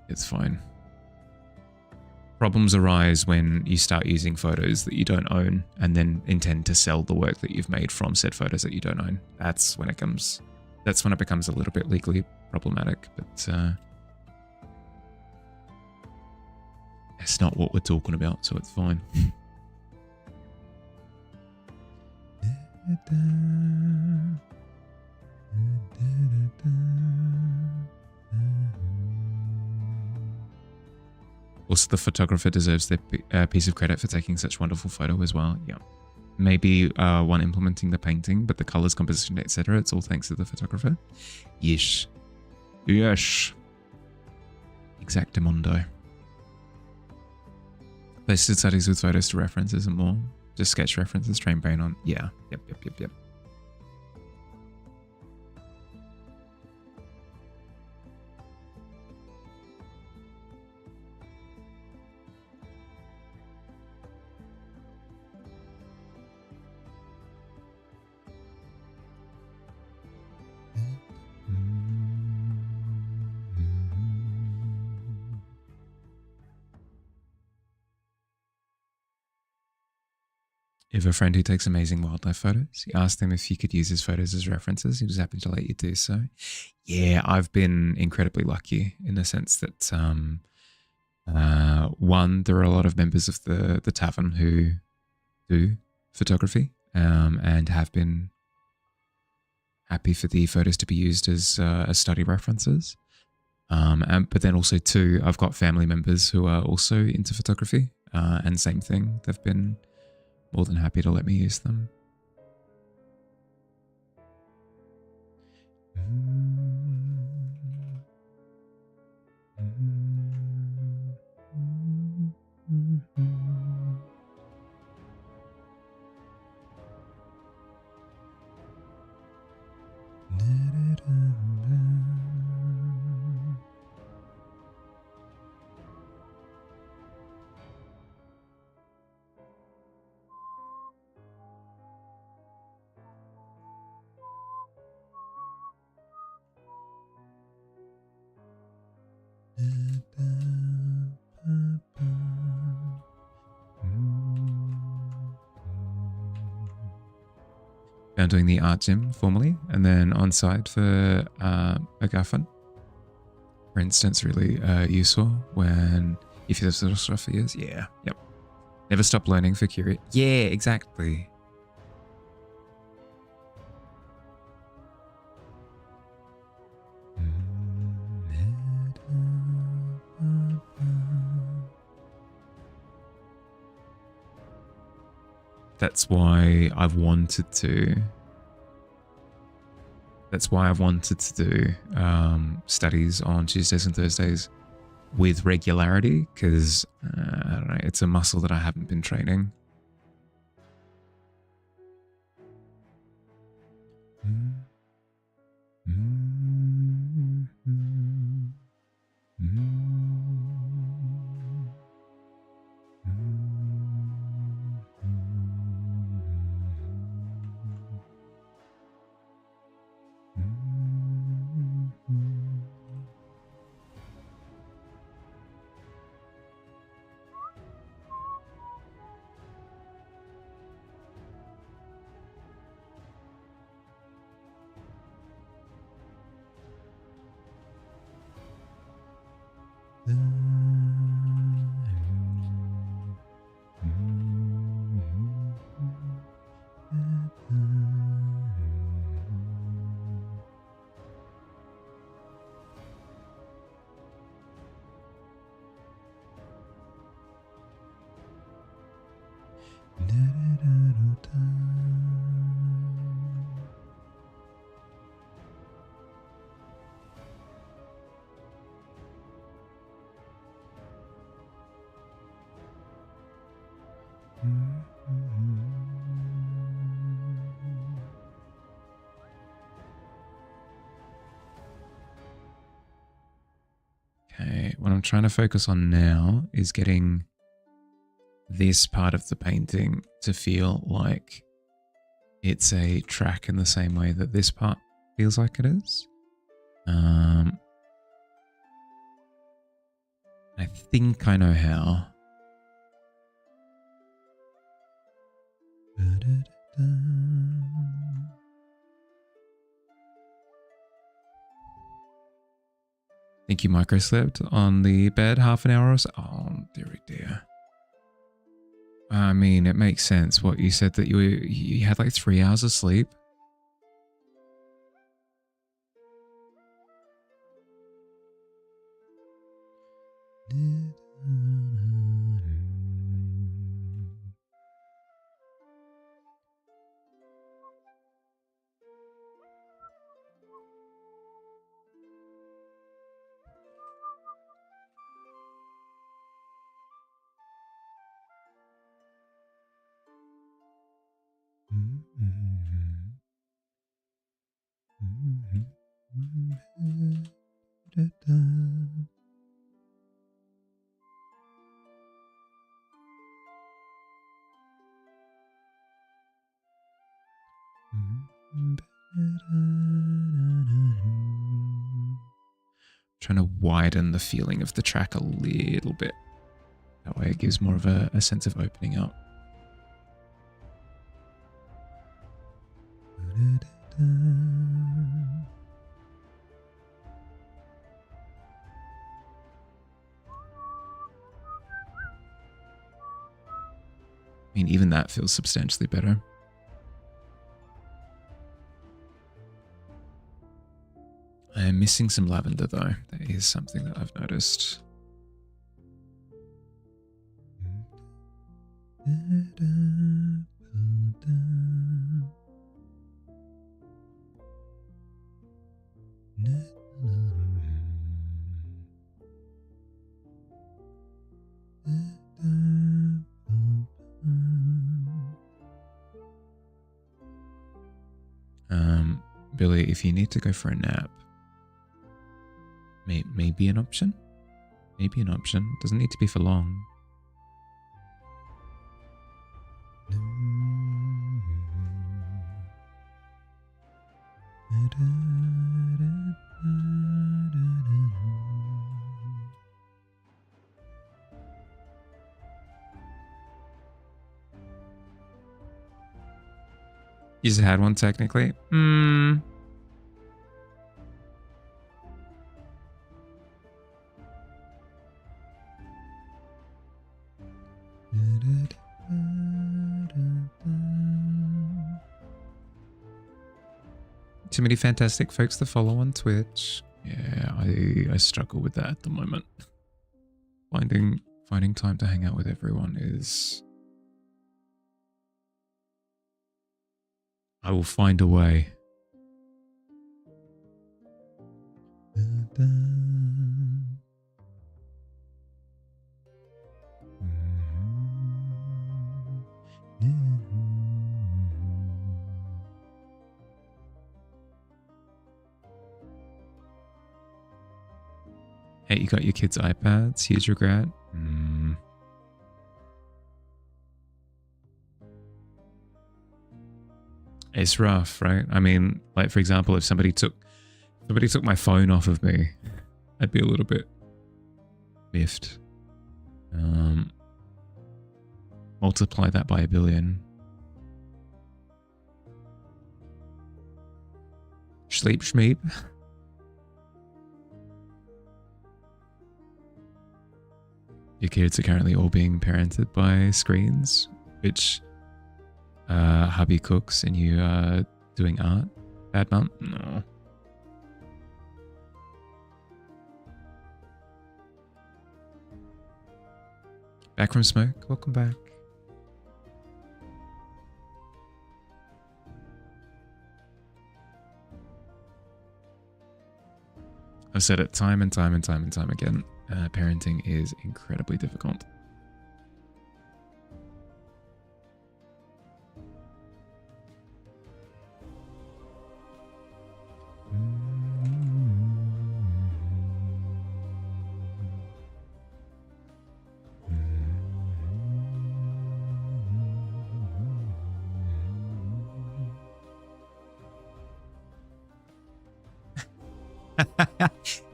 it's fine. Problems arise when you start using photos that you don't own and then intend to sell the work that you've made from said photos that you don't own. That's when it becomes a little bit legally problematic, but it's not what we're talking about, so it's fine. Also, the photographer deserves their piece of credit for taking such wonderful photo as well. Yeah. Maybe one implementing the painting, but the colors, composition, etc. It's all thanks to the photographer. Yes. Yes. Exactamundo. Listed studies with photos to reference isn't more. Just sketch references, train brain on. Yeah. Yep. You have a friend who takes amazing wildlife photos. You asked him if you could use his photos as references. He was happy to let you do so. Yeah, I've been incredibly lucky in the sense that, one, there are a lot of members of the Tavern who do photography and have been happy for the photos to be used as study references. But then also, two, I've got family members who are also into photography and same thing. They've been more than happy to let me use them. Now doing the art gym formally, and then on site for MacGuffin. For instance, really useful when if you do this sort of stuff for years. Yeah, yep. Never stop learning for curious. Yeah, exactly. That's why I've wanted to. That's why I've wanted to do studies on Tuesdays and Thursdays with regularity, because I don't know, it's a muscle that I haven't been training. Okay, what I'm trying to focus on now is getting this part of the painting to feel like it's a track in the same way that this part feels like it is. I think I know how. Think you micro slept on the bed half an hour or so? Oh, dearie dear. I mean, it makes sense. What you said that you had like 3 hours of sleep. Trying to widen the feeling of the track a little bit. That way it gives more of a sense of opening up. mean, even that feels substantially better. I am missing some lavender, though. That is something that I've noticed. Billy, if you need to go for a nap, maybe an option? Maybe an option. Doesn't need to be for long. You just had one technically? Too many fantastic folks to follow on Twitch. Yeah, I struggle with that at the moment. Finding time to hang out with everyone is... I will find a way. Hey, you got your kids' iPads? Huge regret. It's rough, right? I mean, like for example, if somebody took my phone off of me, I'd be a little bit miffed. Multiply that by 1 billion. Sleep schmeep. Your kids are currently all being parented by screens, which hubby cooks and you are doing art. Bad mum? No. Back from smoke? Welcome back. I've said it time and time and time and time again. Parenting is incredibly difficult.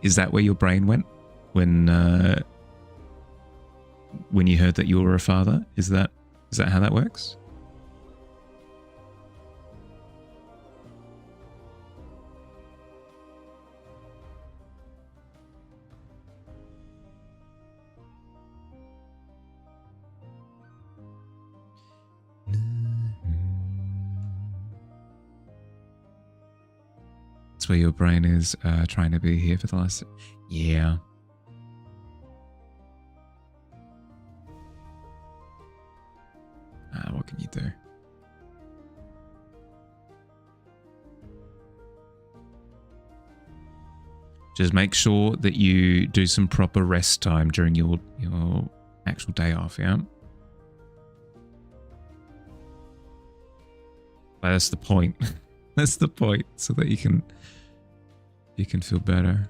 Is that where your brain went when you heard that you were a father? Is that how that works? That's where your brain is trying to be here for the last... Yeah. What can you do? Just make sure that you do some proper rest time during your actual day off, yeah? That's the point. That's the point, so that you can feel better.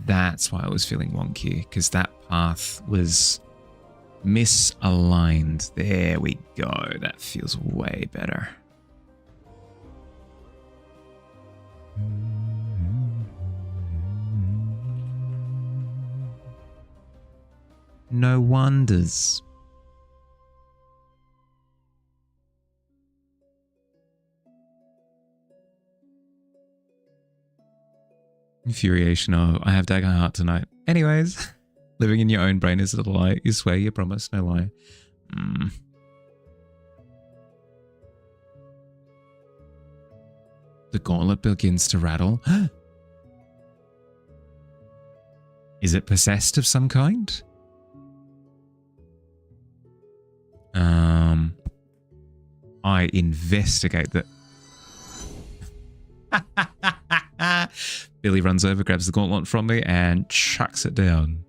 That's why I was feeling wonky, because that path was misaligned. There we go. That feels way better. No wonders. Infuriation. Oh, I have dagger heart tonight. Anyways, living in your own brain is a lie. You swear, you promise, no lie. The gauntlet begins to rattle. Is it possessed of some kind? I investigate that. Billy runs over, grabs the gauntlet from me, and chucks it down.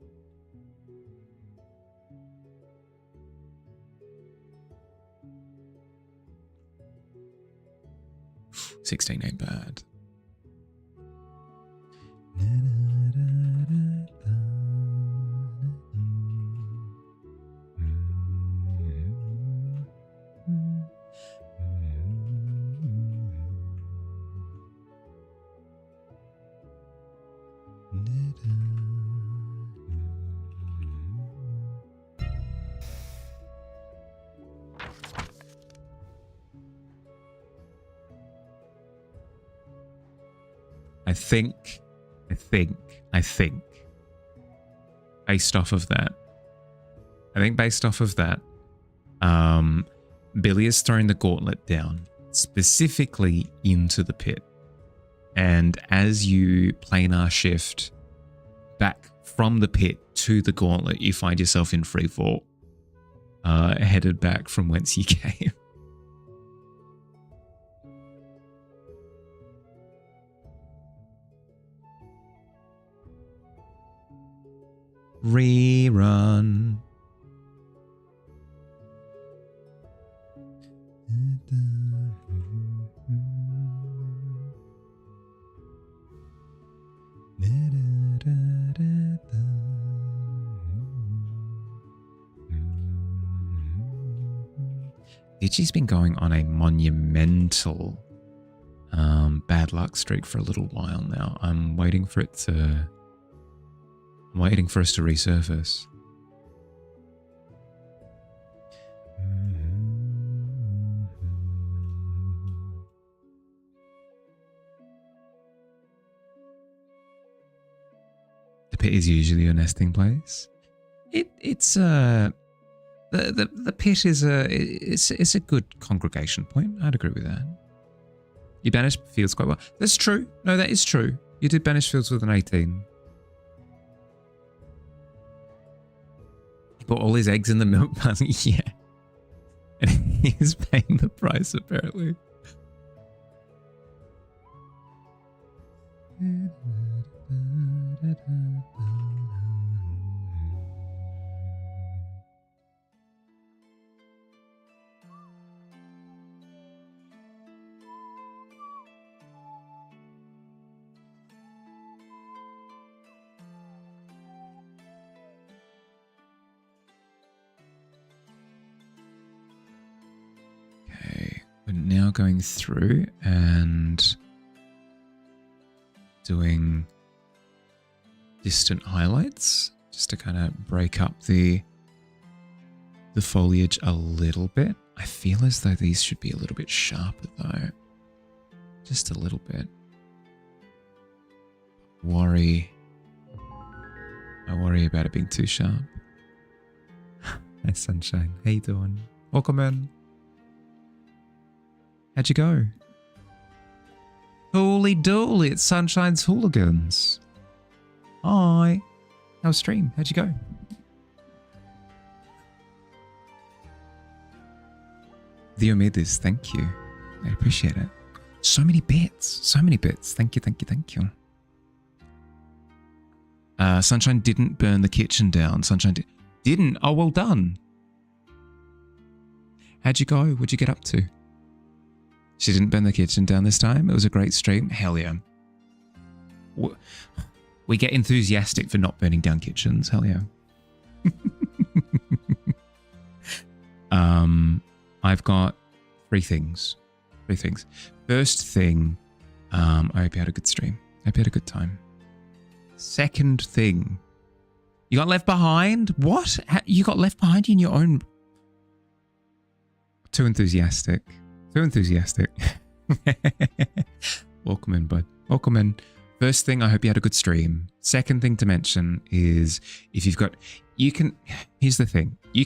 $16 ain't bad. I think, based off of that, Billy has thrown the gauntlet down, specifically into the pit. And as you planar shift back from the pit to the gauntlet, you find yourself in free fall, headed back from whence you came. Rerun. Digi's been going on a monumental bad luck streak for a little while now. I'm waiting for us to resurface. The pit is usually your nesting place. It's the pit is a good congregation point. I'd agree with that. You banished fields quite well. That's true. No, that is true. You did banish fields with an 18. He put all his eggs in the milk bunny. Yeah. And he's paying the price, apparently. We're now going through and doing distant highlights just to kind of break up the foliage a little bit. I feel as though these should be a little bit sharper though. Just a little bit. I worry about it being too sharp. Hey Sunshine, how you doing? Welcome in. How'd you go? Holy dooly, it's Sunshine's Hooligans. Hi. How's stream? How'd you go? Diomedes, thank you. I appreciate it. So many bits. So many bits. Thank you, thank you, thank you. Sunshine didn't burn the kitchen down. Sunshine didn't? Oh, well done. How'd you go? What'd you get up to? She didn't burn the kitchen down this time. It was a great stream. Hell yeah. We get enthusiastic for not burning down kitchens. Hell yeah. I've got three things. First thing, I hope you had a good stream. I hope you had a good time. Second thing, You got left behind? What? You got left behind in your own... Too enthusiastic. Too enthusiastic. Welcome in, bud. Welcome in. First thing, I hope you had a good stream. Second thing to mention is if you've got... Here's the thing. You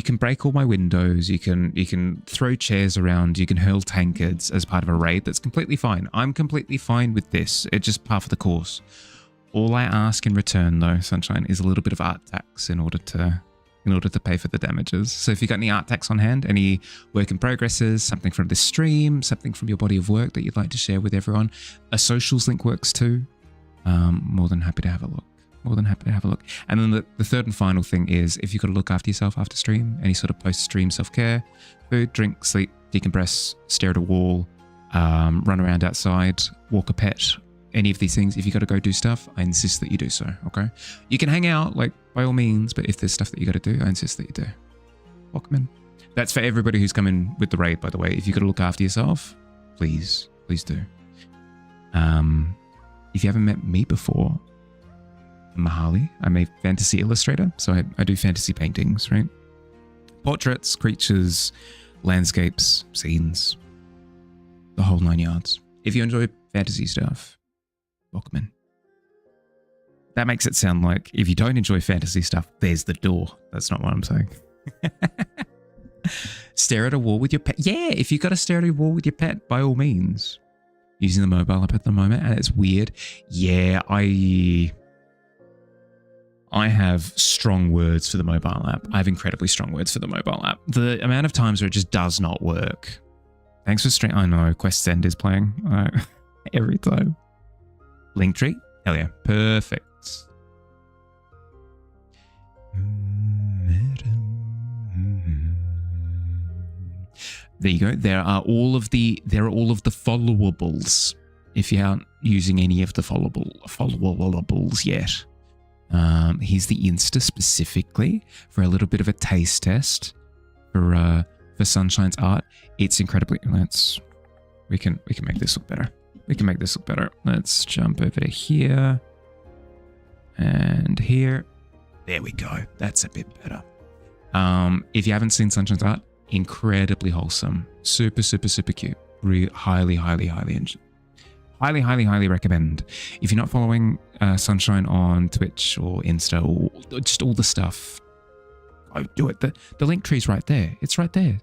can break all my windows. You can throw chairs around. You can hurl tankards as part of a raid. That's completely fine. I'm completely fine with this. It's just part of the course. All I ask in return, though, Sunshine, is a little bit of art tax in order to pay for the damages. So if you got any art tax on hand, any work in progresses, something from this stream, something from your body of work that you'd like to share with everyone, a socials link works too. More than happy to have a look. More than happy to have a look. And then the third and final thing is if you've got to look after yourself after stream, any sort of post-stream self-care, food, drink, sleep, decompress, stare at a wall, run around outside, walk a pet, any of these things, if you got to go do stuff, I insist that you do so, okay? You can hang out, like, by all means, but if there's stuff that you got to do, I insist that you do. Welcome in. That's for everybody who's coming with the raid, by the way. If you got to look after yourself, please do. If you haven't met me before, I'm Mahali. I'm a fantasy illustrator, so I do fantasy paintings, right? Portraits, creatures, landscapes, scenes, the whole 9 yards. If you enjoy fantasy stuff, welcome in. That makes it sound like if you don't enjoy fantasy stuff, there's the door. That's not what I'm saying. Stare at a wall with your pet. Yeah, if you got to stare at a wall with your pet, by all means. Using the mobile app at the moment, and it's weird. Yeah, I have strong words for the mobile app. I have incredibly strong words for the mobile app. The amount of times where it just does not work. Thanks for stream. I know, Quest Send is playing every time. Linktree? Hell yeah. Perfect. There you go. There are all of the followables. If you aren't using any of the followables yet. Here's the Insta specifically for a little bit of a taste test for Sunshine's art. It's incredibly. We can make this look better. We can make this look better. Let's jump over to here and here. There we go. That's a bit better. If you haven't seen Sunshine's art, incredibly wholesome, super cute. Highly recommend. If you're not following Sunshine on Twitch or Insta or just all the stuff, go do it. The link tree's right there. It's right there.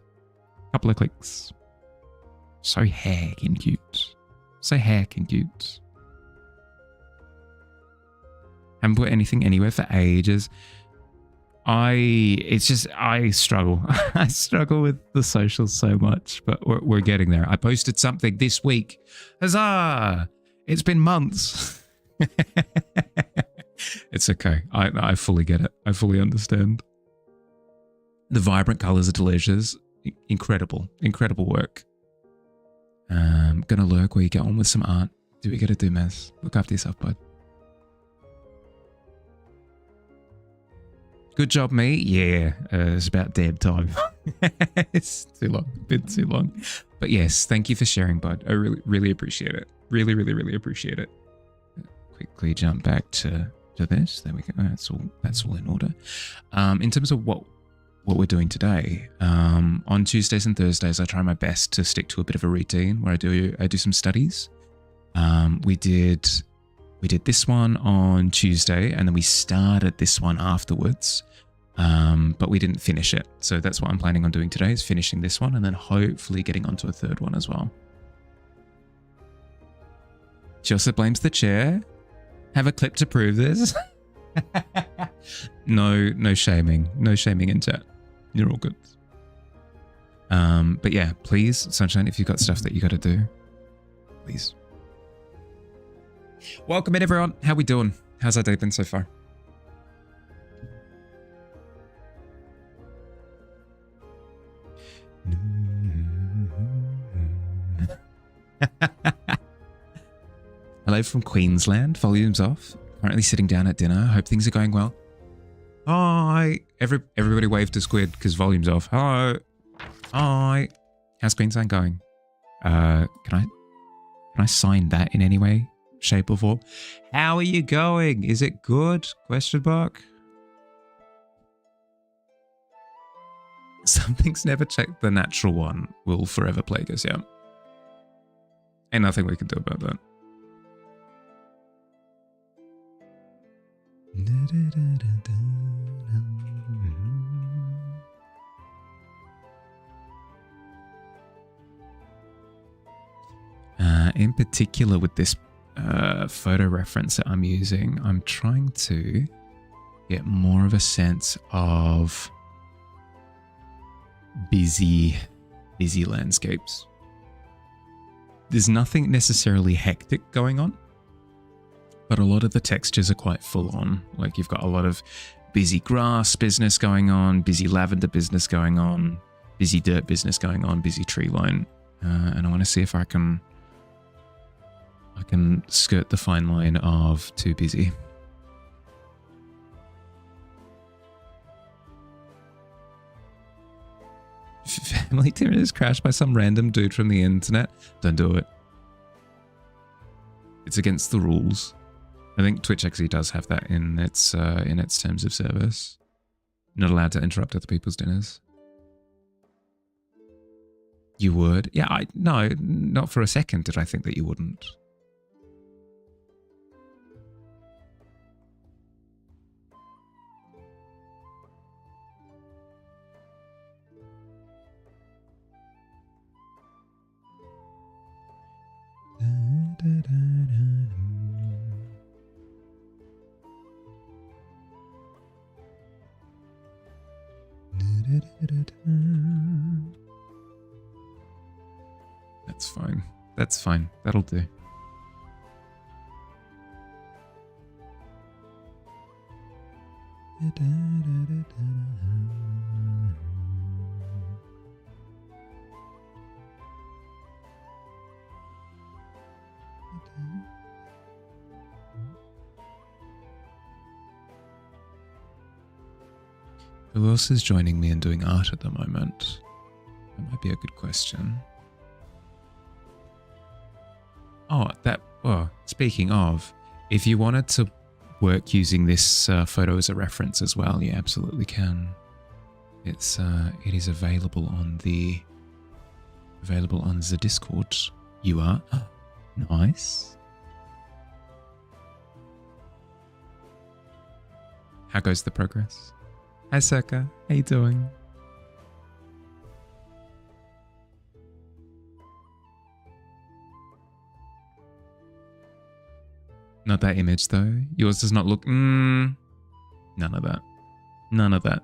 Couple of clicks. So heckin' cute. So heckin' cute. Haven't put anything anywhere for ages. I struggle. I struggle with the socials so much, but we're getting there. I posted something this week. Huzzah! It's been months. It's okay. I fully get it. I fully understand. The vibrant colors are delicious. Incredible work. Gonna lurk while you get on with some art. Do what you gotta do, Maz. Look after yourself, bud. Good job, me. Yeah, it's about damn time. It's too long. Been too long. But yes, thank you for sharing, bud. I really appreciate it. Really appreciate it. Quickly jump back to this. There we go. That's all in order. In terms of what we're doing today, on Tuesdays and Thursdays, I try my best to stick to a bit of a routine where I do some studies. We did this one on Tuesday, and then we started this one afterwards, but we didn't finish it. So that's what I'm planning on doing today, is finishing this one and then hopefully getting onto a third one as well. She also blames the chair. Have a clip to prove this. No shaming. No shaming in chat. You're all good. But yeah, please, Sunshine, if you've got stuff that you got to do, please. Welcome in, everyone. How we doing? How's our day been so far? Hello from Queensland. Volumes off. Currently sitting down at dinner. Hope things are going well. Hi. Everybody wave to Squid because volume's off. Hello. Hi. How's Queensland going? Can I sign that in any way? shape, or form. How are you going? Is it good? Question mark. Something's never checked the natural one will forever plague us, yeah. Ain't nothing we can do about that. In particular with this photo reference that I'm using, I'm trying to get more of a sense of busy landscapes. There's nothing necessarily hectic going on, but a lot of the textures are quite full on. Like you've got a lot of busy grass business going on, busy lavender business going on, busy dirt business going on, busy tree line. And I want to see if I can skirt the fine line of too busy. Family dinner is crashed by some random dude from the internet. Don't do it. It's against the rules. I think Twitch actually does have that in its terms of service. Not allowed to interrupt other people's dinners. You would? Yeah, no, not for a second did I think that you wouldn't. That's fine. That's fine. That'll do. Who else is joining me in doing art at the moment? That might be a good question. Speaking of, if you wanted to work using this photo as a reference as well, you absolutely can. It is available on the Discord. You are nice. How goes the progress? Hi Circa, how you doing? Not that image though. Yours does not look... none of that. None of that.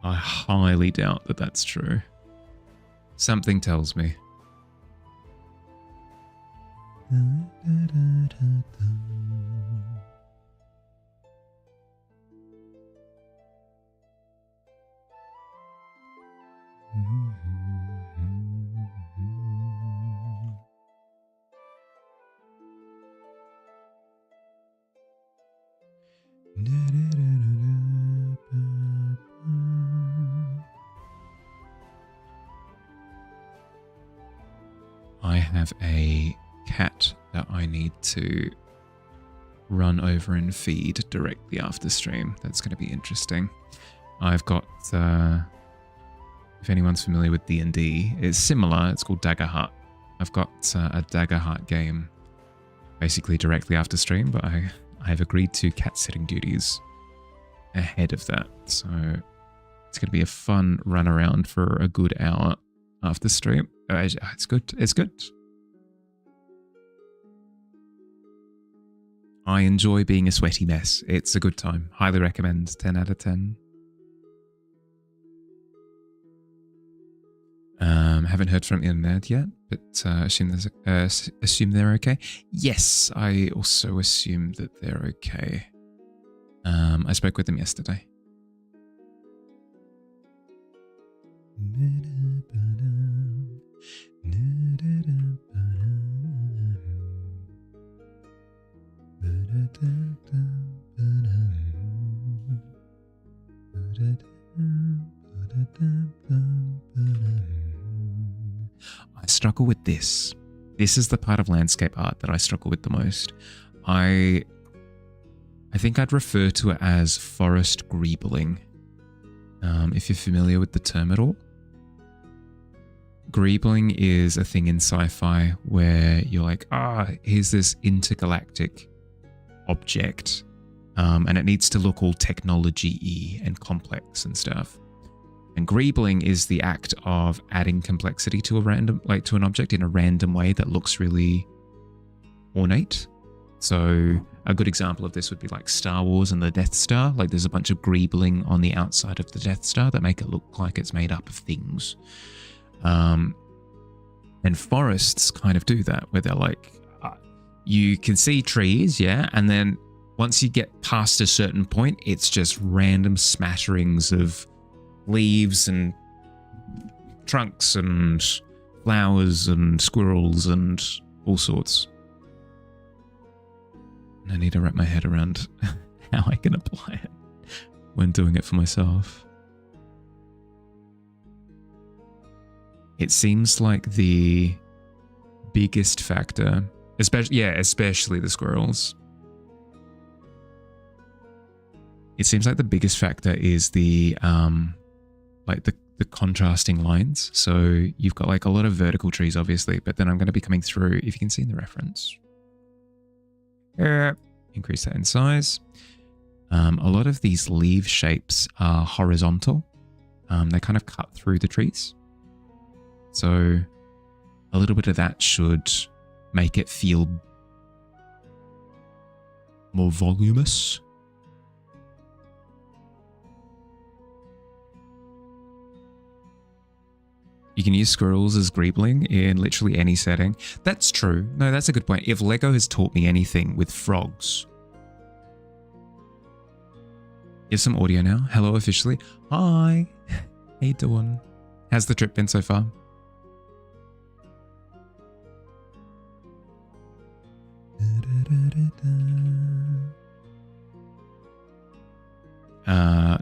I highly doubt that that's true. Something tells me. I have a cat that I need to run over and feed directly after stream. That's going to be interesting. I've got, if anyone's familiar with D&D, it's similar. It's called Dagger Hut. I've got a Dagger Hut game basically directly after stream, but I've agreed to cat sitting duties ahead of that. So it's going to be a fun run around for a good hour after stream. It's good. It's good. I enjoy being a sweaty mess. It's a good time. Highly recommend. 10 out of 10. Haven't heard from Ned yet, but assume they're okay. Yes, I also assume that they're okay. I spoke with them yesterday. I struggle with this. This is the part of landscape art that I struggle with the most. I think I'd refer to it as forest greebling. If you're familiar with the term at all. Greebling is a thing in sci-fi where you're like, here's this intergalactic object, and it needs to look all technology-y and complex and stuff. And greebling is the act of adding complexity to to an object in a random way that looks really ornate. So a good example of this would be like Star Wars and the Death Star. Like there's a bunch of greebling on the outside of the Death Star that make it look like it's made up of things. And forests kind of do that, where they're like, you can see trees, yeah, and then once you get past a certain point, it's just random smatterings of leaves and trunks and flowers and squirrels and all sorts. And I need to wrap my head around how I can apply it when doing it for myself. It seems like the biggest factor, especially the squirrels. It seems like the biggest factor is the contrasting lines. So you've got like a lot of vertical trees, obviously, but then I'm going to be coming through, if you can see in the reference. Increase that in size. A lot of these leaf shapes are horizontal. They kind of cut through the trees. So a little bit of that should make it feel more voluminous. You can use squirrels as greebling in literally any setting. That's true. No, that's a good point. If Lego has taught me anything with frogs. Here's some audio now. Hello officially. Hi. How you doing? How's the trip been so far?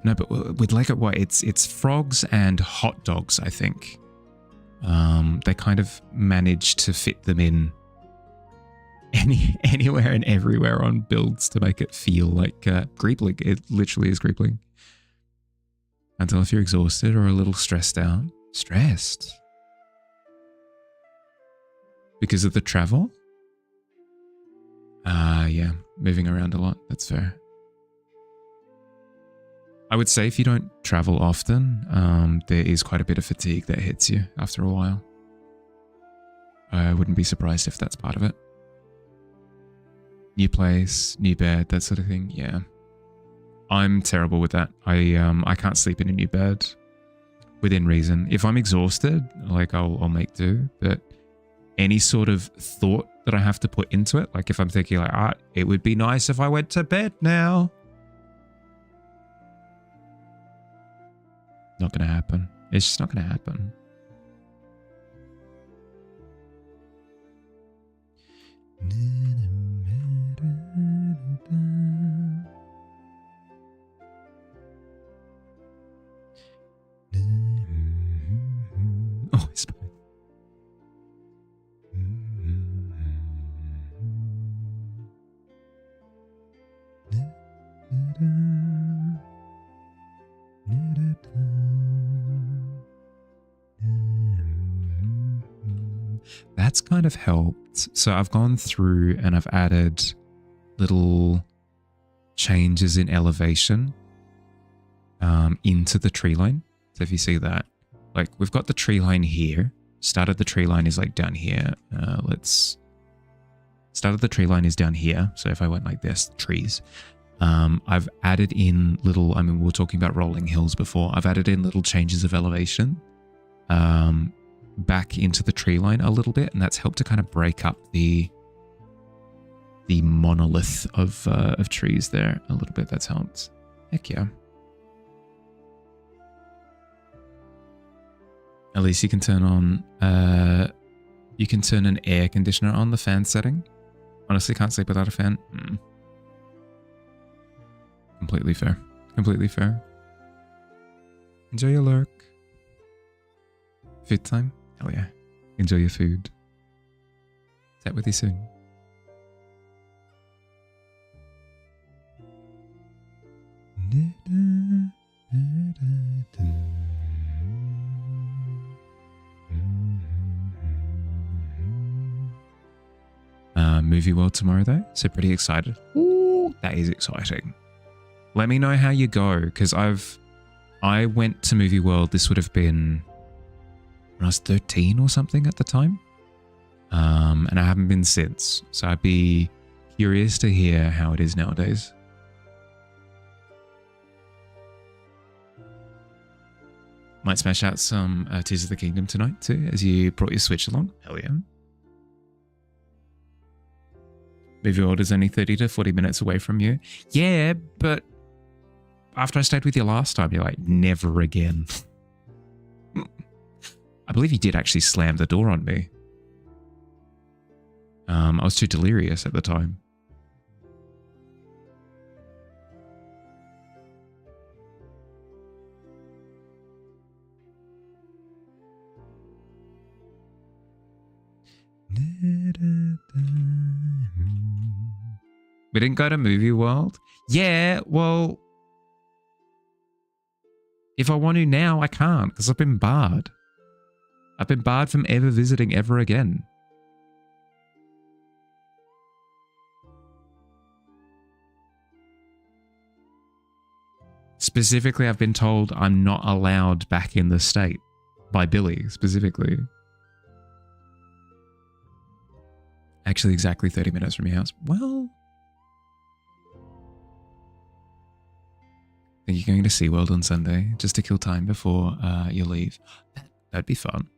No, but with Lego, what? It's frogs and hot dogs, I think. They kind of manage to fit them in anywhere and everywhere on builds to make it feel like greebling. It literally is greebling. Until if you're exhausted or a little stressed out. Stressed? Because of the travel? Yeah, moving around a lot. That's fair. I would say if you don't travel often, there is quite a bit of fatigue that hits you after a while. I wouldn't be surprised if that's part of it. New place, new bed, that sort of thing. Yeah. I'm terrible with that. I can't sleep in a new bed within reason. If I'm exhausted, like I'll make do, but any sort of thought that I have to put into it, like if I'm thinking like, it would be nice if I went to bed now. Not going to happen. It's just not going to happen. Oh, it's fine. That's kind of helped. So I've gone through and I've added little changes in elevation into the tree line. So if you see that, like we've got the tree line here. Started the tree line is like down here. Started the tree line is down here. So if I went like this, trees. I've added in little, we were talking about rolling hills before. I've added in little changes of elevation back into the tree line a little bit, and that's helped to kind of break up the monolith of trees there a little bit. That's helped. Heck yeah. At least you can turn on, you can turn an air conditioner on the fan setting. Honestly, can't sleep without a fan. Completely fair. Completely fair. Enjoy your lurk. Food time? Hell yeah. Enjoy your food. Chat with you soon. Movie World tomorrow though, so pretty excited. Ooh, that is exciting. Let me know how you go, because I went to Movie World. This would have been when I was 13 or something at the time, and I haven't been since. So I'd be curious to hear how it is nowadays. Might smash out some Tears of the Kingdom tonight too, as you brought your Switch along. Hell yeah. Movie World is only 30 to 40 minutes away from you. Yeah, but after I stayed with you last time, you're like, never again. I believe you did actually slam the door on me. I was too delirious at the time. We didn't go to Movie World? Yeah, well, if I want to now, I can't because I've been barred. I've been barred from ever visiting ever again. Specifically, I've been told I'm not allowed back in the state by Billy, specifically. Actually, exactly 30 minutes from your house. Well, I think you're going to SeaWorld on Sunday just to kill time before you leave. That'd be fun.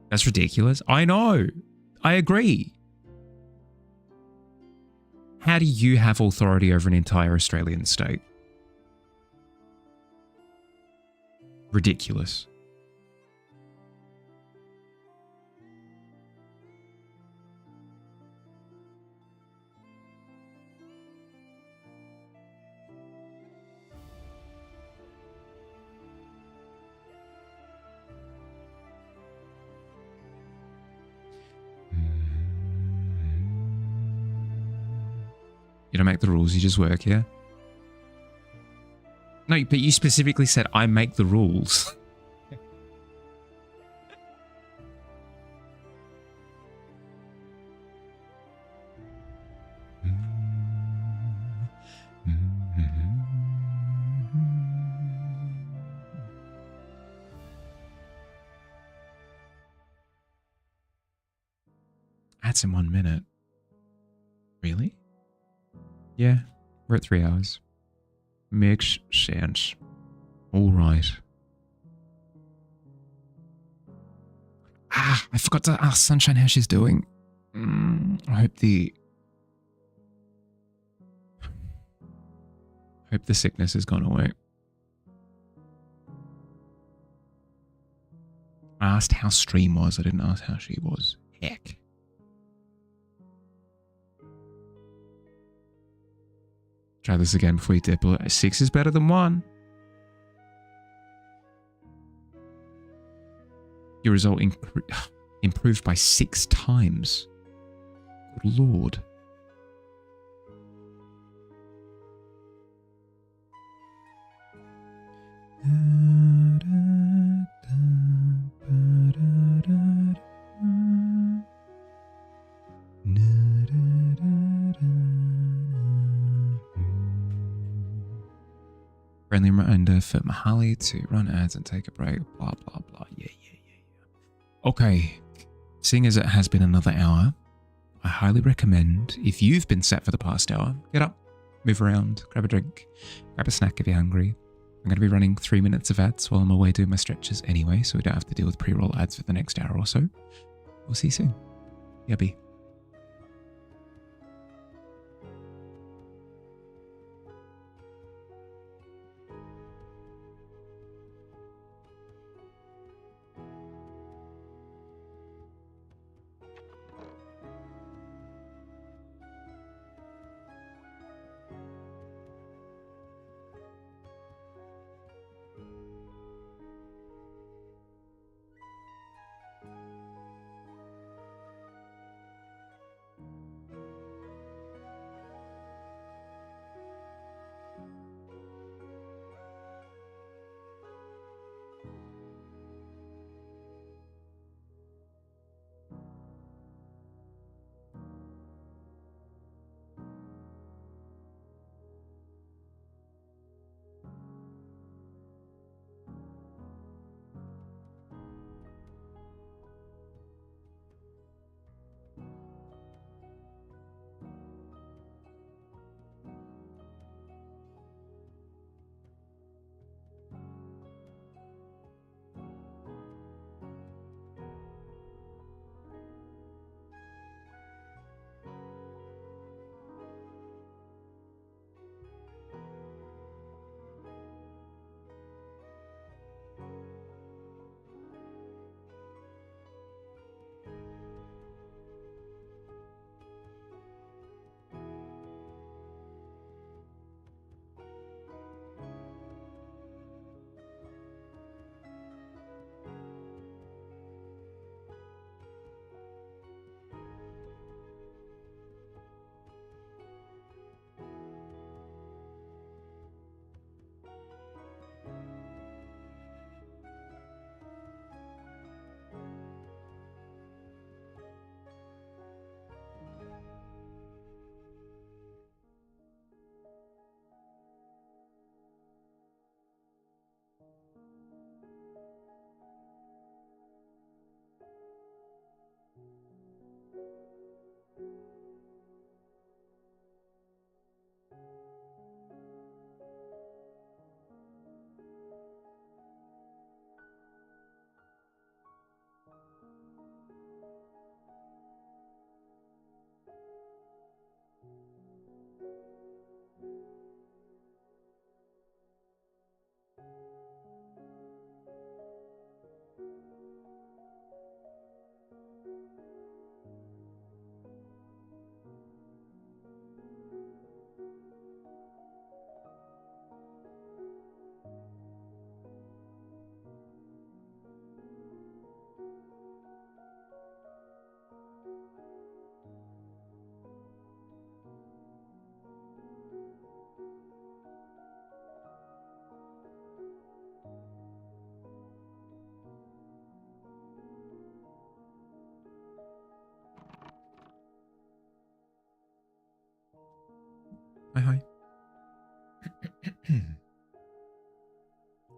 That's ridiculous. I know. I agree. How do you have authority over an entire Australian state? Ridiculous. You don't make the rules, you just work here. No, but you specifically said, I make the rules. That's in 1 minute. Really? Yeah, we're at 3 hours. Makes sense. All right. I forgot to ask Sunshine how she's doing. I hope the sickness has gone away. I asked how stream was. I didn't ask how she was. Heck. Try this again before you dip. 6 is better than 1. Your result improved by 6 times. Good Lord. Friendly reminder for Mahali to run ads and take a break. Blah, blah, blah. Yeah. Okay. Seeing as it has been another hour, I highly recommend, if you've been sat for the past hour, get up, move around, grab a drink, grab a snack if you're hungry. I'm going to be running 3 minutes of ads while I'm away doing my stretches anyway, so we don't have to deal with pre-roll ads for the next hour or so. We'll see you soon. Yubby.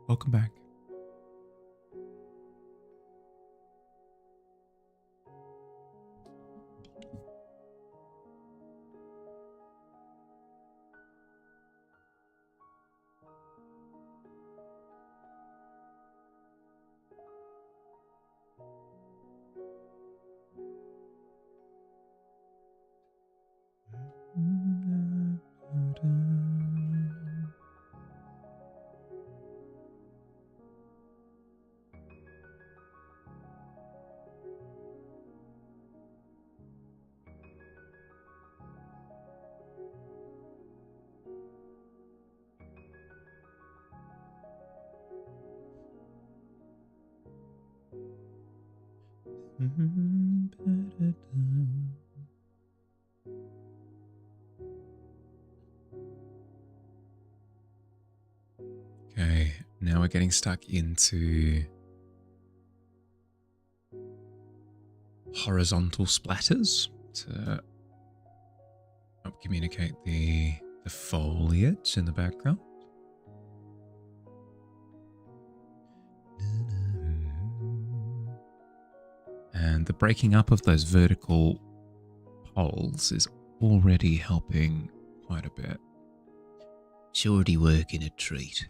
Welcome back. Okay, now we're getting stuck into horizontal splatters to help communicate the foliage in the background. And the breaking up of those vertical poles is already helping quite a bit. It's already working a treat.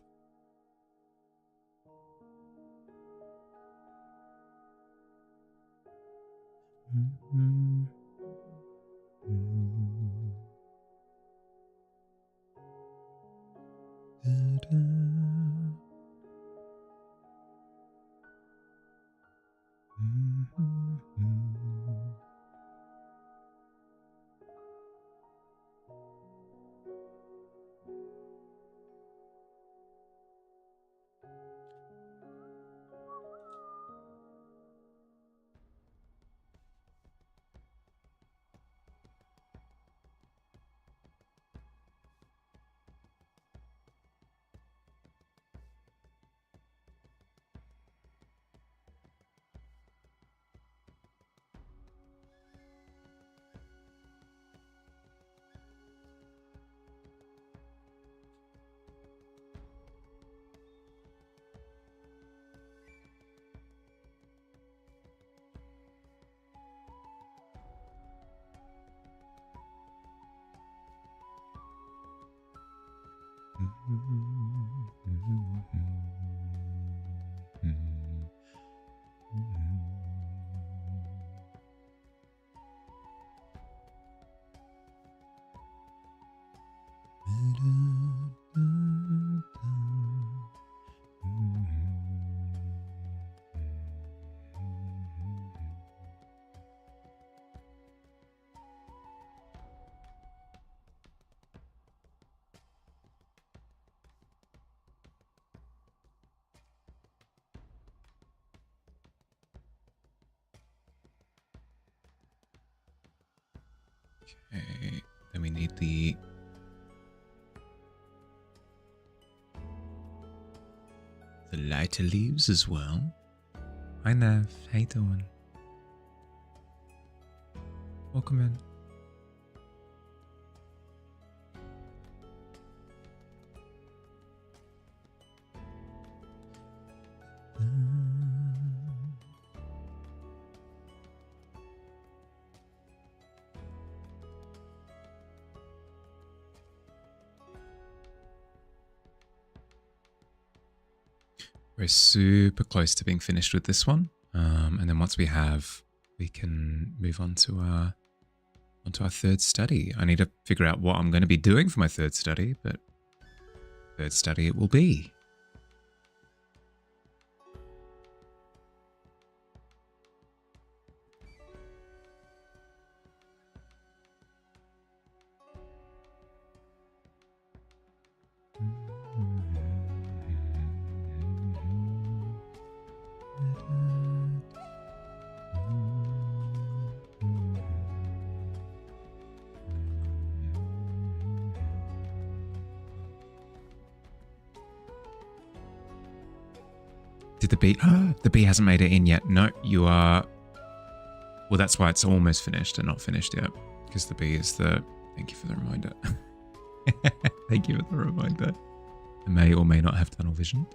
Okay, then we need the lighter leaves as well. Hi Nev, how you doing? Welcome in. We're super close to being finished with this one, and then once we have, we can move on to our third study. I need to figure out what I'm going to be doing for my third study, but third study it will be. Did the bee? The bee hasn't made it in yet. No, you are. Well, that's why it's almost finished and not finished yet, because the bee is the. Thank you for the reminder. Thank you for the reminder. I may or may not have tunnel vision.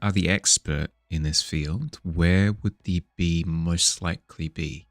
are the expert in this field, where would the bee most likely be?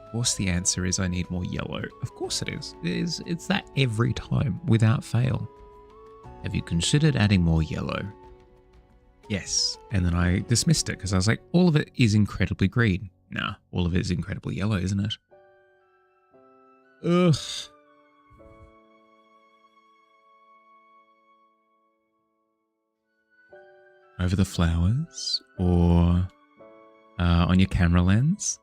Of course the answer is I need more yellow. Of course it is. It's that every time, without fail. Have you considered adding more yellow? Yes. And then I dismissed it because I was like, all of it is incredibly green. Nah, all of it is incredibly yellow, isn't it? Ugh. Over the flowers or on your camera lens.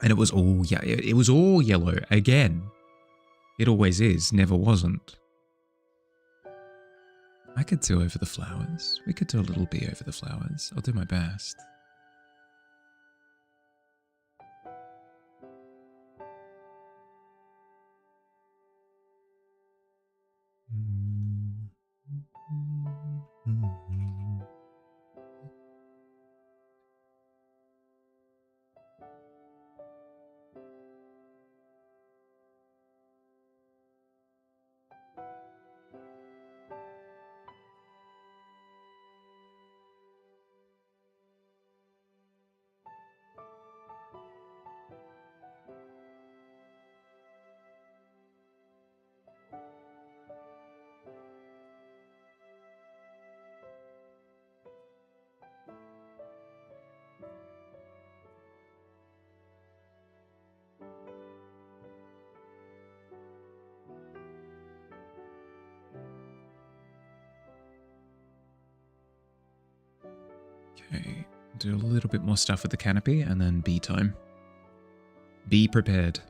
And it was all yellow again. It always is, never wasn't. I could do over the flowers. We could do a little bit over the flowers. I'll do my best. Okay, do a little bit more stuff with the canopy and then bee time. Be prepared.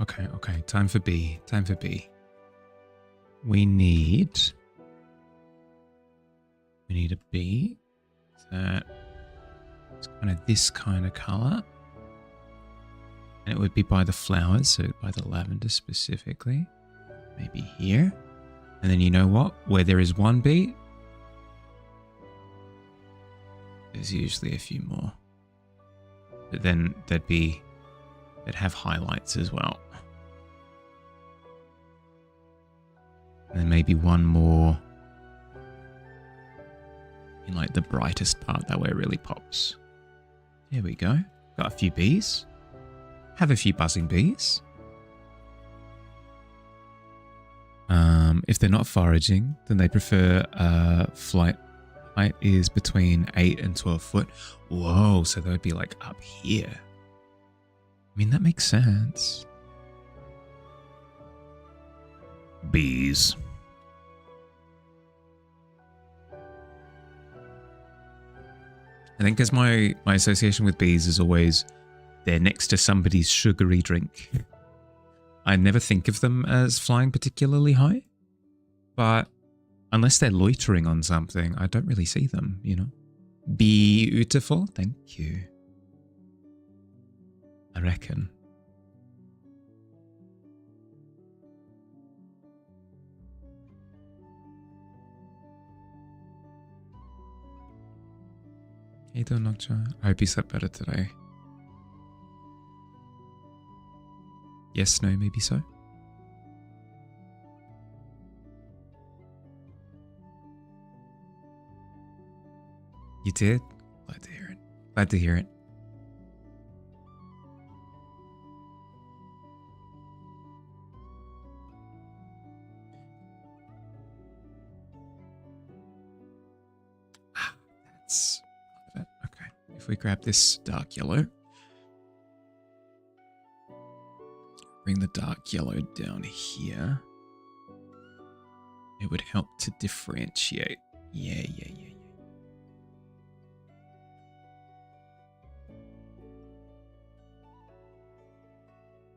Okay. Time for B. We need a B that it's kind of this kind of color. And it would be by the flowers, so by the lavender specifically. Maybe here. And then you know what? Where there is one bee, there's usually a few more. But then they'd have highlights as well. And then maybe one more in like the brightest part, that way it really pops. There we go. Got a few bees. Have a few buzzing bees. If they're not foraging, then they prefer flight. Height is between 8 and 12 foot. Whoa, so they would be like up here. I mean, that makes sense. Bees. I think because my association with bees is always they're next to somebody's sugary drink. I never think of them as flying particularly high, but unless they're loitering on something, I don't really see them, you know. Beautiful, thank you. I reckon. How you doing, Noctua? I hope you slept better today. Yes, no, maybe so. You did? Glad to hear it. Glad to hear it. Ah, that's it. Okay. If we grab this dark yellow, bring the dark yellow down here, it would help to differentiate. Yeah.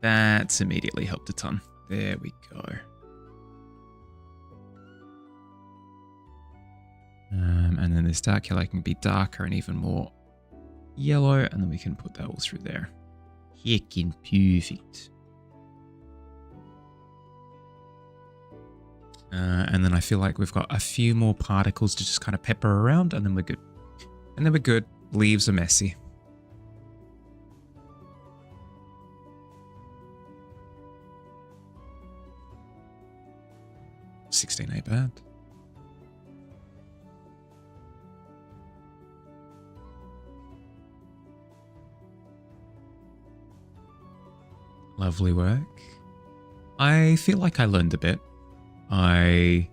That's immediately helped a ton. There we go. And then this dark yellow can be darker and even more yellow, and then we can put that all through there. Heckin' perfect. And then I feel like we've got a few more particles to just kind of pepper around, and then we're good. And then we're good. Leaves are messy. $16 ain't bad. Lovely work. I feel like I learned a bit. I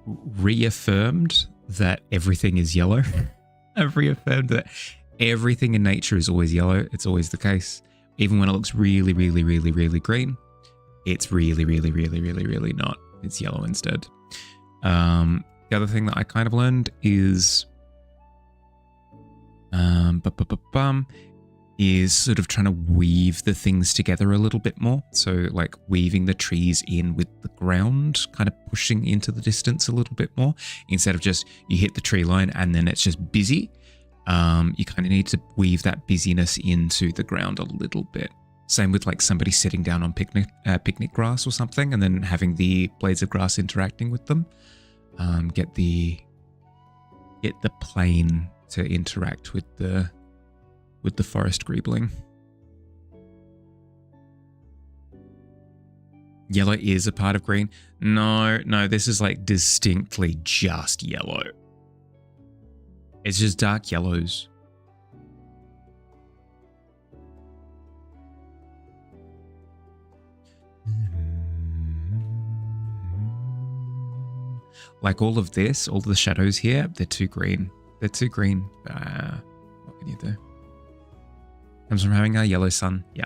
reaffirmed that everything is yellow. I've reaffirmed that everything in nature is always yellow. It's always the case. Even when it looks really, really, really, really green, it's really, really, really, really, really not. It's yellow instead. The other thing that I kind of learned is is sort of trying to weave the things together a little bit more. So like weaving the trees in with the ground, kind of pushing into the distance a little bit more, instead of just you hit the tree line and then it's just busy. You kind of need to weave that busyness into the ground a little bit. Same with like somebody sitting down on picnic grass or something, and then having the blades of grass interacting with them. Get the plane to interact with the forest greebling. Yellow is a part of green. No, this is like distinctly just yellow. It's just dark yellows. Like all of this, all the shadows here, they're too green. They're too green. What can you do? Comes from having a yellow sun. Yeah.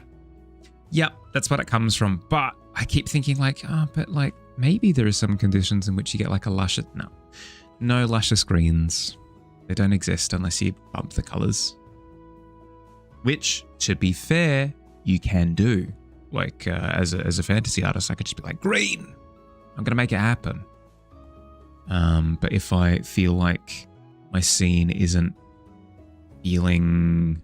Yeah, that's what it comes from. But I keep thinking like, but like maybe there are some conditions in which you get like a luscious, no luscious greens. They don't exist unless you bump the colors. Which, to be fair, you can do. Like as a fantasy artist, I could just be like, green, I'm going to make it happen. But if I feel like my scene isn't feeling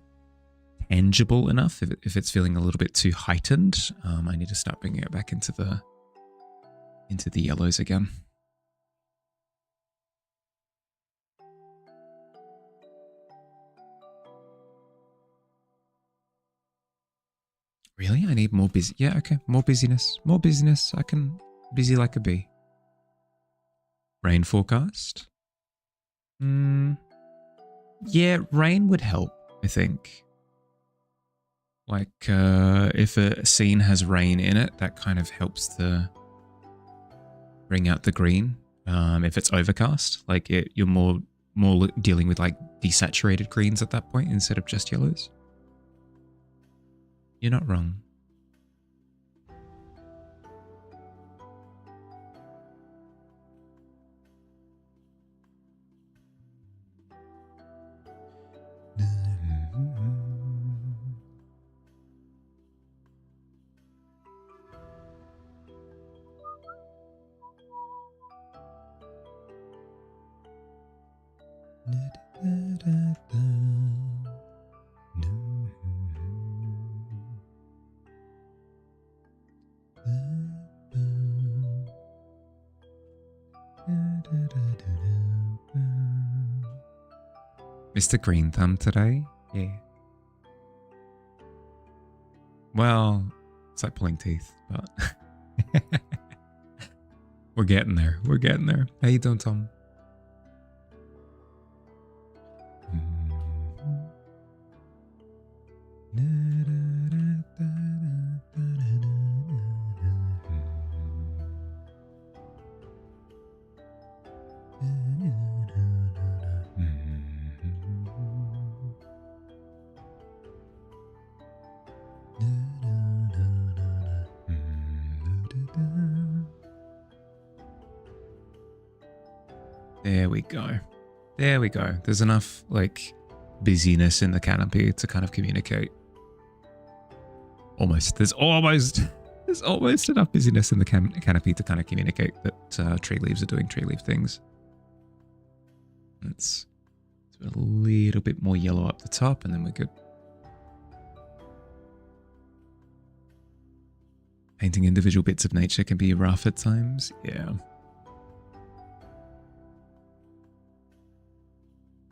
tangible enough, if it's feeling a little bit too heightened, I need to start bringing it back into the yellows again. Really? I need more busy. Yeah, okay. More busyness. More busyness. I can busy like a bee. Rain forecast? Yeah, rain would help, I think. Like, if a scene has rain in it, that kind of helps to bring out the green. If it's overcast, like you're more dealing with like desaturated greens at that point instead of just yellows. You're not wrong. Mr. Green Thumb today? Yeah. Well, it's like pulling teeth, but we're getting there. We're getting there. How you doing, Tom? There we go. There we go. There's enough, like, busyness in the canopy to kind of communicate. Almost. There's almost enough busyness in the canopy to kind of communicate that tree leaves are doing tree leaf things. Let's do a little bit more yellow up the top and then we're good. Painting individual bits of nature can be rough at times. Yeah.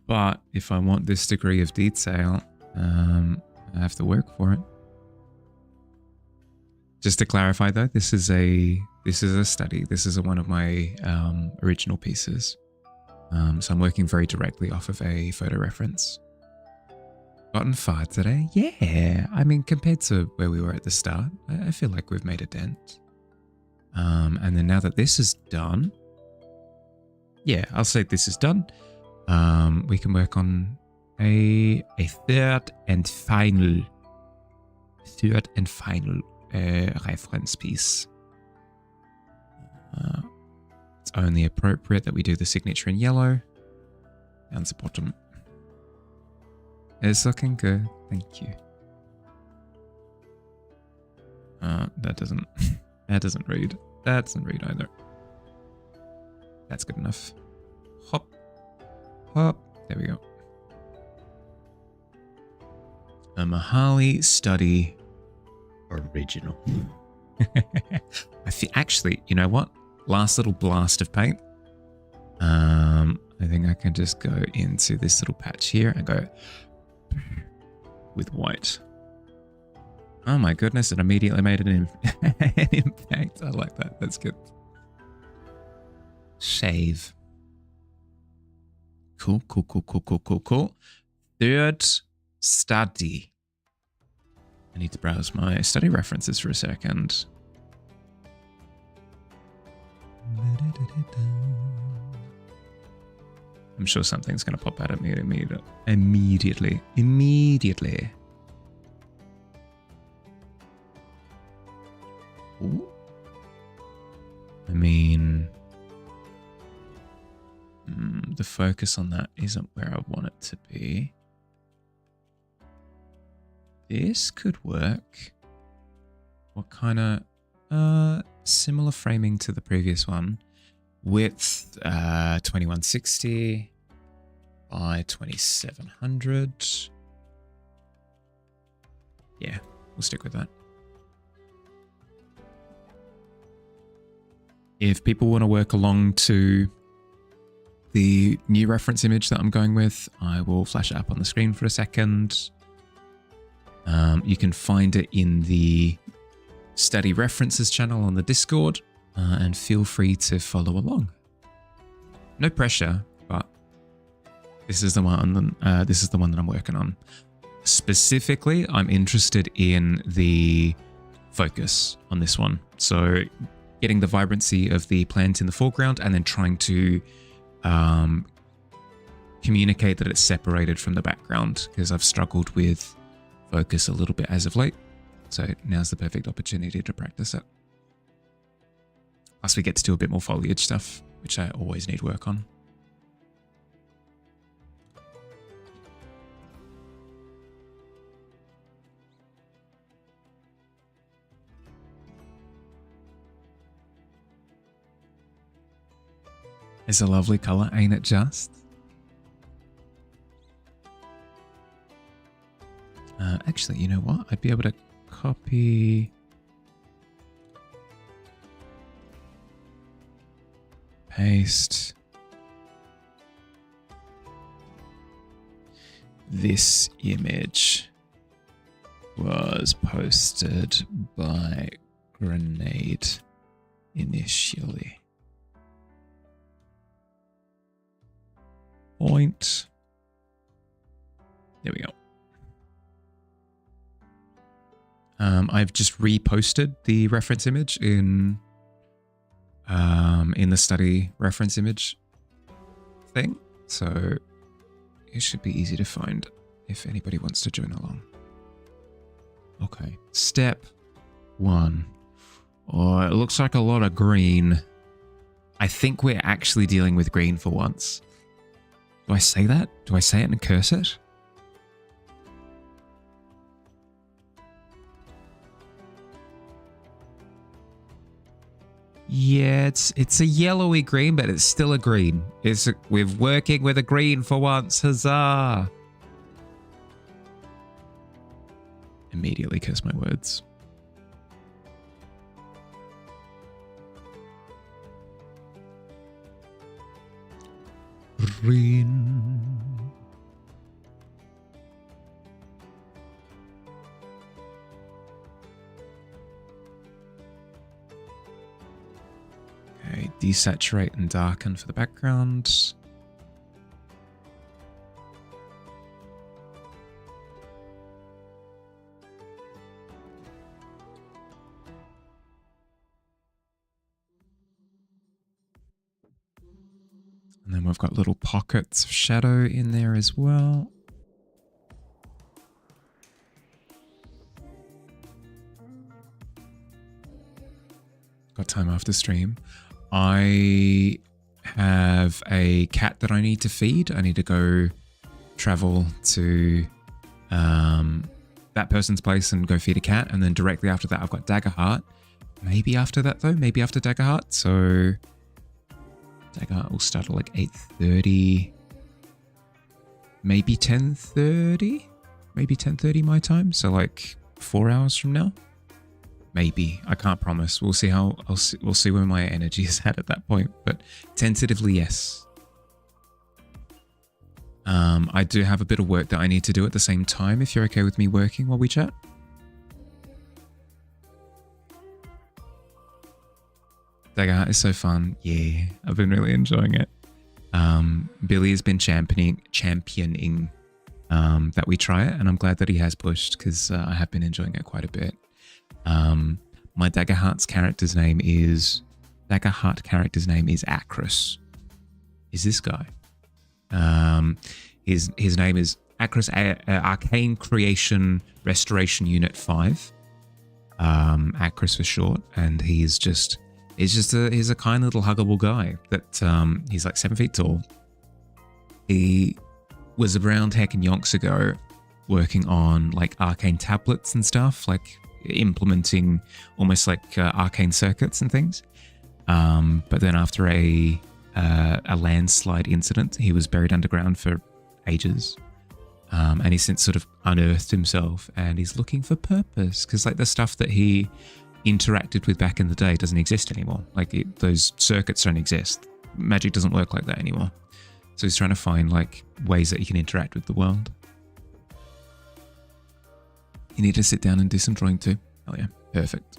But if I want this degree of detail, I have to work for it. Just to clarify though, this is a study. This is one of my original pieces. So I'm working very directly off of a photo reference. Gotten far today? Yeah. I mean, compared to where we were at the start, I feel like we've made a dent. And then now that this is done, yeah, I'll say this is done. We can work on a third and final reference piece. It's only appropriate that we do the signature in yellow. Down the bottom. It's looking good. Thank you. That doesn't read. That doesn't read either. That's good enough. Hop. Hop. There we go. A Mahali study original. I feel, actually, you know what? Last little blast of paint. I think I can just go into this little patch here and go with white. Oh my goodness, it immediately made an impact. I like that. That's good. Save. Cool. Third study. I need to browse my study references for a second. I'm sure something's going to pop out at me immediately. Ooh. I mean, the focus on that isn't where I want it to be. This could work. What kind of similar framing to the previous one? Width 2160 by 2700. Yeah, we'll stick with that. If people want to work along to the new reference image that I'm going with, I will flash it up on the screen for a second. You can find it in the study references channel on the Discord, and feel free to follow along. No pressure, but this is the one. This is the one that I'm working on. Specifically, I'm interested in the focus on this one. So, getting the vibrancy of the plant in the foreground, and then trying to communicate that it's separated from the background, because I've struggled with focus a little bit as of late. So now's the perfect opportunity to practice it. Plus we get to do a bit more foliage stuff, which I always need work on. It's a lovely colour, ain't it just? Actually, you know what? I'd be able to copy... Paste... This image was posted by Grenade initially. Point. There we go. I've just reposted the reference image in the study reference image thing, so it should be easy to find if anybody wants to join along. Okay, step 1. Oh, it looks like a lot of green. I think we're actually dealing with green for once. Do I say that? Do I say it and curse it? Yeah, it's a yellowy green, but it's still a green. We're working with a green for once. Huzzah! Immediately curse my words. Green. Okay, desaturate and darken for the background. And then we've got little pockets of shadow in there as well. Got time after stream. I have a cat that I need to feed. I need to go travel to that person's place and go feed a cat. And then directly after that, I've got Daggerheart. Maybe after that though, maybe after Daggerheart. So Daggerheart will start at like 8:30, maybe 10:30, maybe 10:30 my time. So like 4 hours from now. Maybe. I can't promise. We'll see how we'll see where my energy is at that point, but tentatively yes. I do have a bit of work that I need to do at the same time if you're okay with me working while we chat. Daggerheart is so fun. Yeah, I've been really enjoying it. Billy has been championing that we try it, and I'm glad that he has pushed because I have been enjoying it quite a bit. My Daggerheart character's name is Acris. Is this guy? His name is Acris, Arcane Creation Restoration Unit 5. Acris for short, and he's a kind little huggable guy that he's like 7 feet tall. He was around heck and yonks ago working on like arcane tablets and stuff, like implementing almost like arcane circuits and things. But then after a landslide incident, he was buried underground for ages. And he's since sort of unearthed himself and he's looking for purpose because like the stuff that he interacted with back in the day doesn't exist anymore. Like those circuits don't exist. Magic doesn't work like that anymore. So he's trying to find like ways that he can interact with the world. You need to sit down and do some drawing too. Oh yeah, perfect.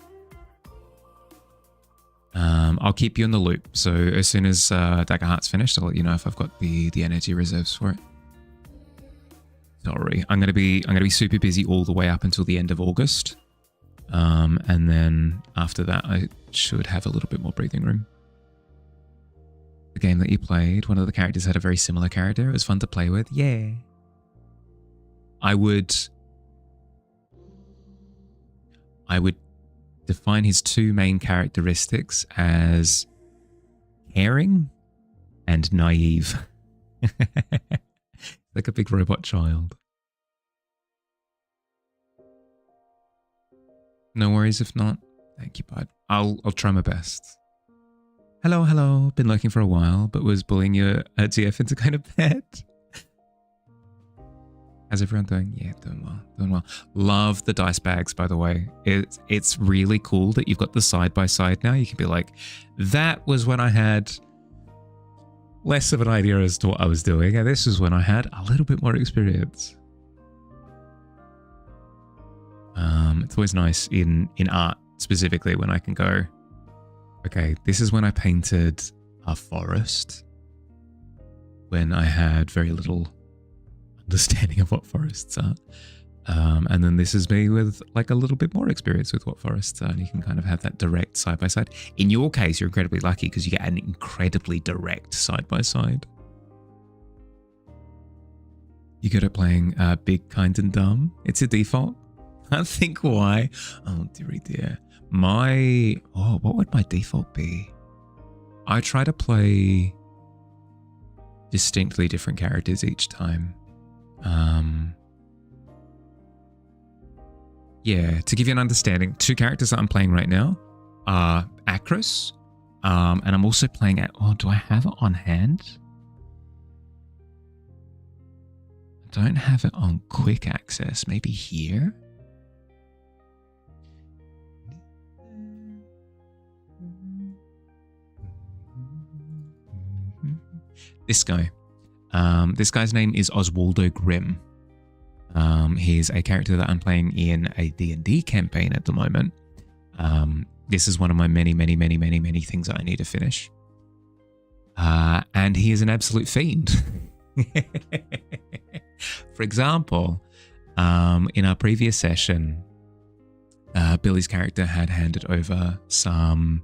I'll keep you in the loop. So as soon as Daggerheart's finished, I'll let you know if I've got the energy reserves for it. Sorry, I'm gonna be super busy all the way up until the end of August, and then after that, I should have a little bit more breathing room. The game that you played, one of the characters had a very similar character. It was fun to play with. Yeah, I would define his two main characteristics as caring and naive. Like a big robot child. No worries if not. Thank you, bud. I'll try my best. Hello. Been lurking for a while, but was bullying your GF into kind of bed. How's everyone doing? Yeah, doing well. Love the dice bags, by the way. It's really cool that you've got the side by side now. You can be like, that was when I had less of an idea as to what I was doing, and this is when I had a little bit more experience. It's always nice in art, specifically, when I can go, okay, this is when I painted a forest, when I had very little understanding of what forests are. And then this is me with like a little bit more experience with what forests are, and you can kind of have that direct side by side. In your case, you're incredibly lucky because you get an incredibly direct side by side. You good at playing big, kind, and dumb? It's a default. I think why. Oh, dearie dear. What would my default be? I try to play distinctly different characters each time. Yeah, to give you an understanding, two characters that I'm playing right now are Acris, and I'm also playing at, do I have it on hand? I don't have it on quick access, maybe here? This guy. This guy's name is Oswaldo Grimm. He's a character that I'm playing in a D&D campaign at the moment. This is one of my many things that I need to finish. And he is an absolute fiend. For example, in our previous session, Billy's character had handed over some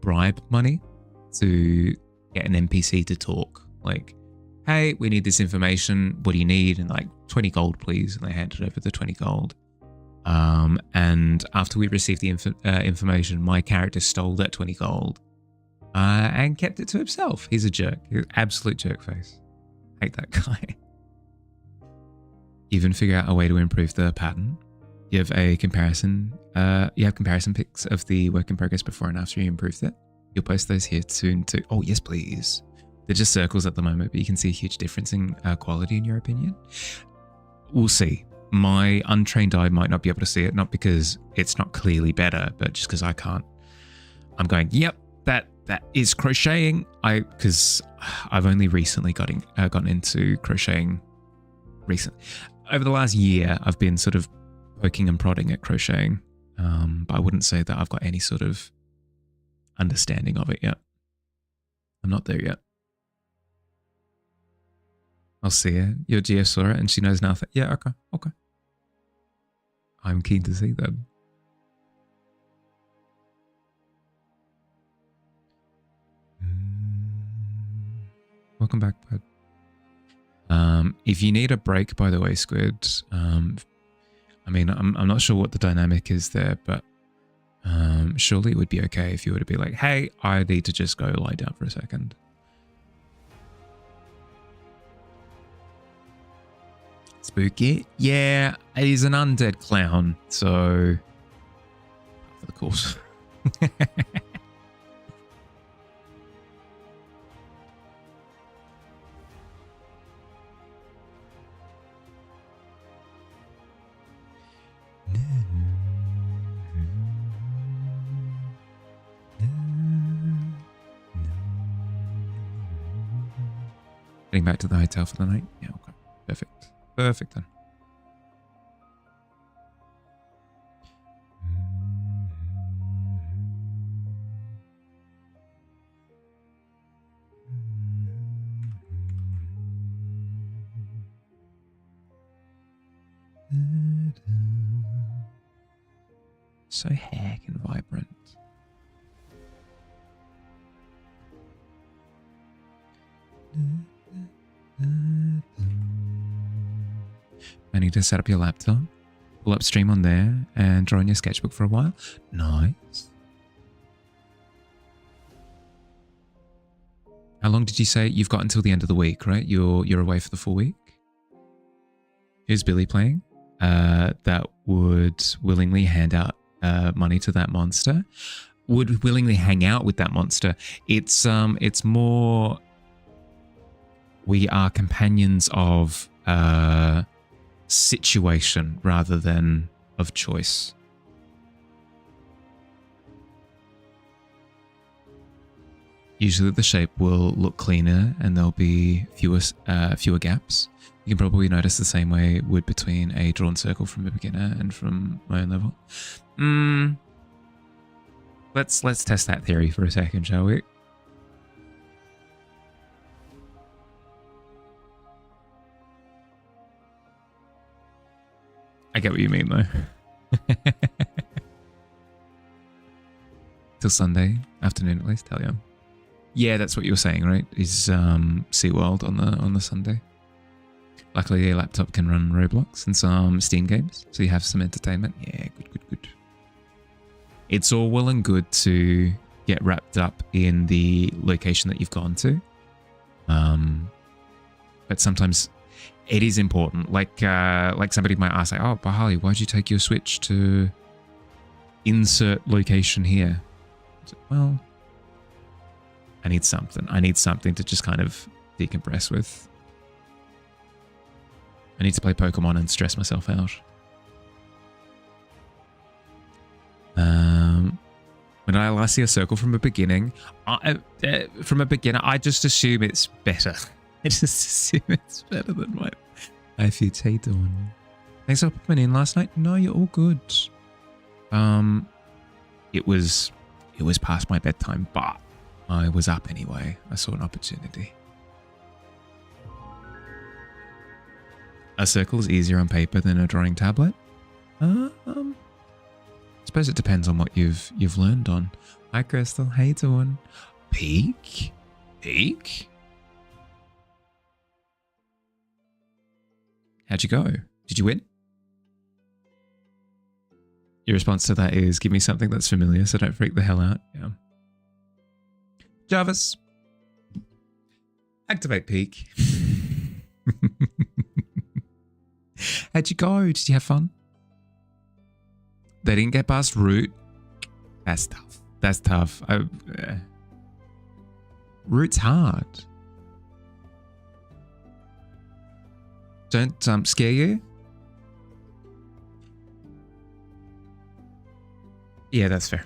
bribe money to get an NPC to talk. Like, hey, we need this information. What do you need? And like, 20 gold, please. And they handed over the 20 gold. And after we received the information, my character stole that 20 gold and kept it to himself. He's a jerk. He's an absolute jerk face. Hate that guy. Even figure out a way to improve the pattern. You have a comparison. You have comparison pics of the work in progress before and after you improved it. You'll post those here soon too. Oh, yes, please. They're just circles at the moment, but you can see a huge difference in quality in your opinion. We'll see. My untrained eye might not be able to see it, not because it's not clearly better, but just because I can't. I'm going, yep, that is crocheting. Because I've only recently gotten into crocheting over the last year. I've been sort of poking and prodding at crocheting, but I wouldn't say that I've got any sort of understanding of it yet. I'm not there yet. I'll see her. Your GF saw it and she knows nothing. Yeah, okay. I'm keen to see that. Welcome back, bud. If you need a break, by the way, Squid, I mean, I'm not sure what the dynamic is there, but surely it would be okay if you were to be like, hey, I need to just go lie down for a second. Spooky? Yeah, he's an undead clown, so for the course. Getting back to the hotel for the night? Yeah, okay. Perfect. Perfect then. So heckin' vibrant. I need to set up your laptop. pull up stream on there and draw in your sketchbook for a while. Nice. How long did you say? You've got until the end of the week, right? You're away for the full week. Who's Billy playing? That would willingly hand out money to that monster. Would willingly hang out with that monster. It's more. We are companions of situation rather than of choice. Usually the shape will look cleaner and there'll be fewer gaps. You can probably notice the same way it would between a drawn circle from a beginner and from my own level. Let's test that theory for a second, shall we? I get what you mean, though. Till Sunday afternoon, at least. Hell yeah. Yeah, that's what you were saying, right? Is SeaWorld on the Sunday. Luckily, your laptop can run Roblox and some Steam games, so you have some entertainment. Yeah, good. It's all well and good to get wrapped up in the location that you've gone to, but sometimes it is important. Like somebody might ask, like, "Oh, Bahali, why'd you take your Switch to insert location here?" Well, I need something. I need something to just kind of decompress with. I need to play Pokemon and stress myself out. When I last see a circle from a beginning, I just assume it's better. I just assume it's better than mine. How you doing? Thanks for popping in last night. No, you're all good. It was past my bedtime, but I was up anyway. I saw an opportunity. A circle is easier on paper than a drawing tablet. I suppose it depends on what you've learned on. Hi Crystal, how you doing? Peak? How'd you go? Did you win? Your response to that is, give me something that's familiar so don't freak the hell out. Yeah. Jarvis. Activate peak. How'd you go? Did you have fun? They didn't get past root. That's tough. Root's hard. Don't scare you. Yeah, that's fair.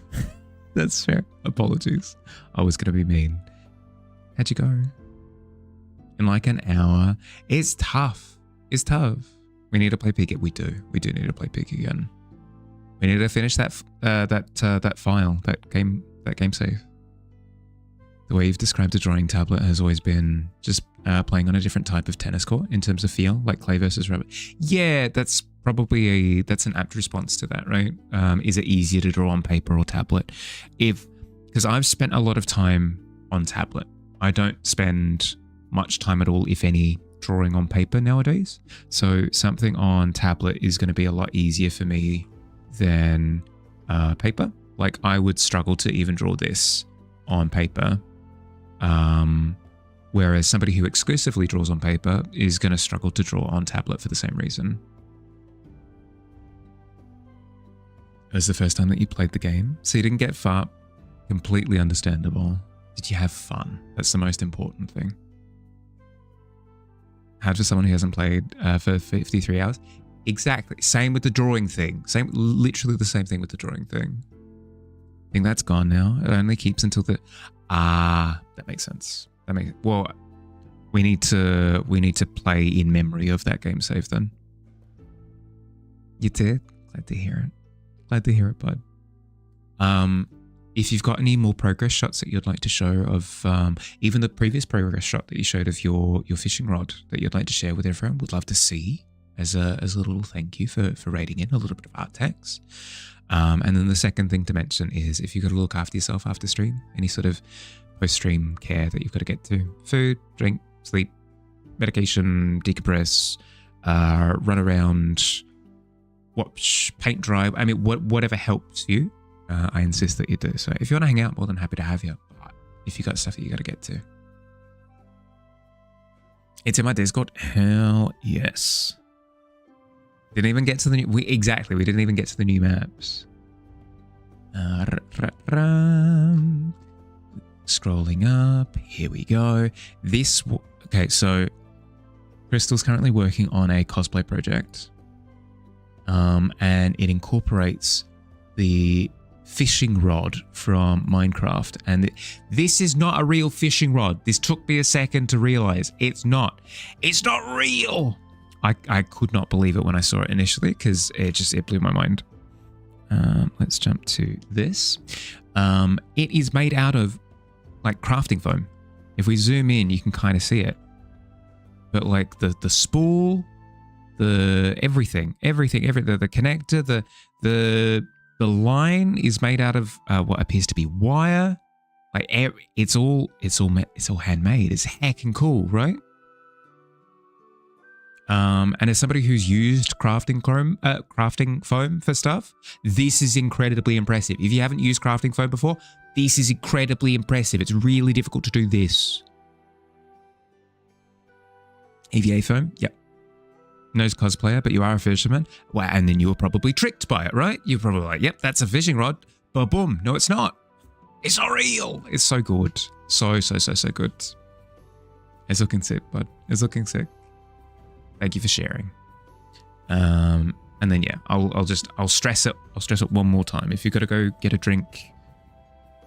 That's fair. Apologies. I was going to be mean. How'd you go? In like an hour. It's tough. It's tough. We need to play Pig. We do need to play Pig again. We need to finish that file, that game save. The way you've described a drawing tablet has always been just playing on a different type of tennis court in terms of feel, like clay versus rubber. Yeah, that's probably that's an apt response to that, right? Is it easier to draw on paper or tablet? Because I've spent a lot of time on tablet. I don't spend much time at all, if any, drawing on paper nowadays. So something on tablet is going to be a lot easier for me than paper. Like I would struggle to even draw this on paper. Whereas somebody who exclusively draws on paper is going to struggle to draw on tablet for the same reason. It was the first time that you played the game, so you didn't get far. Completely understandable. Did you have fun? That's the most important thing. How does someone who hasn't played for 53 hours? Exactly. Same with the drawing thing. Literally the same thing with the drawing thing. I think that's gone now. It only keeps until the... that makes sense. Well, we need to play in memory of that game save then. You did? Glad to hear it. Glad to hear it, bud. If you've got any more progress shots that you'd like to show of even the previous progress shot that you showed of your fishing rod that you'd like to share with everyone, would love to see as a little thank you for rating in a little bit of art text. And then the second thing to mention is if you've got to look after yourself after stream, any sort of post-stream care that you've got to get to, food, drink, sleep, medication, decompress, run around, watch paint dry. I mean, whatever helps you, I insist that you do. So if you want to hang out, more than happy to have you. But if you got stuff that you got to get to. It's in my Discord. Hell yes. Didn't even get to the new... We didn't even get to the new maps. Scrolling up. Here we go. Okay, so Crystal's currently working on a cosplay project. And it incorporates the fishing rod from Minecraft. And this is not a real fishing rod. This took me a second to realize. It's not real. I could not believe it when I saw it initially because it blew my mind. Let's jump to this. It is made out of like crafting foam. If we zoom in, you can kind of see it. But like the spool, the everything, the connector, the line is made out of what appears to be wire. Like it's all handmade. It's heckin' cool, right? And as somebody who's used crafting foam for stuff, this is incredibly impressive. If you haven't used crafting foam before, this is incredibly impressive. It's really difficult to do this. EVA foam, yep. No cosplayer, but you are a fisherman. Well, and then you were probably tricked by it, right? You're probably like, yep, that's a fishing rod. But boom, no, it's not. It's not real. It's so good. So good. It's looking sick, bud. It's looking sick. Thank you for sharing. And then yeah, I'll stress it. I'll stress it one more time. If you got to go get a drink,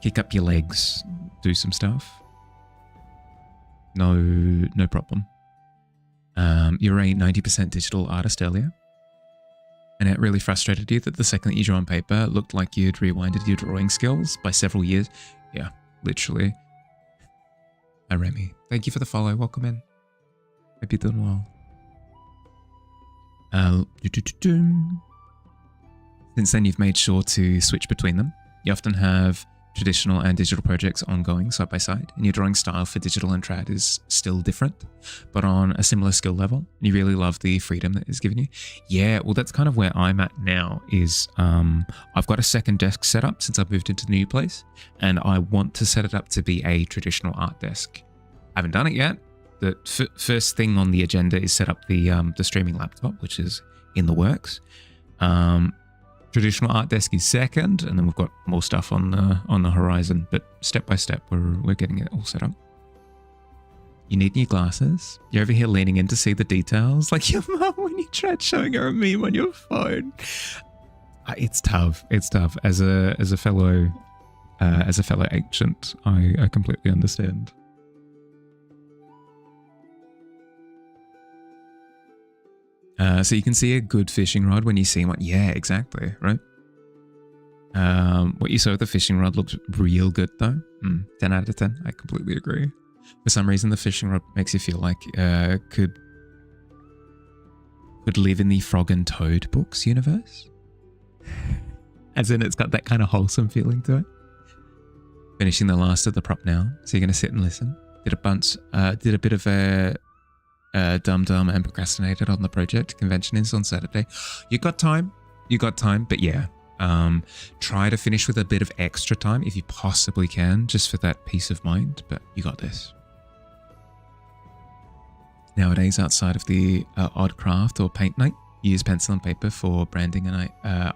kick up your legs, do some stuff. No problem. You're a 90% digital artist earlier, and it really frustrated you that the second that you drew on paper, it looked like you'd rewinded your drawing skills by several years. Yeah, literally. Hi Remy, thank you for the follow. Welcome in. Hope you're doing well. Since then, you've made sure to switch between them. You often have traditional and digital projects ongoing side by side, and your drawing style for digital and trad is still different, but on a similar skill level. You really love the freedom that is given you. Yeah, well, that's kind of where I'm at now is I've got a second desk set up since I've moved into the new place, and I want to set it up to be a traditional art desk. I haven't done it yet. The first thing on the agenda is set up the streaming laptop, which is in the works. Traditional art desk is second, and then we've got more stuff on the horizon. But step by step, we're getting it all set up. You need new glasses. You're over here leaning in to see the details, like your mum when you tried showing her a meme on your phone. It's tough. It's tough. As a fellow ancient, I completely understand. So you can see a good fishing rod when you see one. Yeah, exactly, right? What you saw with the fishing rod looks real good though. 10 out of 10. I completely agree. For some reason, the fishing rod makes you feel like could live in the Frog and Toad books universe. As in, it's got that kind of wholesome feeling to it. Finishing the last of the prop now, so you're going to sit and listen. Did a bit of a dumb and procrastinated on the project. Convention is on Saturday. You got time, but yeah, try to finish with a bit of extra time if you possibly can, just for that peace of mind, but you got this. Nowadays, outside of the odd craft or paint night, you use pencil and paper for branding and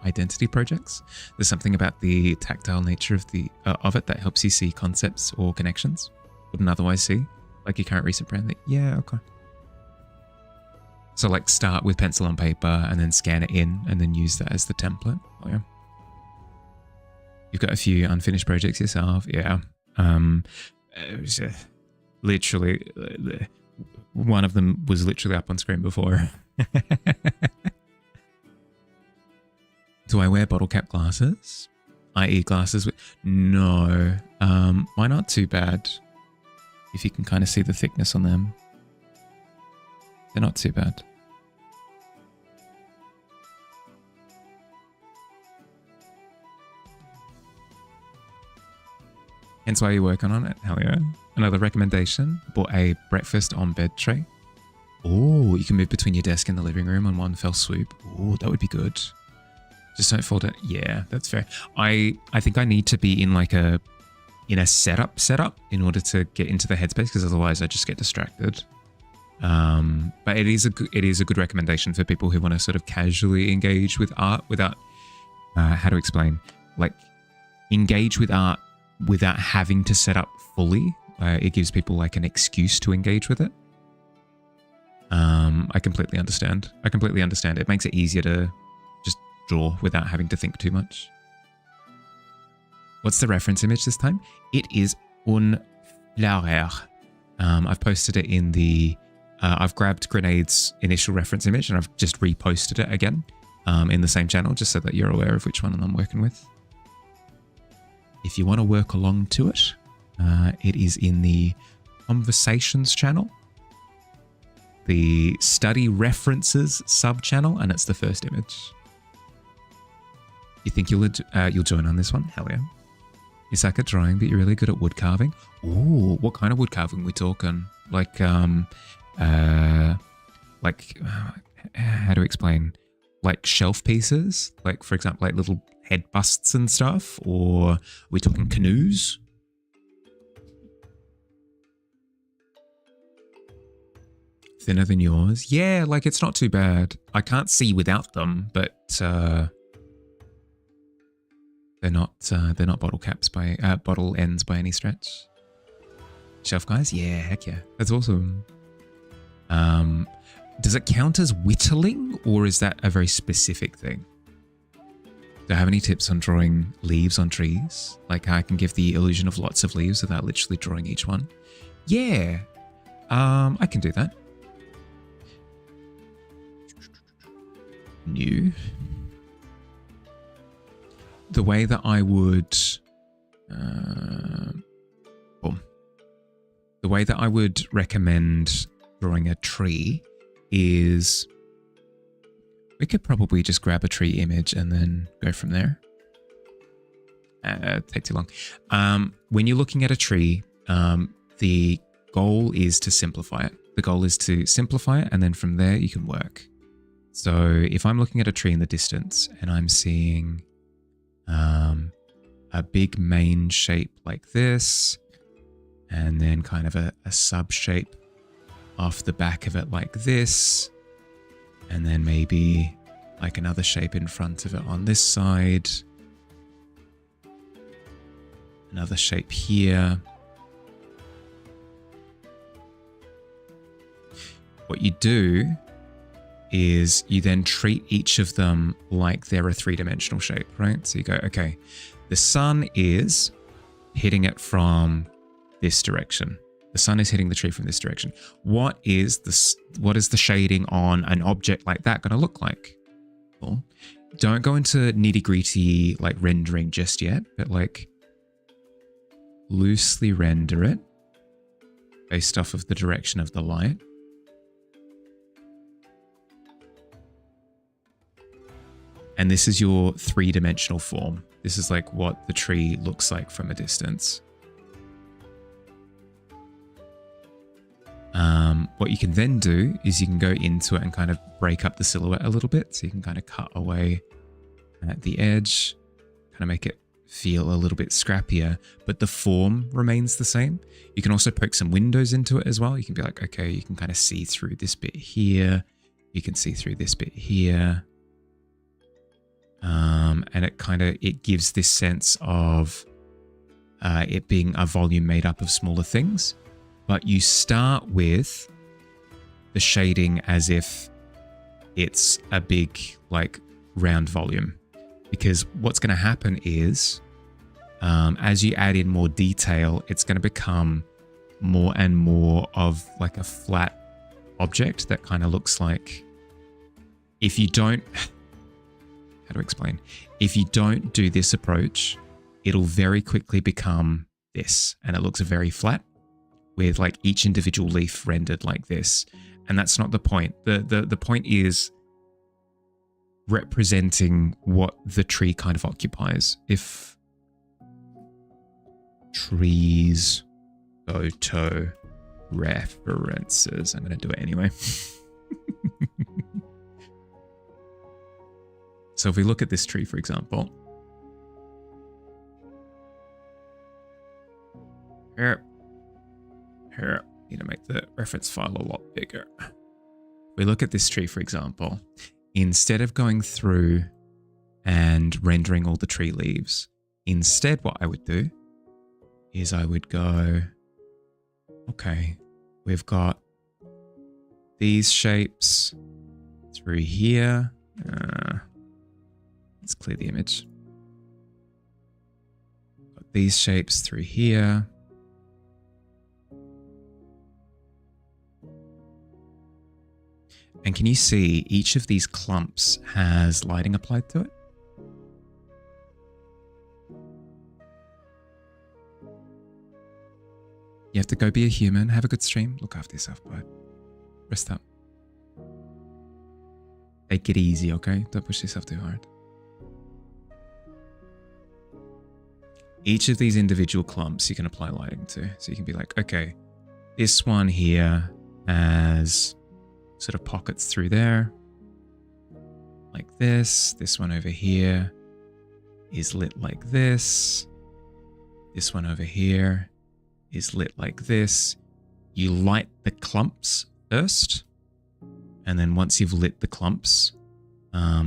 identity projects. There's something about the tactile nature of it that helps you see concepts or connections wouldn't otherwise see, like your current recent brand. Yeah, okay. So like start with pencil on paper and then scan it in and then use that as the template. Oh, yeah. You've got a few unfinished projects yourself. Yeah. Literally, one of them was literally up on screen before. Do I wear bottle cap glasses? I.e. glasses with... No. Mine aren't too bad. If you can kind of see the thickness on them. They're not too bad. Hence why you're working on it. Hell yeah. Another recommendation, bought a breakfast on bed tray. Oh, you can move between your desk and the living room on one fell swoop. Oh, that would be good. Just don't fall down. Yeah, that's fair. I think I need to be in like a setup in order to get into the headspace, because otherwise I just get distracted. But it is a good recommendation for people who want to sort of casually engage with art without how to explain, like engage with art without having to set up fully. It gives people like an excuse to engage with it. I completely understand. It makes it easier to just draw without having to think too much. What's the reference image this time? It is un fleur. I've posted it in the... I've grabbed Grenade's initial reference image and I've just reposted it again in the same channel, just so that you're aware of which one I'm working with. If you want to work along to it, it is in the Conversations channel, the Study References sub-channel, and it's the first image. You think you'll join on this one? Hell yeah. You suck at drawing, but you're really good at wood carving. Ooh, what kind of wood carving are we talking? Like, how to explain? Like shelf pieces? Like, for example, like little head busts and stuff? Or are we talking canoes? Thinner than yours? Yeah, like it's not too bad. I can't see without them, but they're not bottle caps by bottle ends by any stretch. Shelf guys? Yeah, heck yeah. That's awesome. Does it count as whittling, or is that a very specific thing? Do I have any tips on drawing leaves on trees? Like how I can give the illusion of lots of leaves without literally drawing each one? Yeah, I can do that. New. The way that I would... The way that I would recommend drawing a tree is... We could probably just grab a tree image and then go from there. Take too long. When you're looking at a tree, the goal is to simplify it. The goal is to simplify it, and then from there you can work. So if I'm looking at a tree in the distance and I'm seeing a big main shape like this, and then kind of a sub shape off the back of it like this, and then maybe like another shape in front of it on this side, another shape here. What you do is you then treat each of them like they're a three-dimensional shape, right? So you go, okay, the sun is hitting it from this direction. The sun is hitting the tree from this direction. What is the shading on an object like that going to look like? Well, don't go into nitty-gritty like rendering just yet, but like loosely render it based off of the direction of the light. And this is your three-dimensional form. This is like what the tree looks like from a distance. What you can then do is you can go into it and kind of break up the silhouette a little bit. So you can kind of cut away at the edge, kind of make it feel a little bit scrappier, but the form remains the same. You can also poke some windows into it as well. You can be like, okay, you can kind of see through this bit here. You can see through this bit here. And it gives this sense of it being a volume made up of smaller things. But you start with the shading as if it's a big, like, round volume. Because what's going to happen is, as you add in more detail, it's going to become more and more of like a flat object that kind of looks like, if you don't, how to explain? If you don't do this approach, it'll very quickly become this, and it looks very flat, with like each individual leaf rendered like this. And that's not the point. The point is representing what the tree kind of occupies. If trees, photo, references, I'm going to do it anyway. So if we look at this tree, for example, here, need to make the reference file a lot bigger. If we look at this tree, for example, instead of going through and rendering all the tree leaves, instead what I would do is I would go, okay, we've got these shapes through here. Let's clear the image. Got these shapes through here. And can you see each of these clumps has lighting applied to it? You have to go be a human, have a good stream, look after yourself, bud. Rest up. Take it easy, okay? Don't push yourself too hard. Each of these individual clumps you can apply lighting to. So you can be like, okay, this one here has sort of pockets through there. Like this. This one over here is lit like this. This one over here is lit like this. You light the clumps first, and then once you've lit the clumps,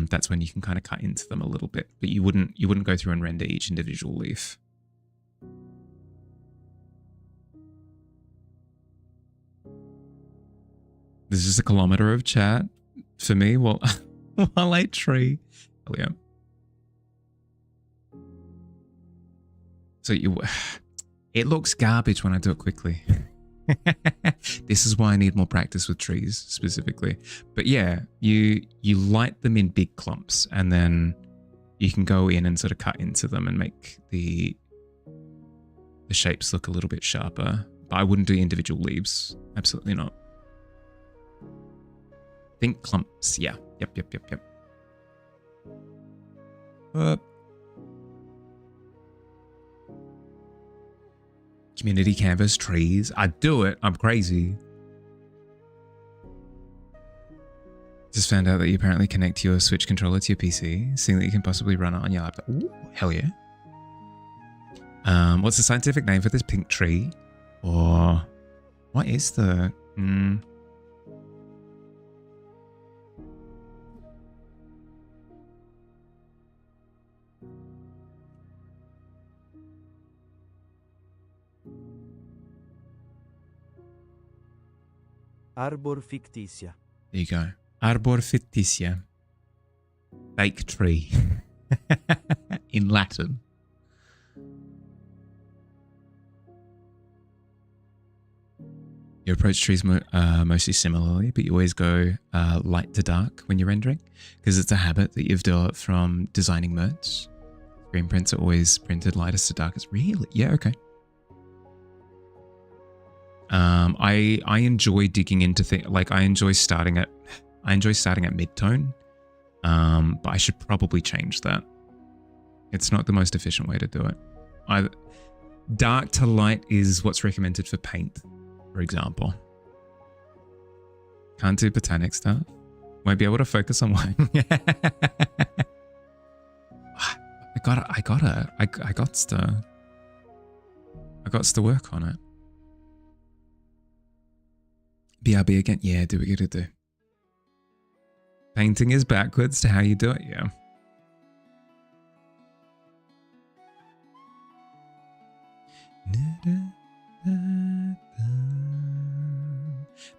that's when you can kind of cut into them a little bit. But you wouldn't go through and render each individual leaf. This is a kilometer of chat for me while I tree. Oh yeah. So it looks garbage when I do it quickly. This is why I need more practice with trees specifically. But yeah, you light them in big clumps, and then you can go in and sort of cut into them and make the shapes look a little bit sharper. But I wouldn't do individual leaves. Absolutely not. Think clumps. Yeah. Yep. Community canvas trees. I do it. I'm crazy. Just found out that you apparently connect your Switch controller to your PC, seeing that you can possibly run it on your laptop. Ooh, hell yeah. What's the scientific name for this pink tree? Or what is the... Arbor fictitia. There you go. Arbor fictitia. Fake tree. In Latin. You approach trees mostly similarly, but you always go light to dark when you're rendering, because it's a habit that you've developed from designing merch. Screen prints are always printed lightest to darkest. Really? Yeah, okay. I enjoy digging into things, like I enjoy starting at mid-tone, but I should probably change that. It's not the most efficient way to do it. Dark to light is what's recommended for paint, for example. Can't do botanic stuff. Won't be able to focus on one. I got to work on it. BRB again? Yeah, do what you gotta do. Painting is backwards to how you do it, yeah.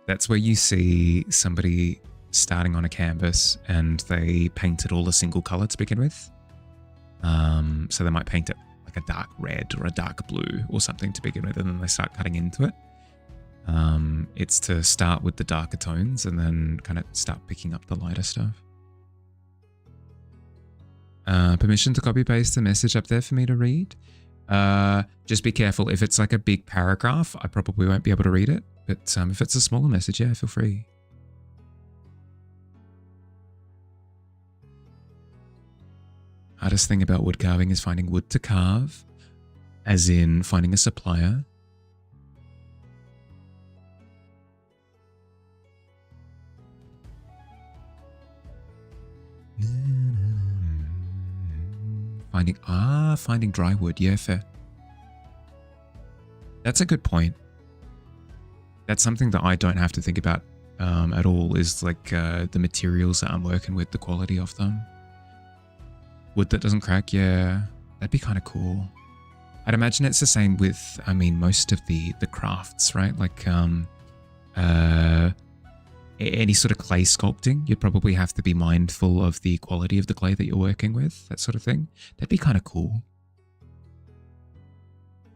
That's where you see somebody starting on a canvas and they painted all a single color to begin with. So they might paint it like a dark red or a dark blue or something to begin with, and then they start cutting into it. It's to start with the darker tones and then kind of start picking up the lighter stuff. Permission to copy paste the message up there for me to read. Just be careful. If it's like a big paragraph, I probably won't be able to read it. But if it's a smaller message, yeah, feel free. Hardest thing about wood carving is finding wood to carve, as in finding a supplier. Finding dry wood. Yeah, fair. That's a good point. That's something that I don't have to think about at all, is like the materials that I'm working with, the quality of them. Wood that doesn't crack, yeah. That'd be kind of cool. I'd imagine it's the same with, I mean, most of the crafts, right? Like any sort of clay sculpting, you'd probably have to be mindful of the quality of the clay that you're working with, that sort of thing. That'd be kind of cool.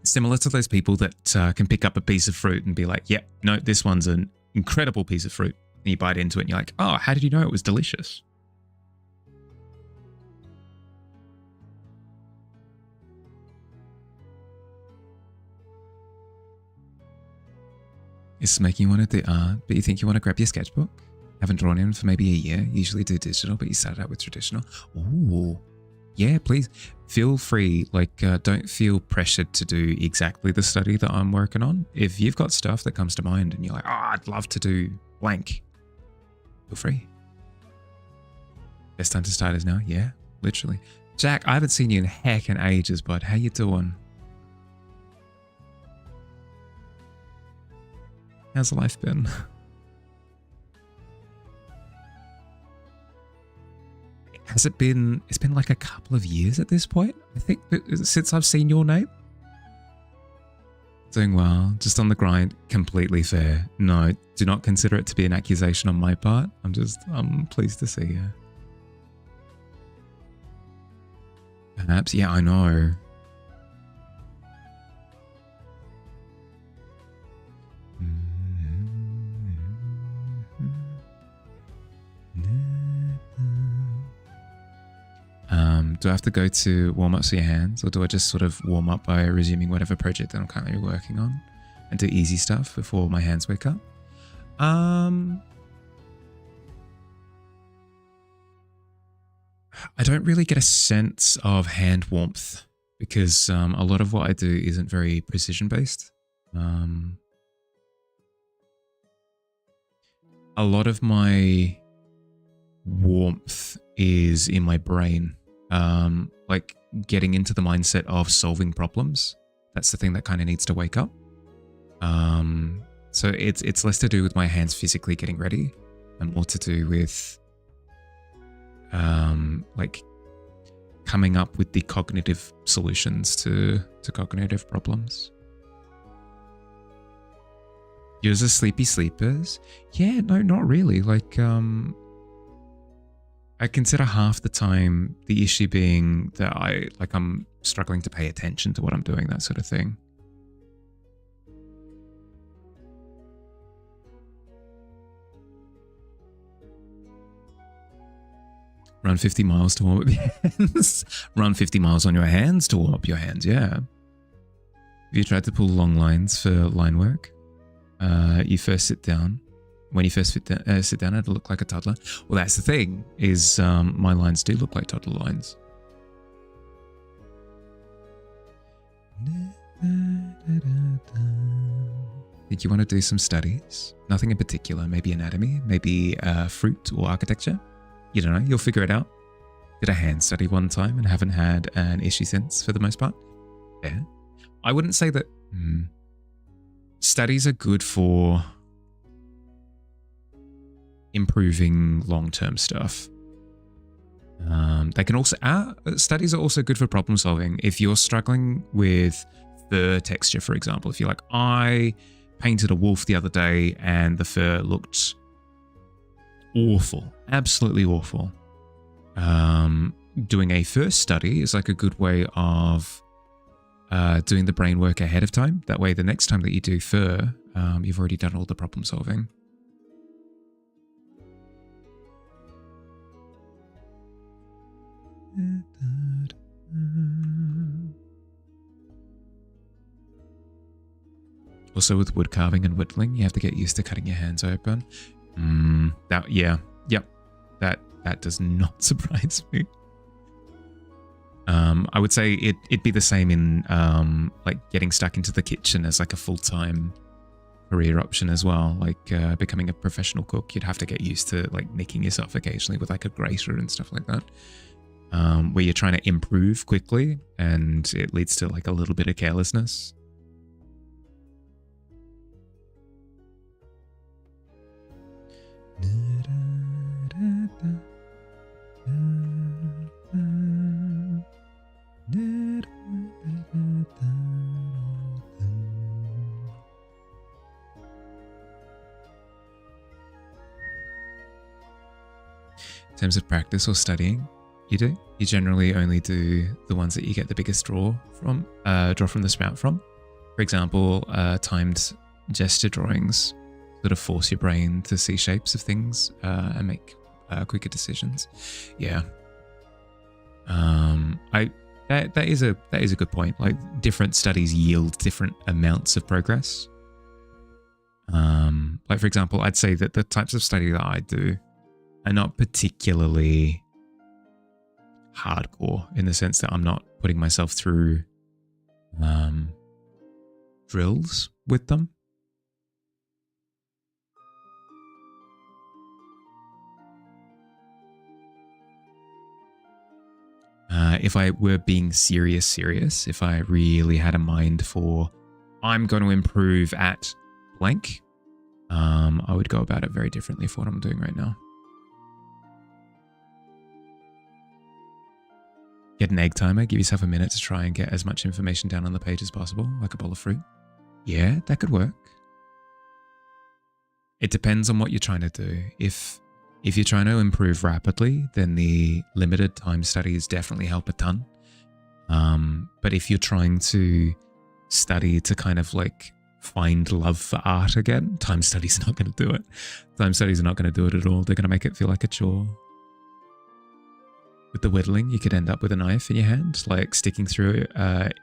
Similar to those people that can pick up a piece of fruit and be like, yep, no, this one's an incredible piece of fruit. And you bite into it and you're like, oh, how did you know it was delicious? It's making you want to do art, but you think you want to grab your sketchbook? Haven't drawn in for maybe a year. Usually do digital, but you started out with traditional. Ooh. Yeah, please feel free. Like, don't feel pressured to do exactly the study that I'm working on. If you've got stuff that comes to mind and you're like, oh, I'd love to do blank, feel free. Best time to start is now. Yeah, literally. Jack, I haven't seen you in heckin' ages, bud. How you doing? How's life been? Has it been? It's been like a couple of years at this point, I think, since I've seen your name. Doing well, just on the grind. Completely fair. No, do not consider it to be an accusation on my part. I'm pleased to see you. Perhaps, yeah, I know. Do I have to go to warm up your hands, or do I just sort of warm up by resuming whatever project that I'm currently working on and do easy stuff before my hands wake up? I don't really get a sense of hand warmth because a lot of what I do isn't very precision based. A lot of my warmth is in my brain. Like getting into the mindset of solving problems. That's the thing that kind of needs to wake up. So it's less to do with my hands physically getting ready and more to do with like coming up with the cognitive solutions to cognitive problems. Yours are sleepy sleepers? Yeah, no, not really. Like I consider half the time the issue being that I'm struggling to pay attention to what I'm doing, that sort of thing. Run 50 miles to warm up your hands. Run 50 miles on your hands to warm up your hands, yeah. Have you tried to pull long lines for line work? You first sit down. When you first sit down, it'll look like a toddler. Well, that's the thing, is my lines do look like toddler lines. Think you want to do some studies? Nothing in particular, maybe anatomy, maybe fruit or architecture? You don't know, you'll figure it out. Did a hand study one time and haven't had an issue since, for the most part. Yeah. I wouldn't say that studies are good for improving long-term stuff. They can also studies are also good for problem solving. If you're struggling with fur texture, for example, if you're like, I painted a wolf the other day and the fur looked awful, absolutely awful. Doing a fur study is like a good way of doing the brain work ahead of time. That way, the next time that you do fur, you've already done all the problem solving. Also, with wood carving and whittling, you have to get used to cutting your hands open. That does not surprise me. I would say it'd be the same in like getting stuck into the kitchen as like a full-time career option as well. Like becoming a professional cook, you'd have to get used to like nicking yourself occasionally with like a grater and stuff like that. where you're trying to improve quickly and it leads to like a little bit of carelessness. In terms of practice or studying, you generally only do the ones that you get the biggest draw from the spout from. For example, timed gesture drawings sort of force your brain to see shapes of things and make quicker decisions. Yeah. That is a good point. Like, different studies yield different amounts of progress. Like, for example, I'd say that the types of study that I do are not particularly hardcore, in the sense that I'm not putting myself through drills with them. If I were being serious, if I really had a mind for, I'm going to improve at blank, I would go about it very differently for what I'm doing right now. Get an egg timer, give yourself a minute to try and get as much information down on the page as possible, like a bowl of fruit. Yeah, that could work. It depends on what you're trying to do. If you're trying to improve rapidly, then the limited time studies definitely help a ton. But if you're trying to study to kind of like find love for art again, time studies are not going to do it. Time studies are not going to do it at all. They're going to make it feel like a chore. With the whittling, you could end up with a knife in your hand, like sticking through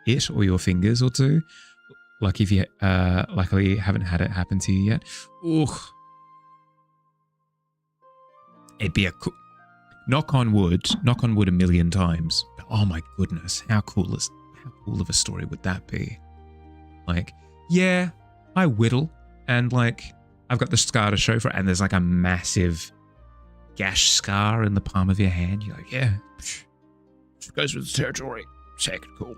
it or your fingers or two. Like if you luckily haven't had it happen to you yet. Ugh. It'd be a knock on wood a million times. But oh my goodness, how cool of a story would that be? Like, yeah, I whittle and like I've got the scar to show for it, and there's like a massive gash scar in the palm of your hand. You're like, yeah, it goes with the territory. Sick, cool.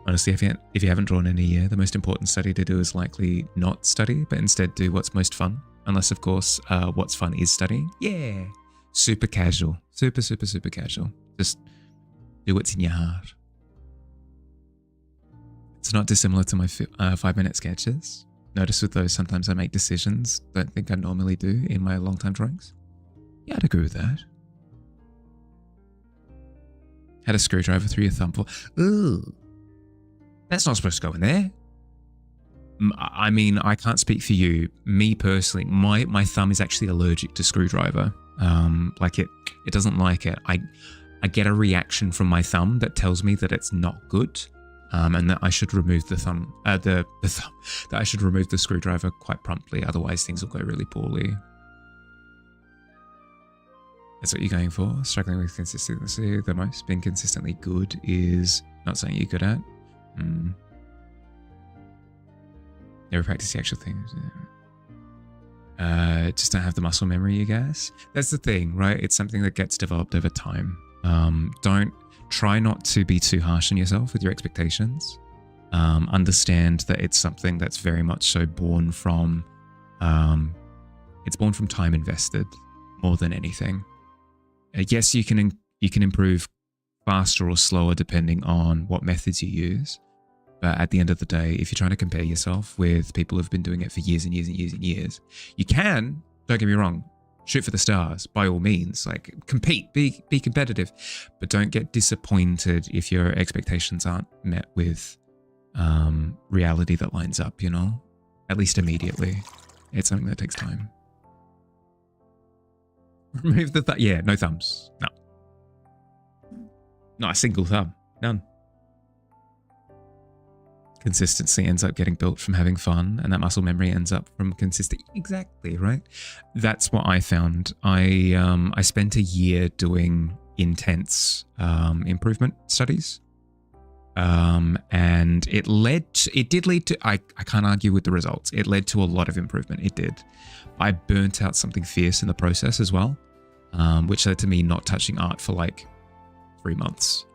Honestly, if you haven't drawn in a year, the most important study to do is likely not study, but instead do what's most fun. Unless, of course, what's fun is studying. Yeah, super casual, super casual. Just do what's in your heart. It's not dissimilar to my 5-minute sketches. Notice with those, sometimes I make decisions don't think I normally do in my long-time drawings. Yeah, I'd agree with that. Had a screwdriver through your thumb for... Ugh. That's not supposed to go in there. I mean, I can't speak for you. Me personally, my thumb is actually allergic to screwdriver. Like it doesn't like it. I get a reaction from my thumb that tells me that it's not good. And that I should remove the that I should remove the screwdriver quite promptly, otherwise things will go really poorly. That's what you're going for. Struggling with consistency the most. Being consistently good is not something you're good at. Never practice the actual things. Just don't have the muscle memory, you guys. That's the thing, right? It's something that gets developed over time. Try not to be too harsh on yourself with your expectations. Understand that it's something that's very much so born from, it's born from time invested more than anything. Yes, you can improve faster or slower depending on what methods you use. But at the end of the day, if you're trying to compare yourself with people who've been doing it for years and years and years and years, you can, don't get me wrong, shoot for the stars by all means, like compete, be competitive, but don't get disappointed if your expectations aren't met with reality that lines up, you know, at least immediately. It's something that takes time. Remove the yeah, no thumbs. No. Not a single thumb. None. Consistency ends up getting built from having fun, and that muscle memory ends up from consistent. Exactly, right? That's what I found. I spent a year doing intense improvement studies. And it did lead to, I can't argue with the results. It led to a lot of improvement. It did. I burnt out something fierce in the process as well. which led to me not touching art for like 3 months.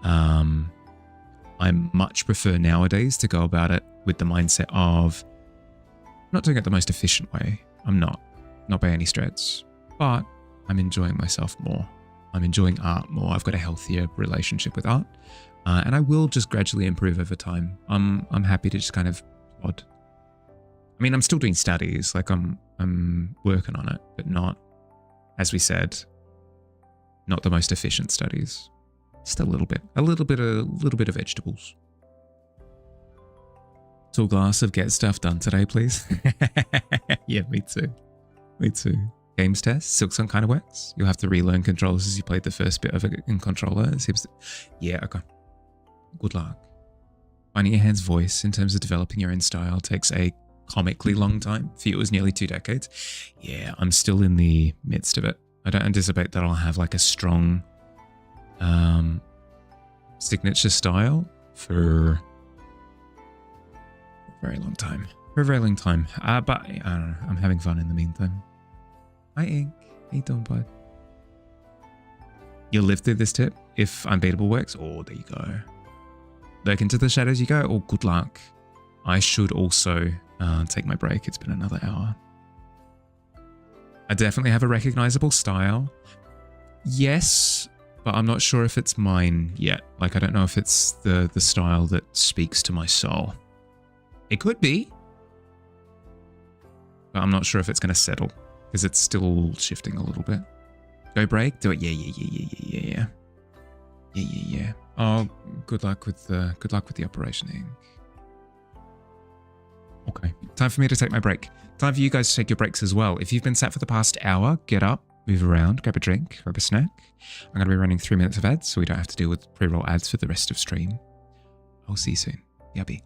I much prefer nowadays to go about it with the mindset of not doing it the most efficient way. I'm not by any stretch, but I'm enjoying myself more. I'm enjoying art more. I've got a healthier relationship with art, and I will just gradually improve over time. I'm happy to just kind of plod. I mean, I'm still doing studies, like I'm working on it, but not, as we said, not the most efficient studies. Just a little bit of vegetables. Tall glass of get stuff done today, please. Yeah, me too. Me too. Games test, Silksong kind of works. You'll have to relearn controls as you played the first bit of it in controller. It seems yeah, okay. Good luck. Finding your hand's voice in terms of developing your own style takes a comically long time. For you, it was nearly 2 decades. Yeah, I'm still in the midst of it. I don't anticipate that I'll have like a strong signature style for a very long time. For a very long time. But I don't know. I'm having fun in the meantime. Hi, Ink. How you doing, bud? You'll live through this tip if Unbeatable works. Oh, there you go. Lurk into the shadows you go. Oh, good luck. I should also take my break. It's been another hour. I definitely have a recognizable style. Yes, but I'm not sure if it's mine yet. Like, I don't know if it's the style that speaks to my soul. It could be, but I'm not sure if it's going to settle because it's still shifting a little bit. Go break, do it. Yeah. Oh, good luck with the operation, Ink. Okay, time for me to take my break. Time for you guys to take your breaks as well. If you've been sat for the past hour, get up, move around, grab a drink, grab a snack. I'm going to be running 3 minutes of ads, so we don't have to deal with pre-roll ads for the rest of stream. I'll see you soon. Yabby.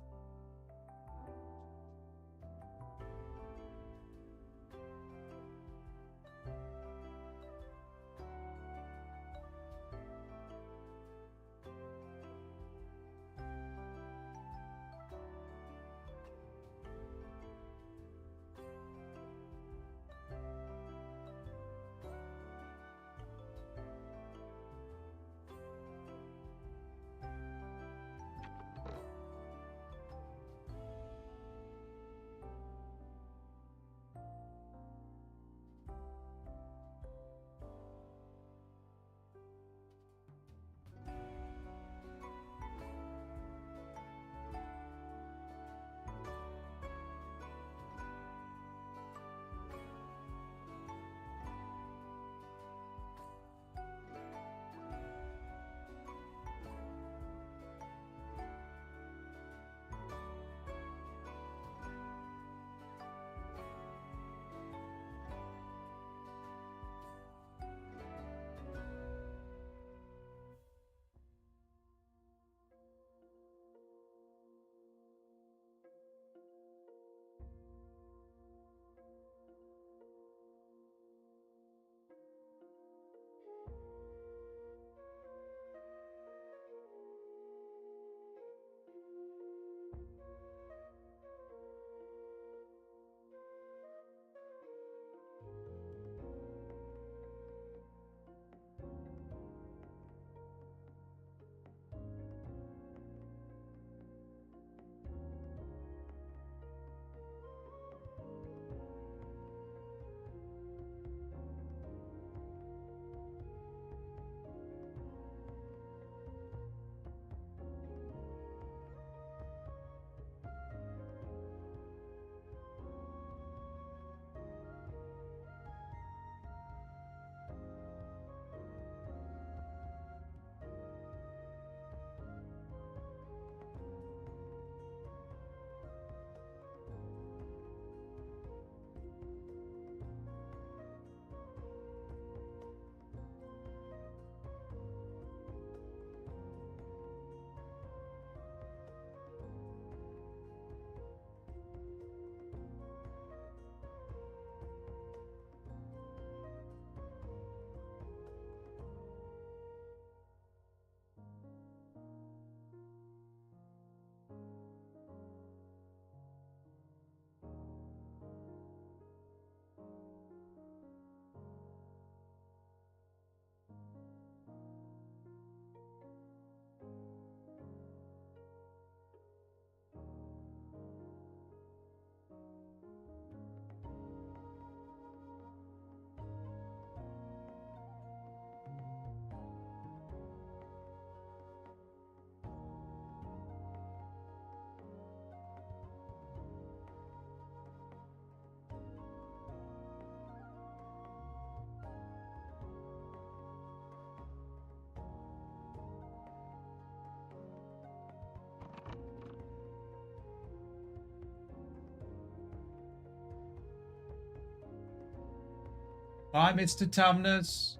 Bye, Mr. Tumnus.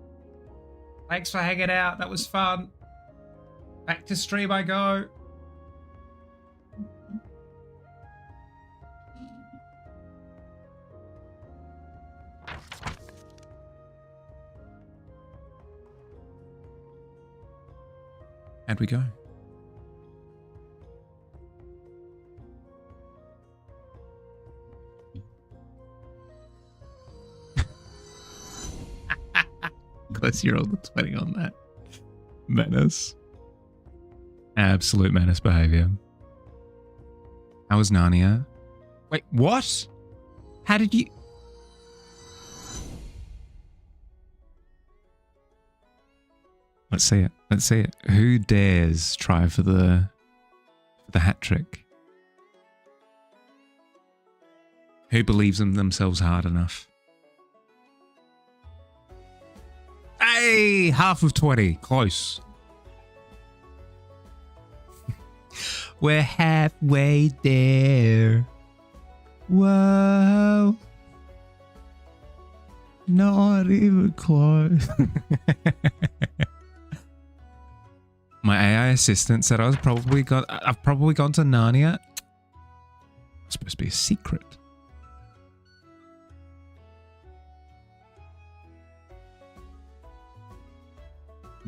Thanks for hanging out. That was fun. Back to stream I go. How'd we go? Unless you rolled a 20 on that. Menace. Absolute menace behavior. How was Narnia? Wait, what? How did you... Let's see it. Let's see it. Who dares try for the hat trick? Who believes in themselves hard enough? Hey, half of 20. Close. We're halfway there. Whoa. Not even close. My AI assistant said I've probably gone to Narnia. It's supposed to be a secret.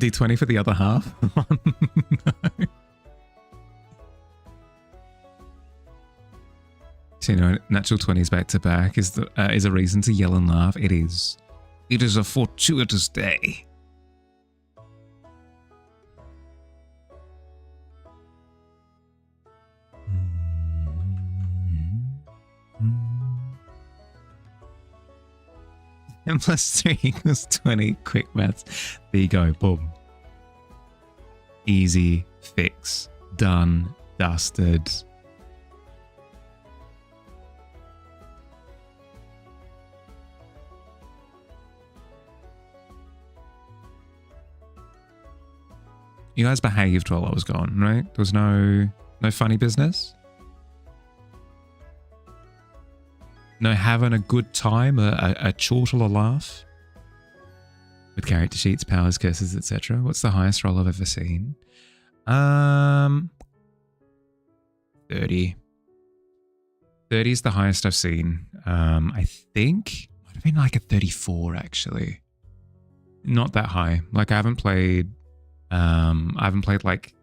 D20 for the other half. Oh, no. So, you know, natural 20s back to back is a reason to yell and laugh. It is. It is a fortuitous day. And plus 3 equals 20. Quick maths. There you go. Boom. Easy. Fix. Done. Dusted. You guys behaved while I was gone, right? There was no funny business? No having a good time, a chortle, a laugh? With character sheets, powers, curses, etc. What's the highest roll I've ever seen? 30. 30 is the highest I've seen. I think might have been like a 34 actually. Not that high. Like I haven't played like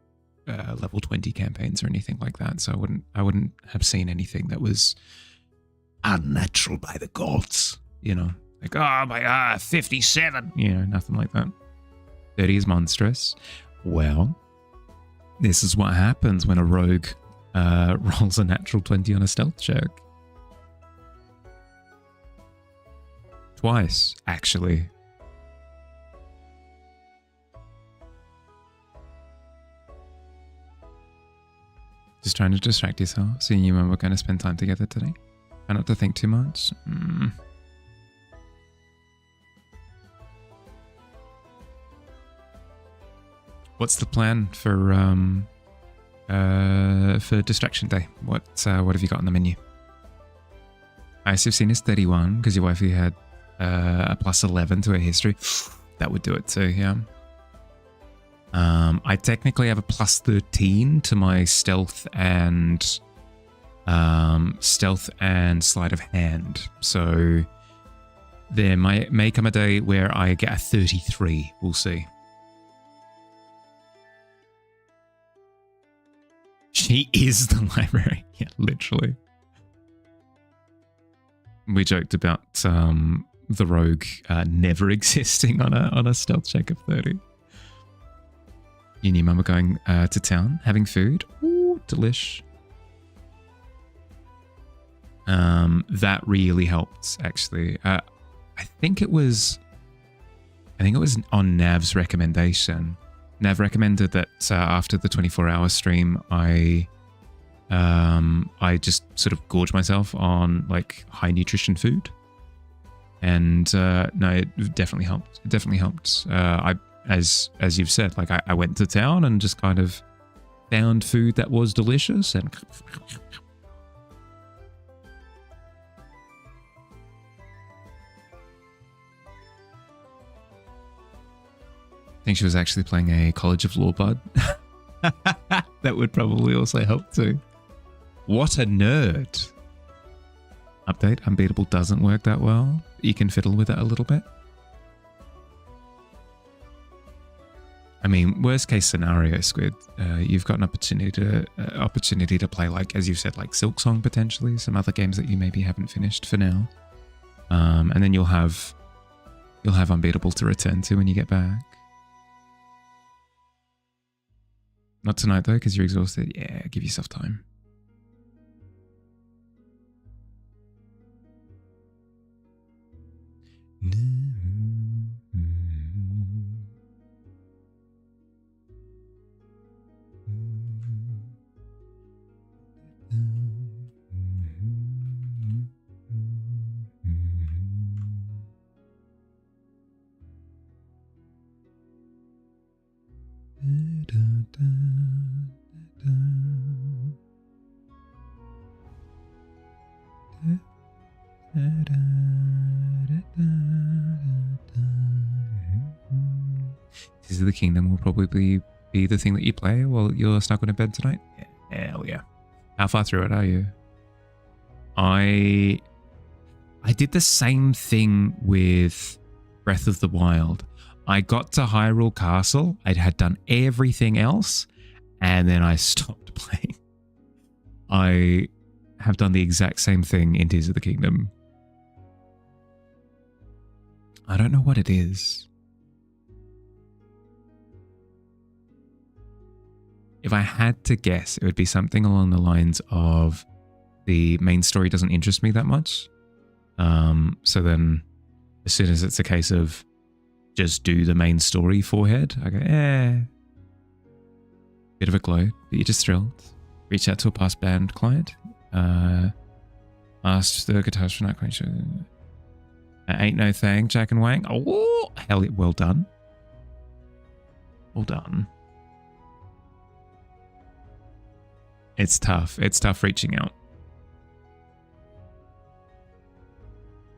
level 20 campaigns or anything like that, so I wouldn't have seen anything that was unnatural by the gods, you know, like, oh my 57, you know, nothing like that. 30 is monstrous. Well, this is what happens when a rogue rolls a natural 20 on a stealth check. Twice, actually. Just trying to distract yourself, so you and we're going to spend time together today. Try not to think too much. What's the plan for distraction day? What have you got on the menu? Highest you've seen is 31 because your wifey had a plus 11 to her history. That would do it too, yeah. I technically have a plus 13 to my stealth and sleight of hand. So there may come a day where I get a 33. We'll see. She is the library. Yeah, literally. We joked about the rogue never existing on a stealth check of 30. You and your mum are going to town, having food. Ooh, delish. That really helped, actually. I think it was on Nav's recommendation. Nav recommended that after the 24-hour stream, I just sort of gorge myself on like high nutrition food, and no, it definitely helped. It definitely helped. As you've said, like I went to town and just kind of found food that was delicious and think she was actually playing a College of Law bud. That would probably also help too. What a nerd. Update, Unbeatable doesn't work that well. You can fiddle with it a little bit. I mean, worst case scenario, Squid, you've got an opportunity to play, like, as you said, like Silksong potentially, some other games that you maybe haven't finished for now. And then you'll have Unbeatable to return to when you get back. Not tonight though, because you're exhausted. Yeah, give yourself time. Tears of the Kingdom will probably be the thing that you play while you're snuggled in bed tonight. Yeah, hell yeah. How far through it are you? I did the same thing with Breath of the Wild. I got to Hyrule Castle. I had done everything else, and then I stopped playing. I have done the exact same thing in Tears of the Kingdom. I don't know what it is. If I had to guess, it would be something along the lines of the main story doesn't interest me that much. So then as soon as it's a case of just do the main story forehead, I go, bit of a glow, but you're just thrilled. Reach out to a past band client. Asked the guitarist for Night Queen. Ain't no thing, Jack and Wang. Oh, hell, well done. Well done. It's tough. It's tough reaching out.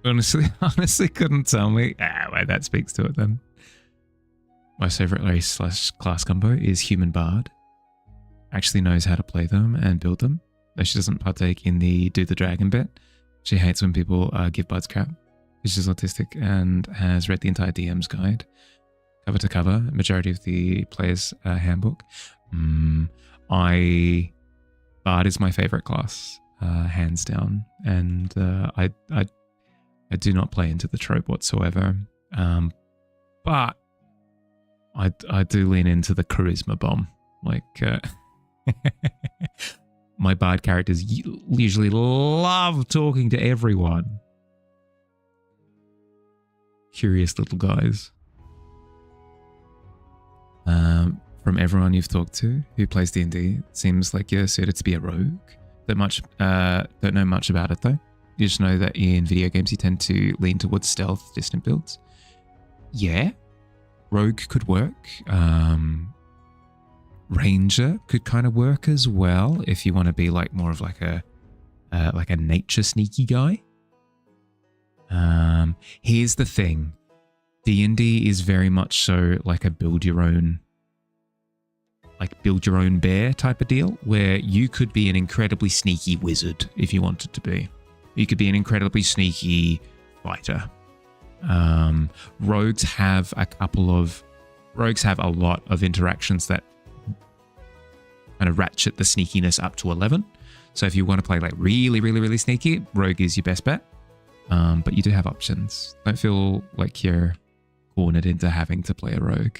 Honestly couldn't tell me. Wait, that speaks to it then. My favorite race/class combo is Human Bard. Actually knows how to play them and build them, though she doesn't partake in the do the dragon bit. She hates when people give Bards crap. She's autistic and has read the entire DM's guide, cover to cover, majority of the player's handbook. Bard is my favorite class, hands down, and I do not play into the trope whatsoever, but I do lean into the charisma bomb. Like, my Bard characters usually love talking to everyone. Curious little guys. From everyone you've talked to who plays D&D, it seems like you're suited to be a rogue. Don't know much about it though. You just know that in video games you tend to lean towards stealth, distant builds. Yeah, rogue could work. Ranger could kind of work as well if you want to be like more of like a nature sneaky guy. Here's the thing. D&D is very much so like a build your own bear type of deal, where you could be an incredibly sneaky wizard if you wanted to be. You could be an incredibly sneaky fighter. Rogues have a lot of interactions that kind of ratchet the sneakiness up to 11. So if you want to play like really, really, really sneaky, rogue is your best bet. But you do have options. Don't feel like you're cornered into having to play a rogue.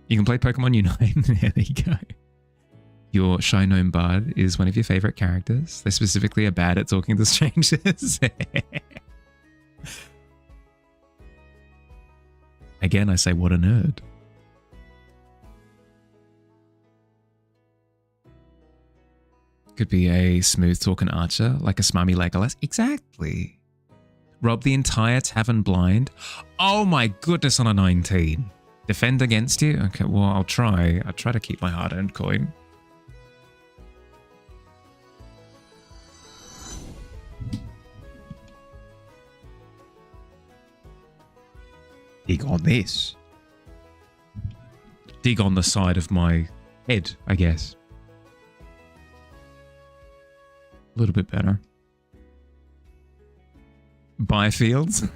You can play Pokemon Unite. There you go. Your Shy Gnome Bard is one of your favorite characters. They specifically are bad at talking to strangers. Again, I say, what a nerd. Could be a smooth talking archer, like a smarmy Legolas. Exactly. Rob the entire tavern blind. Oh my goodness, on a 19. Defend against you? Okay, well, I'll try. I'll try to keep my hard-earned coin. dig on this. Dig on the side of my head, I guess. A little bit better. Biofields.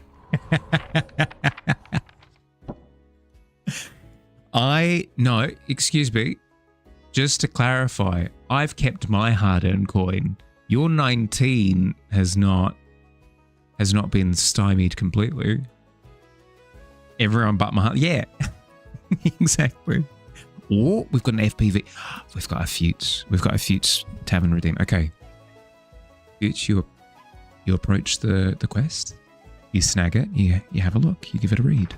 No, excuse me. Just to clarify, I've kept my hard-earned coin. Your 19 has not been stymied completely. Everyone but my heart. Yeah. Exactly. Or we've got an FPV. We've got a Futes. We've got a Futes Tavern redeem. Okay. Futes, you approach the quest. You snag it. You have a look. You give it a read.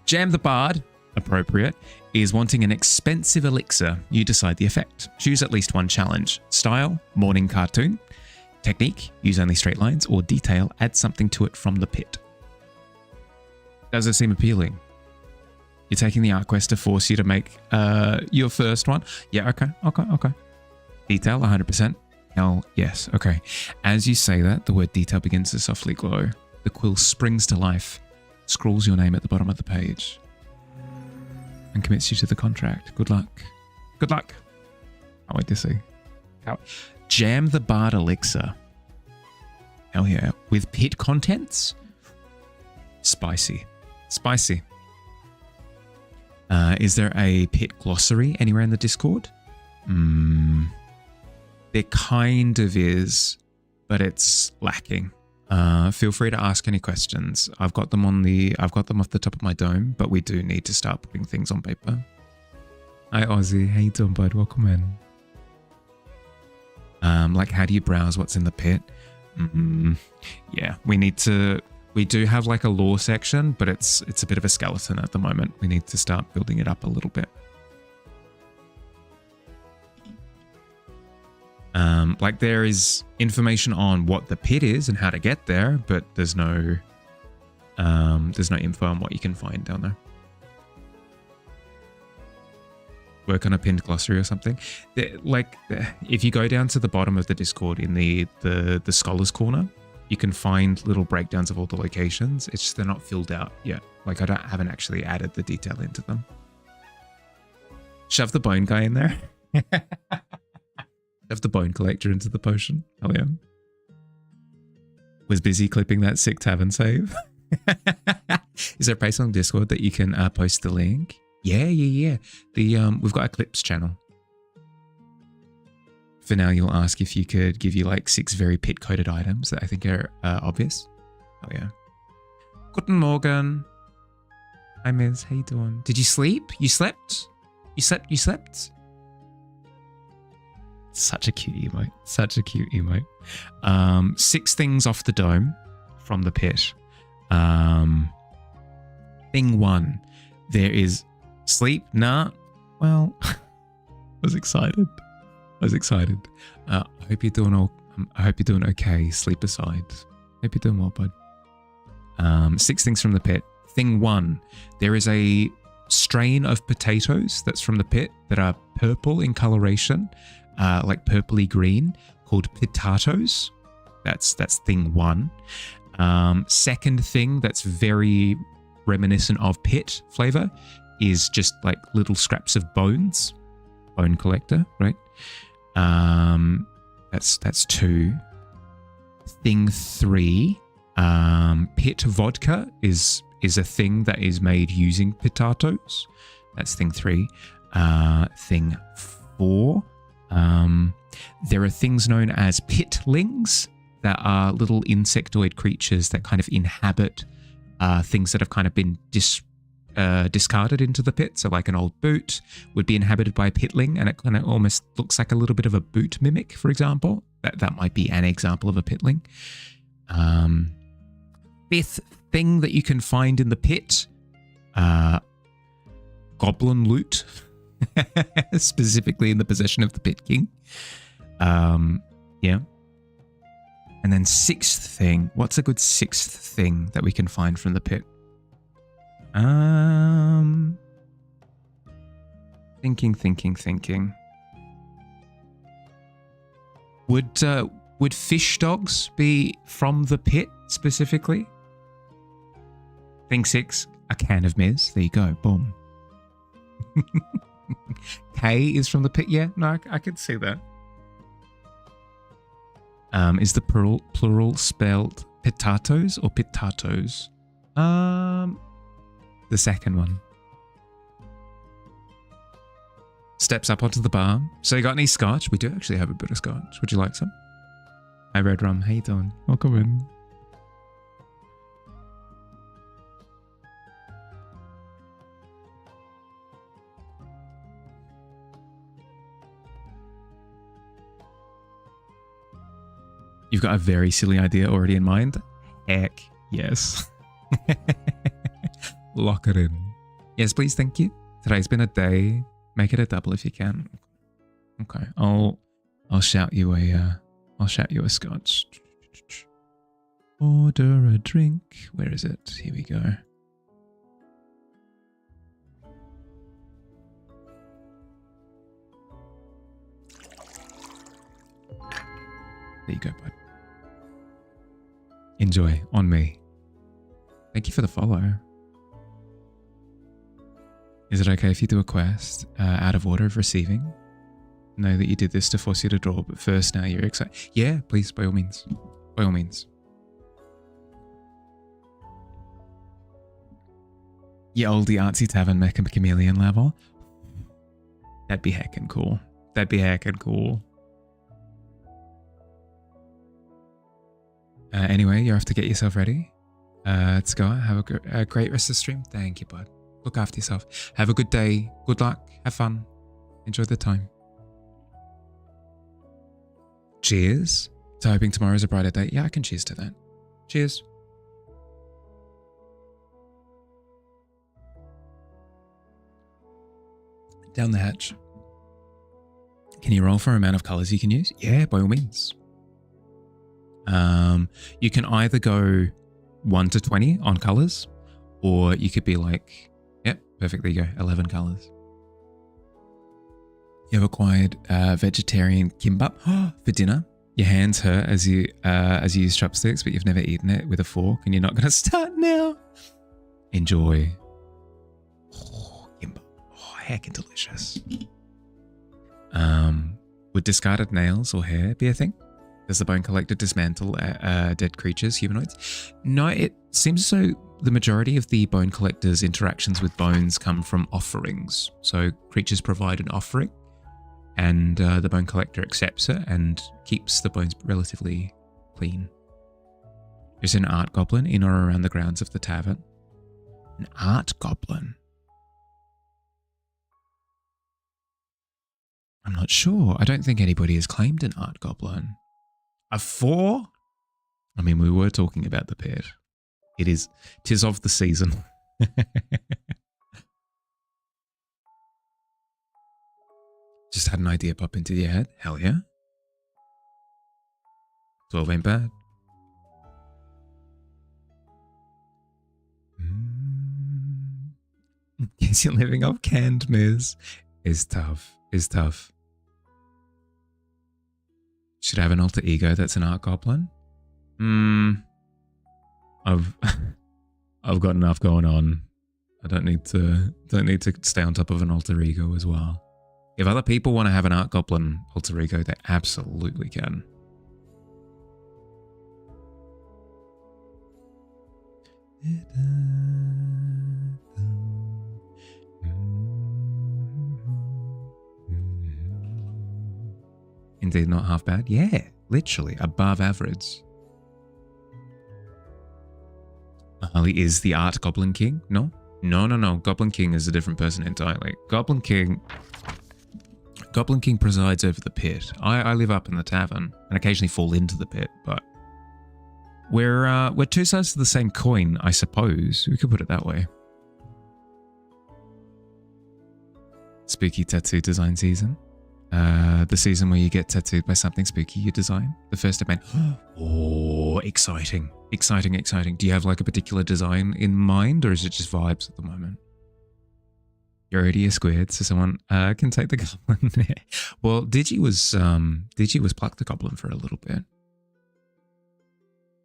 Jam the Bard, appropriate, is wanting an expensive elixir. You decide the effect. Choose at least one challenge. Style, morning cartoon. Technique, use only straight lines. Or detail, add something to it from the pit. Does it seem appealing? You're taking the art quest to force you to make your first one? Yeah, okay. Detail, 100%. Hell, yes, okay. As you say that, the word detail begins to softly glow. The quill springs to life, scrawls your name at the bottom of the page, and commits you to the contract. Good luck. Good luck. Can't wait to see. Jam the Bard elixir. Hell yeah. With pit contents? Spicy. Spicy. Is there a pit glossary anywhere in the Discord? There kind of is, but it's lacking. Feel free to ask any questions. I've got them off the top of my dome, but we do need to start putting things on paper. Hi Ozzy, how you doing, bud? Welcome in. Like, how do you browse what's in the pit? Yeah, we do have like a lore section, but it's a bit of a skeleton at the moment. We need to start building it up a little bit. Like, there is information on what the pit is and how to get there, but there's no info on what you can find down there. Work on a pinned glossary or something. If you go down to the bottom of the Discord in the Scholars Corner, you can find little breakdowns of all the locations. It's just they're not filled out yet. Like, I haven't actually added the detail into them. Shove the bone guy in there. Shove the bone collector into the potion. Hell yeah. Was busy clipping that sick tavern save. Is there a place on Discord that you can post the link? Yeah. We've got a clips channel. For now, you'll ask if you could give you like 6 very pit-coded items that I think are obvious. Oh yeah. Guten Morgen. Hi Miz, how you doing? Did you sleep? You slept? You slept? Such a cute emote. Such a cute emote. 6 things off the dome from the pit. Thing 1. There is sleep. Nah. Well, I was excited. I hope you're doing okay. Sleep aside. Hope you're doing well, bud. 6 things from the pit. Thing 1. There is a strain of potatoes that's from the pit that are purple in coloration, like purpley green, called potatoes. That's thing 1. Second thing that's very reminiscent of pit flavor is just like little scraps of bones. Bone collector, right? That's 2. Thing 3, pit vodka is a thing that is made using potatoes. That's thing 3. Thing 4, there are things known as pitlings that are little insectoid creatures that kind of inhabit things that have kind of been discarded into the pit. So like an old boot would be inhabited by a pitling, and it kind of almost looks like a little bit of a boot mimic, for example. That might be an example of a pitling. 5th thing that you can find in the pit, goblin loot, specifically in the possession of the Pit King. Yeah. And then 6th thing, what's a good 6th thing that we can find from the pit? Thinking. Would fish dogs be from the pit specifically? Thing 6, a can of Miz. There you go. Boom. K is from the pit. Yeah, no, I could see that. Is the plural spelled potatoes or pitatos? The second one. Steps up onto the bar. So you got any scotch? We do actually have a bit of scotch. Would you like some? Hi, Red Rum. How you doing? Welcome in. You've got a very silly idea already in mind? Heck yes. Lock it in. Yes, please, thank you. Today's been a day. Make it a double if you can. Okay, I'll shout you a scotch. Order a drink. Where is it? Here we go. There you go, bud. Enjoy on me. Thank you for the follow. Is it okay if you do a quest out of order of receiving? Know that you did this to force you to draw, but first now you're excited. Yeah, please, by all means. By all means. Ye oldie artsy tavern mecha chameleon level. That'd be heckin' cool. That'd be heckin' cool. Anyway, you have to get yourself ready. Let's go. Have a great rest of the stream. Thank you, bud. Look after yourself. Have a good day. Good luck. Have fun. Enjoy the time. Cheers. So hoping tomorrow's a brighter day. Yeah, I can cheers to that. Cheers. Down the hatch. Can you roll for amount of colours you can use? Yeah, by all means. You can either go 1 to 20 on colours, or you could be like, yep, perfect, there you go, 11 colours. You have acquired vegetarian kimbap for dinner. Your hands hurt as you use chopsticks, but you've never eaten it with a fork, and you're not going to start now. Enjoy. Oh, kimbap. Oh, heckin' delicious. Would discarded nails or hair be a thing? Does the bone collector dismantle dead creatures, humanoids? No, it seems as though the majority of the bone collector's interactions with bones come from offerings. So creatures provide an offering, and the bone collector accepts it and keeps the bones relatively clean. There's an art goblin in or around the grounds of the tavern. An art goblin? I'm not sure. I don't think anybody has claimed an art goblin. A 4? I mean, we were talking about the pet. Tis of the season. Just had an idea pop into your head. Hell yeah. 12 ain't bad. Guess you're living off canned Miz. Is tough. Is tough. Should I have an alter ego that's an art goblin? I've got enough going on. I don't need to stay on top of an alter ego as well. If other people want to have an art goblin alter ego, they absolutely can. Indeed, not half bad. Yeah, literally above average. Harley is the art Goblin King? No? No. Goblin King is a different person entirely. Goblin King presides over the pit. I live up in the tavern and occasionally fall into the pit, but we're two sides of the same coin, I suppose. We could put it that way. Spooky tattoo design season. The season where you get tattooed by something spooky you design. The first event. Oh, exciting. Exciting. Do you have like a particular design in mind, or is it just vibes at the moment? You're already a squid, so someone can take the goblin. Well, Digi was plucked the goblin for a little bit.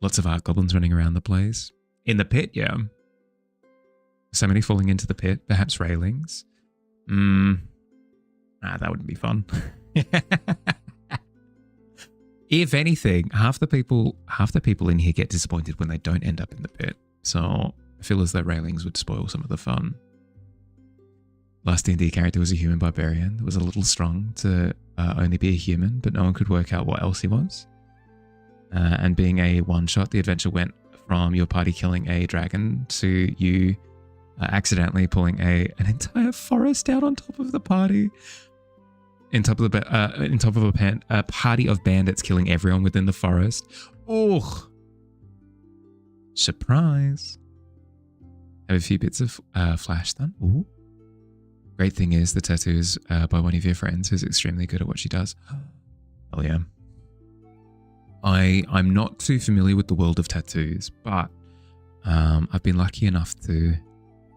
Lots of art goblins running around the place. In the pit, yeah. Somebody falling into the pit, perhaps railings. That wouldn't be fun. If anything, half the people in here get disappointed when they don't end up in the pit. So I feel as though railings would spoil some of the fun. Last D&D character was a human barbarian that was a little strong to only be a human, but no one could work out what else he was. And being a one-shot, the adventure went from your party killing a dragon to you accidentally pulling an entire forest out on top of the party. In top of a party of bandits killing everyone within the forest. Oh, surprise! Have a few bits of flash done. Ooh. Great thing is the tattoo is by one of your friends who's extremely good at what she does. Oh yeah. I'm not too familiar with the world of tattoos, but I've been lucky enough to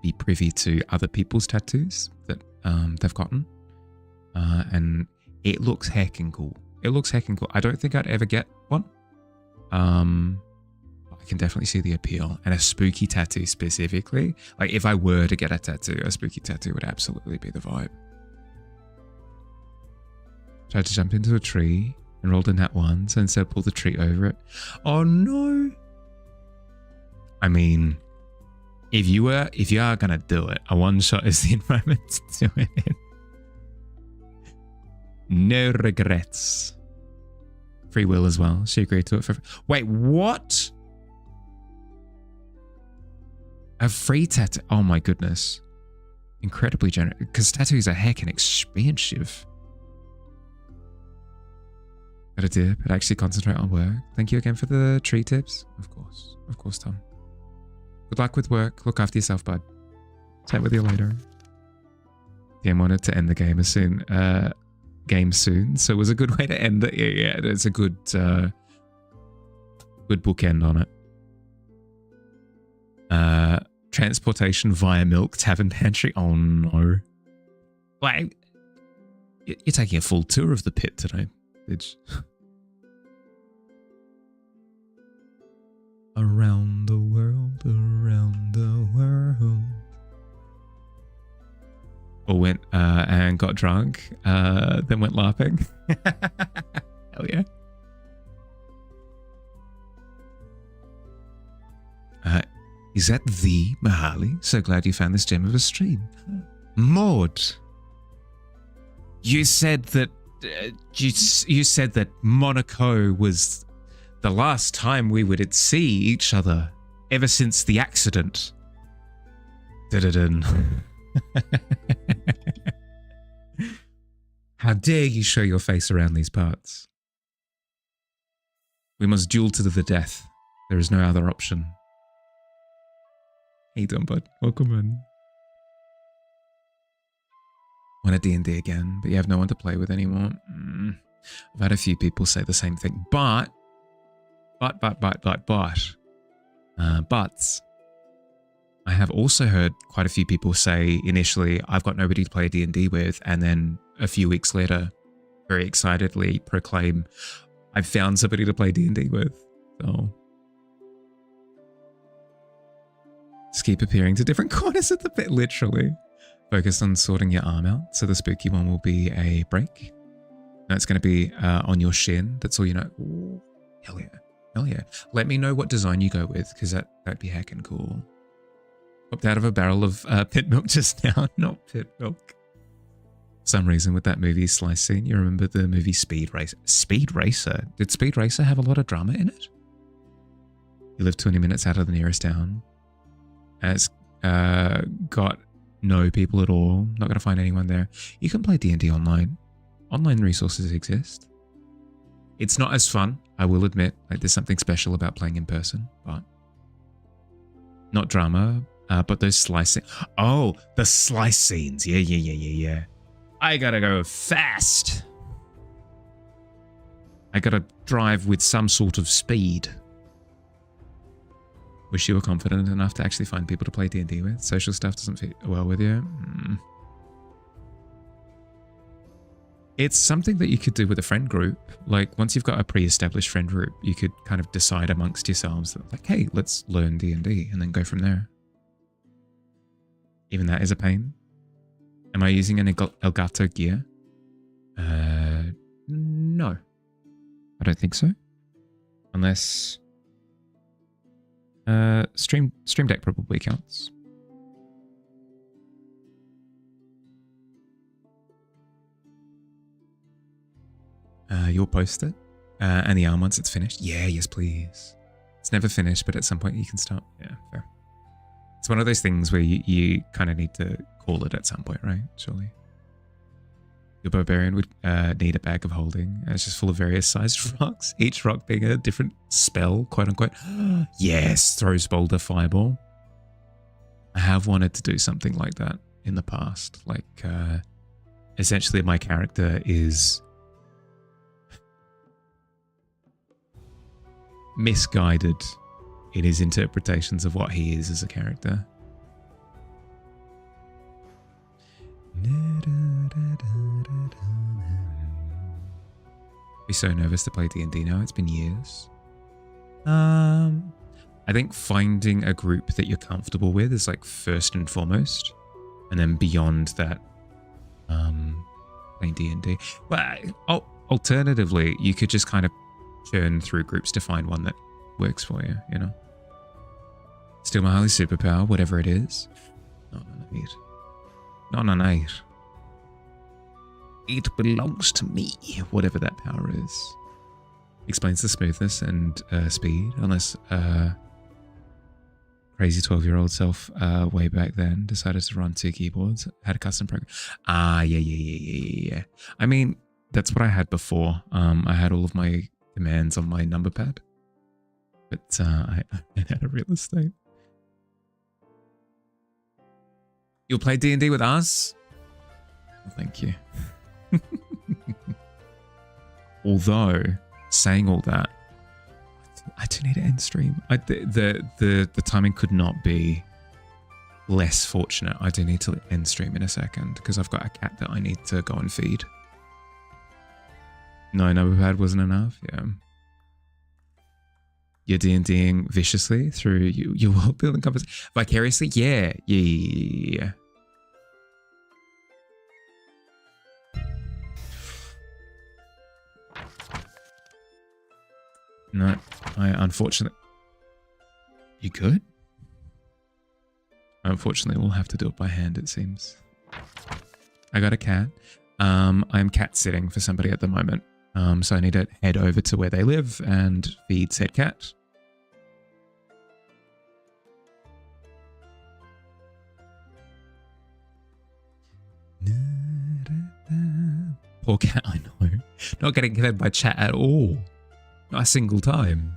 be privy to other people's tattoos that they've gotten. And it looks heckin' cool. It looks heckin' cool. I don't think I'd ever get one. I can definitely see the appeal. And a spooky tattoo specifically. Like if I were to get a tattoo, a spooky tattoo would absolutely be the vibe. Tried to jump into a tree and rolled in that one, so instead pulled the tree over it. Oh no. I mean, if you are gonna do it, a one shot is the environment to do it in. No regrets. Free will as well. She agreed to it for... Wait, what? A free tattoo? Oh my goodness. Incredibly generous. Because tattoos are heckin' expensive. Got a dip, but actually concentrate on work. Thank you again for the tree tips. Of course, Tom. Good luck with work. Look after yourself, bud. Chat with you later. DM wanted to end the game soon, so it was a good way to end it. Yeah, it's a good bookend on it. Transportation via milk, tavern pantry. Oh no. Like, you're taking a full tour of the pit today, bitch. Around the world, around the world. Or went and got drunk, then went LARPing. Hell yeah. Is that the Mahali? So glad you found this gem of a stream. Maud, you said that you said that Monaco was the last time we would see each other ever since the accident. Da-da-dun. How dare you show your face around these parts? We must duel to the death. There is no other option. Hey, doing, bud? Welcome in. Want a D&D again, but you have no one to play with anymore. I've had a few people say the same thing, but I have also heard quite a few people say initially, I've got nobody to play D&D with, and then a few weeks later, very excitedly proclaim, I've found somebody to play D&D with. So just keep appearing to different corners of the pit, literally. Focus on sorting your arm out, so the spooky one will be a break. No, it's going to be on your shin. That's all you know. Ooh, hell yeah. Hell yeah. Let me know what design you go with, because that'd be heckin' cool. Popped out of a barrel of pit milk just now. Not pit milk. For some reason with that movie Slice scene, you remember the movie Speed Racer. Speed Racer? Did Speed Racer have a lot of drama in it? You live 20 minutes out of the nearest town. And it's got no people at all. Not going to find anyone there. You can play D&D online. Online resources exist. It's not as fun, I will admit. Like, there's something special about playing in person, but not drama. But those slice scenes. Oh, the slice scenes. Yeah. I gotta go fast. I gotta drive with some sort of speed. Wish you were confident enough to actually find people to play D&D with. Social stuff doesn't fit well with you. It's something that you could do with a friend group. Like, once you've got a pre-established friend group, you could kind of decide amongst yourselves that, like, hey, let's learn D&D and then go from there. Even that is a pain. Am I using an Elgato gear? No. I don't think so. Unless... Stream Deck probably counts. You'll post it? And the arm once it's finished? Yeah, yes please. It's never finished, but at some point you can start. Yeah, fair. It's one of those things where you kind of need to call it at some point, right? Surely. Your barbarian would need a bag of holding. It's just full of various sized rocks, each rock being a different spell, quote unquote. Yes, throws boulder fireball. I have wanted to do something like that in the past. Like, essentially my character is misguided in his interpretations of what he is as a character. Be so nervous to play D&D now. It's been years. I think finding a group that you're comfortable with is like first and foremost, and then beyond that, playing D&D. Well, alternatively, you could just kind of churn through groups to find one that works for you, you know? Still my holy superpower, whatever it is. Not an 8. Not an 8. It belongs to me, whatever that power is. Explains the smoothness and speed, unless crazy 12-year-old self way back then decided to run 2 keyboards, had a custom program. Yeah. I mean, that's what I had before. I had all of my commands on my number pad, but I had a real estate. You'll play D&D with us? Well, thank you. Although, saying all that, I do need to end stream. The timing could not be less fortunate. I do need to end stream in a second because I've got a cat that I need to go and feed. No, number pad wasn't enough. Yeah. You're D&Ding viciously through your world building compass vicariously. Yeah. No, I unfortunately. You good? I unfortunately will have to do it by hand, it seems. I got a cat. I'm cat sitting for somebody at the moment. So I need to head over to where they live and feed said cat. Poor cat, I know. Not getting fed by chat at all. Not a single time.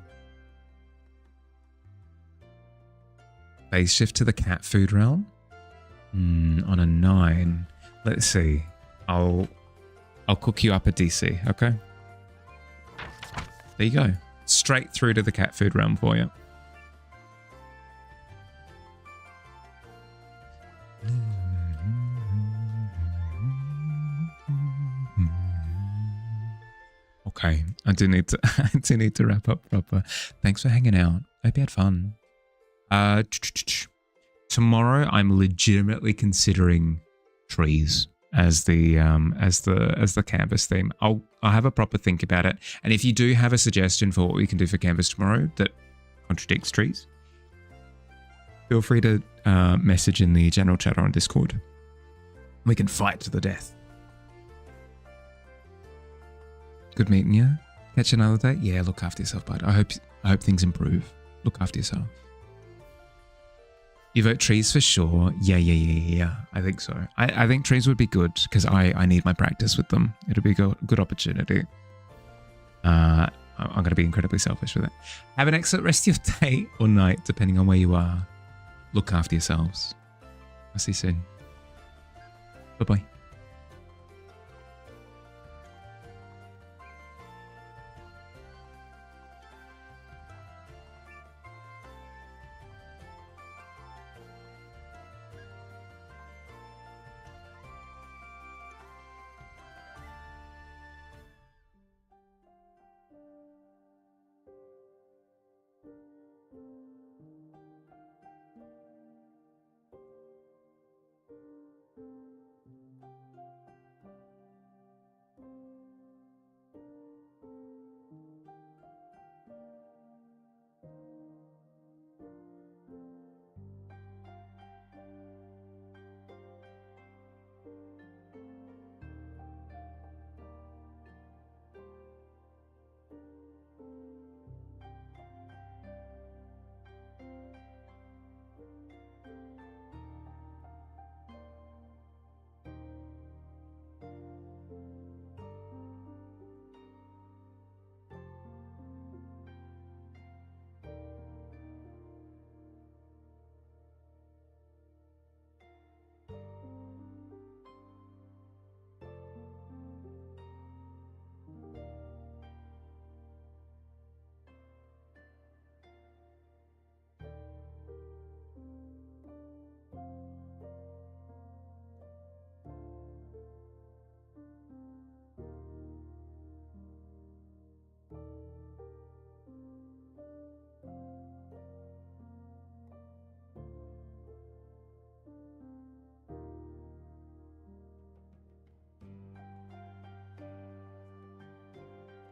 Base shift to the cat food realm. On a 9. Let's see. I'll cook you up a DC, okay? There you go. Straight through to the cat food realm for you. Okay, I do need to wrap up proper. Thanks for hanging out. Hope you had fun. Tomorrow I'm legitimately considering trees as the canvas theme. I'll have a proper think about it. And if you do have a suggestion for what we can do for canvas tomorrow that contradicts trees, feel free to message in the general chat on Discord. We can fight to the death. Good meeting you. Catch you another day. Yeah, look after yourself, bud. I hope things improve. Look after yourself. You vote trees for sure. Yeah. I think so. I think trees would be good because I need my practice with them. It'll be a good opportunity. I'm going to be incredibly selfish with it. Have an excellent rest of your day or night, depending on where you are. Look after yourselves. I'll see you soon. Bye-bye.